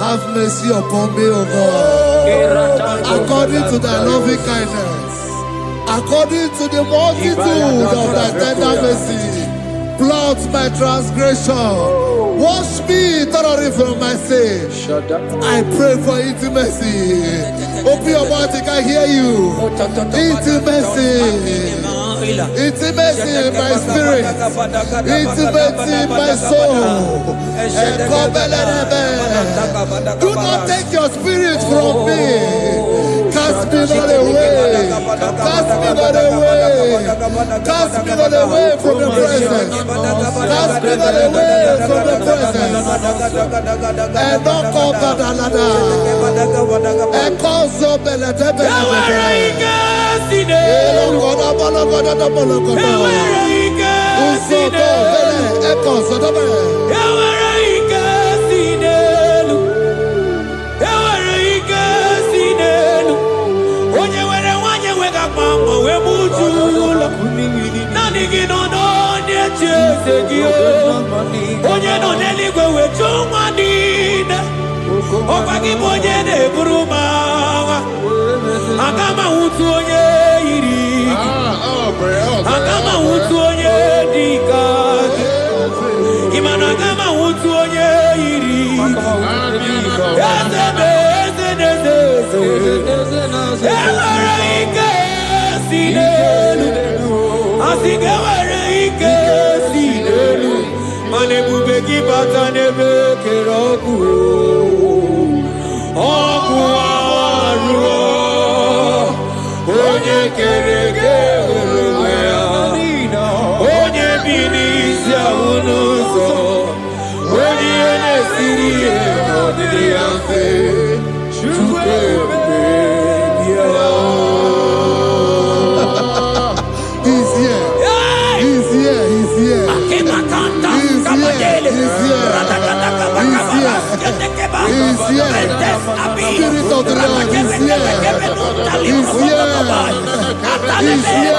Have mercy upon me, O God, according to thy loving kindness, according to the multitude of thy tender mercy. Blot my transgression, wash me thoroughly from my sin. I pray for intimacy. Open your mouth, I can hear you. Intimacy. Intimacy in my spirit, intimacy in my soul. Do not take your spirit from me. Cast me not away. Cast me not away. Cast me not away from the presence. Cast me not away from the presence. And don't come back another. And cause of Agama utuonye iri, agama utuonye dikaki, imana agama utuonye iri. Ewereike sinelu, asigewereike sinelu, manebubeki batanebe keroku, oku aruo. Onye kereke uruya, onye binisia unuso, onye nesiri odiri afe, chukwe He's here. He's here. He's here. He's here. He's here. Spirit of the Lord is here. He's here. He's here. He's here.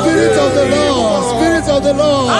Spirit of the Lord, Spirit of the Lord.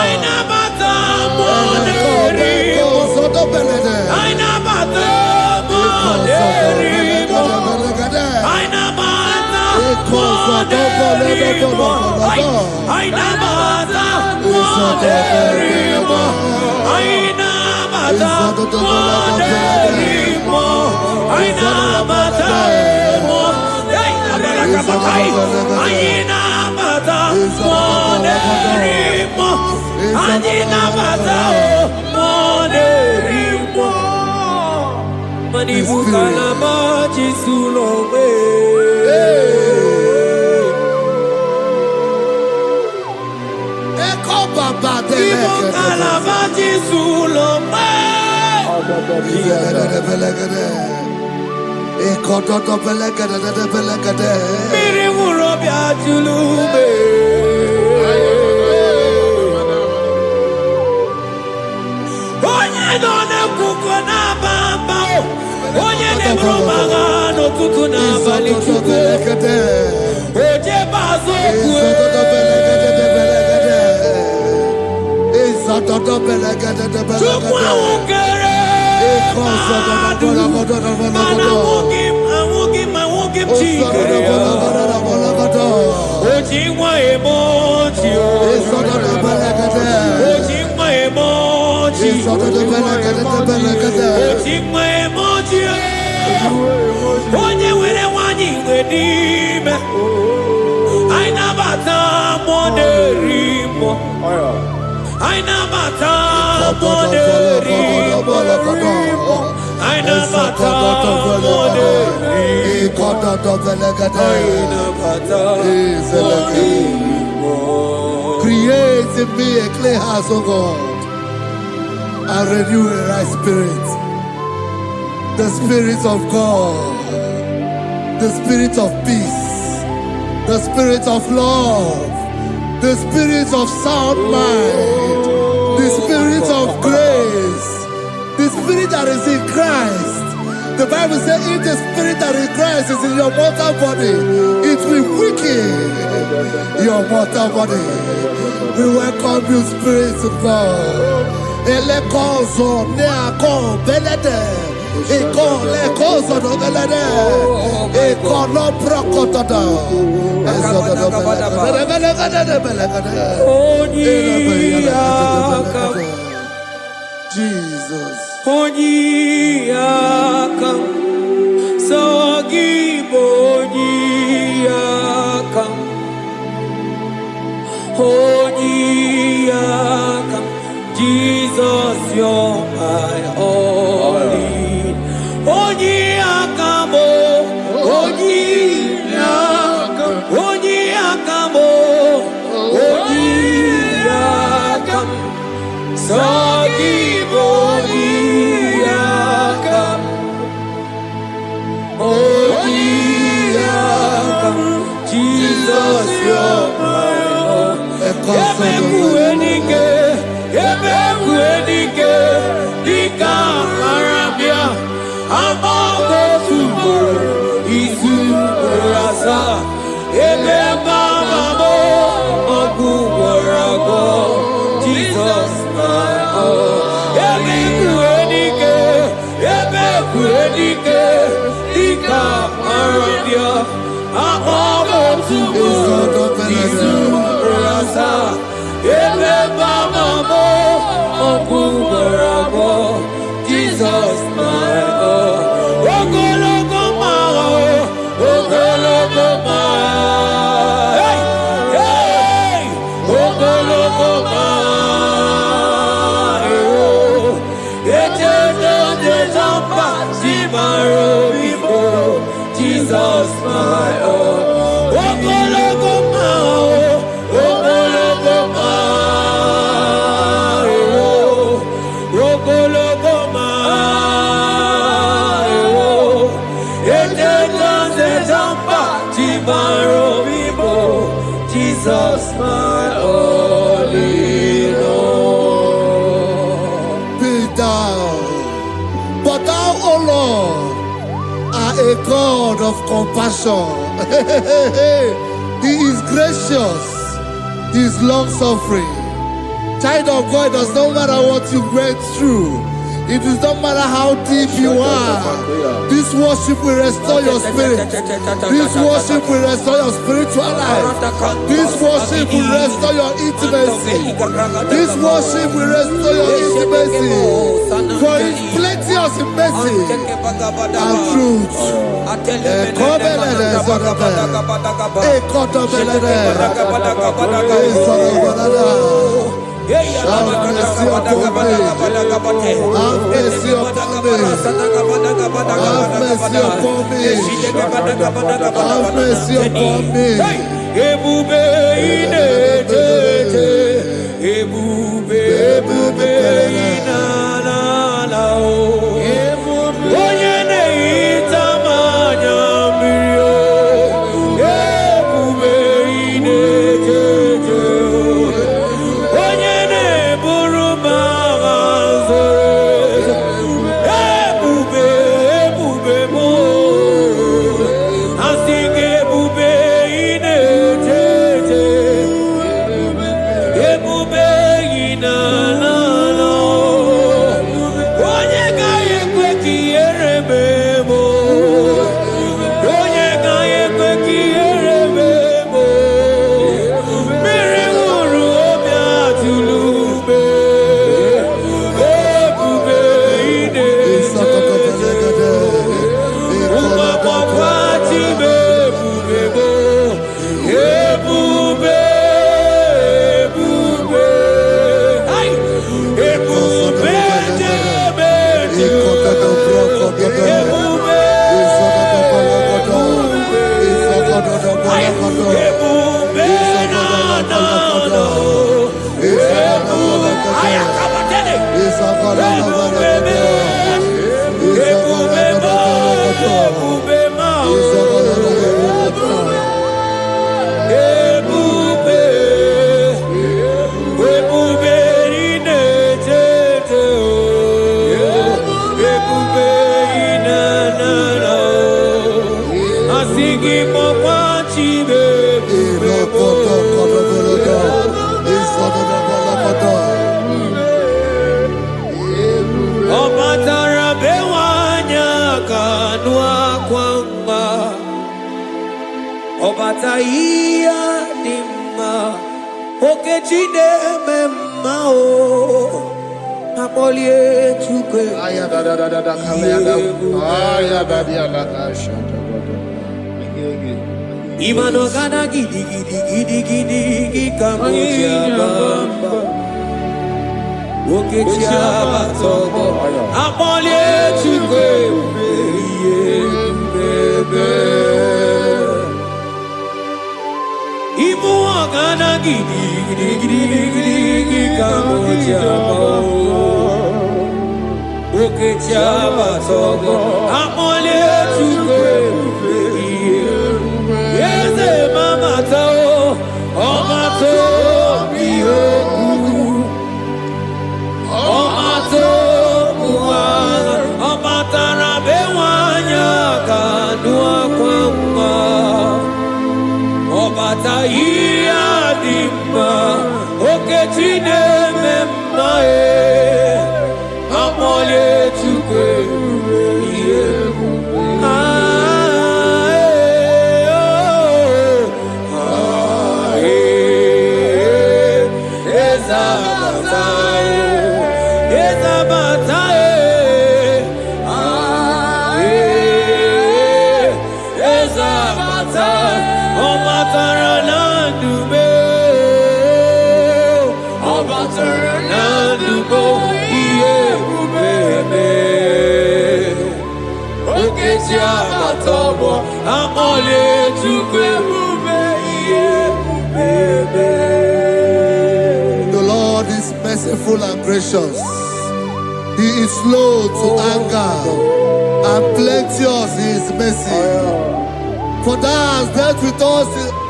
Create in me a clean house, O God, and renew a right spirit. The Spirit of God, the Spirit of peace, the Spirit of love, the Spirit of sound mind, the Spirit of grace, the Spirit that is in Christ. The Bible says if the Spirit that is in Christ is in your mortal body, it will weaken your mortal body. We welcome you, Spirit of God. Elekozo neako belede, eko lekozo no belede, eko no prokotoda, ezo no belede. Jesus. Onyiyakam, Sagibo Onyiyakam, Onyiyakam, Jesus, you're my all in. Onyiyakam, Onyiyakam, Onyiyakam, Onyiyakam, Sagibo Onyiyakam, Onyiyakam, Jesus, you're my Lord. Ebekuenike, Dika Arabia, Amago Tubo, Isu Rasa, Ebebamo, Ogu Warago, Jesus, my Lord. Ebekuenike, Dika Arabia, Amago Tubo, Isu Rasa, Ebebamo, Ogu Warago, Jesus, my Lord. Ogologo Mao, Ogologo Mao, hey, hey, Ogologo Mao, Ejedo Jejamba, Zimaro Bibo, Jesus, my Lord. Ogologo Mao, Ogologo Mao, a God of compassion. He is gracious. He is long-suffering. Child of God, it does not matter what you went through. It does not matter how deep you are. This worship will restore your spirit. This worship will restore your spiritual life. This worship will restore your intimacy. This worship will restore your intimacy. For His plenteous in mercy and truth. Have mercy upon me. Have mercy upon me. Have mercy upon me. Have mercy upon me. Ebube inetete, ebube inanala o. Onye na-ehita mmanya mmiri o. Ebube inetete o. Onye na-eburu m agha nzọ. Ebube m o. Asị gị ebube inetete. Ebube inanala o. Onye gaghị ekwe ka ihere mee m o. Onye gaghị ekwe ka ihere mee m o. Mmiri ṅụrụ obi atụrụ ume. Ebube inetete. Ụmụagbọghọ achịbe ebube m o. Ebube. Ai! Ebube jebe ebube. Ai! Ebube na-anọ. Ai, akabatele. Ebube me. Ebube mo. Ebube ma. Ebube. Ebube inetete o. Ebube inanala o. Asị gị kpọkwa chibe ebube mo. Ọ batara be nwanyị aka nụ akwa mma. Ọ bata ihe dị mma. Okechi na-eme mma o. Akpọlie Chukwu. Imano gana gidi gidi ka mo ji abamba. Okechi abatogo. Akpọlie Chukwu ebube. Ibu ọgana gidi ka mo ji abamba. Okechi abatogo. Akpọlie Chukwu ebube. Eze mama tao, ọma to bihoku, ọma to buwa, ọma tara be nwanyị aka nụ akwa mma, ọba ta ihe dị mma, Okechi na-eme mma akpọlie Chukwu ihe The Lord is merciful and gracious. He is slow to anger and plenteous in His mercy. For thou hast dealt with us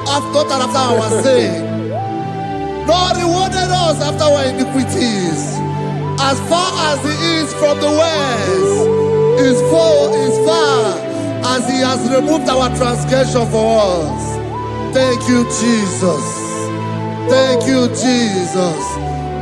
after our sin, nor rewarded us after our iniquities. As far as the east from the west is far as removed our transgression for us. Thank you, Jesus. Thank you, Jesus.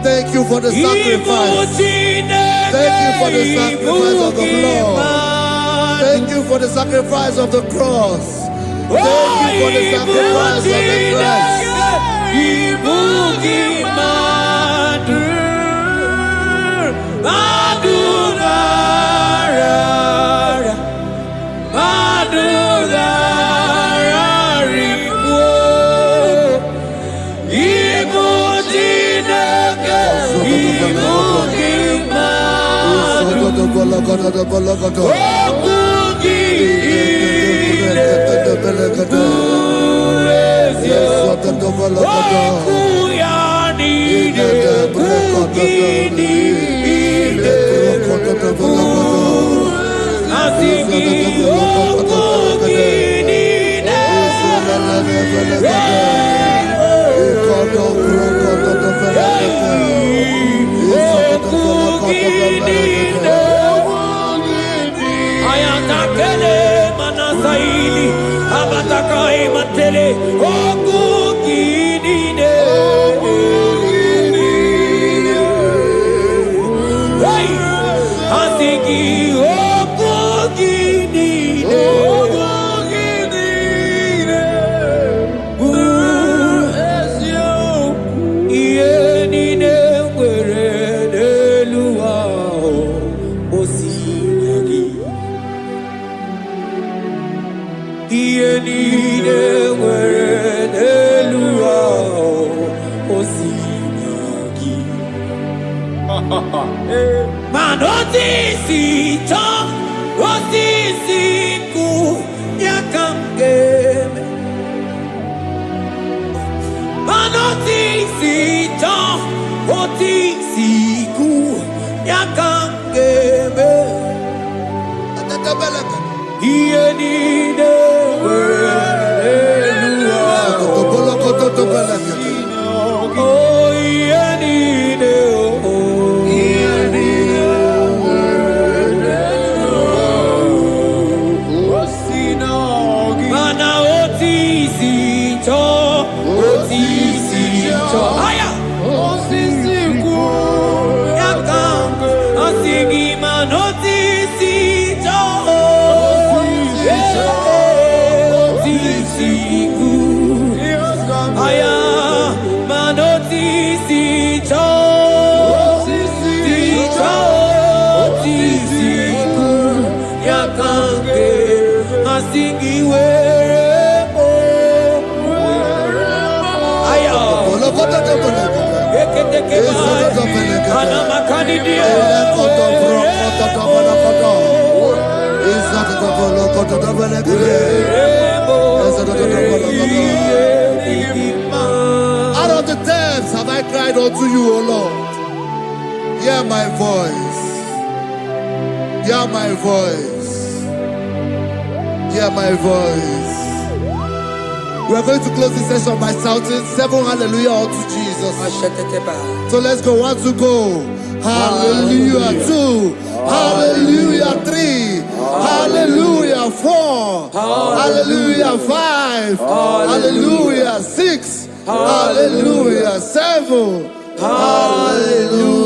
Thank you for the sacrifice. Thank you for the sacrifice of the blood. Thank you for the sacrifice of the cross. Thank you for the sacrifice of the cross. Out of the depths have I cried unto you, O Lord. Hear my voice. Hear my voice. Hear my voice. We are going to close this session by shouting 7 hallelujah unto Jesus. So let's go. 1, 2, go. Hallelujah. 2. Hallelujah. 3. Hallelujah. 4. Hallelujah. 5. Hallelujah. 6. Hallelujah. 7. Hallelujah.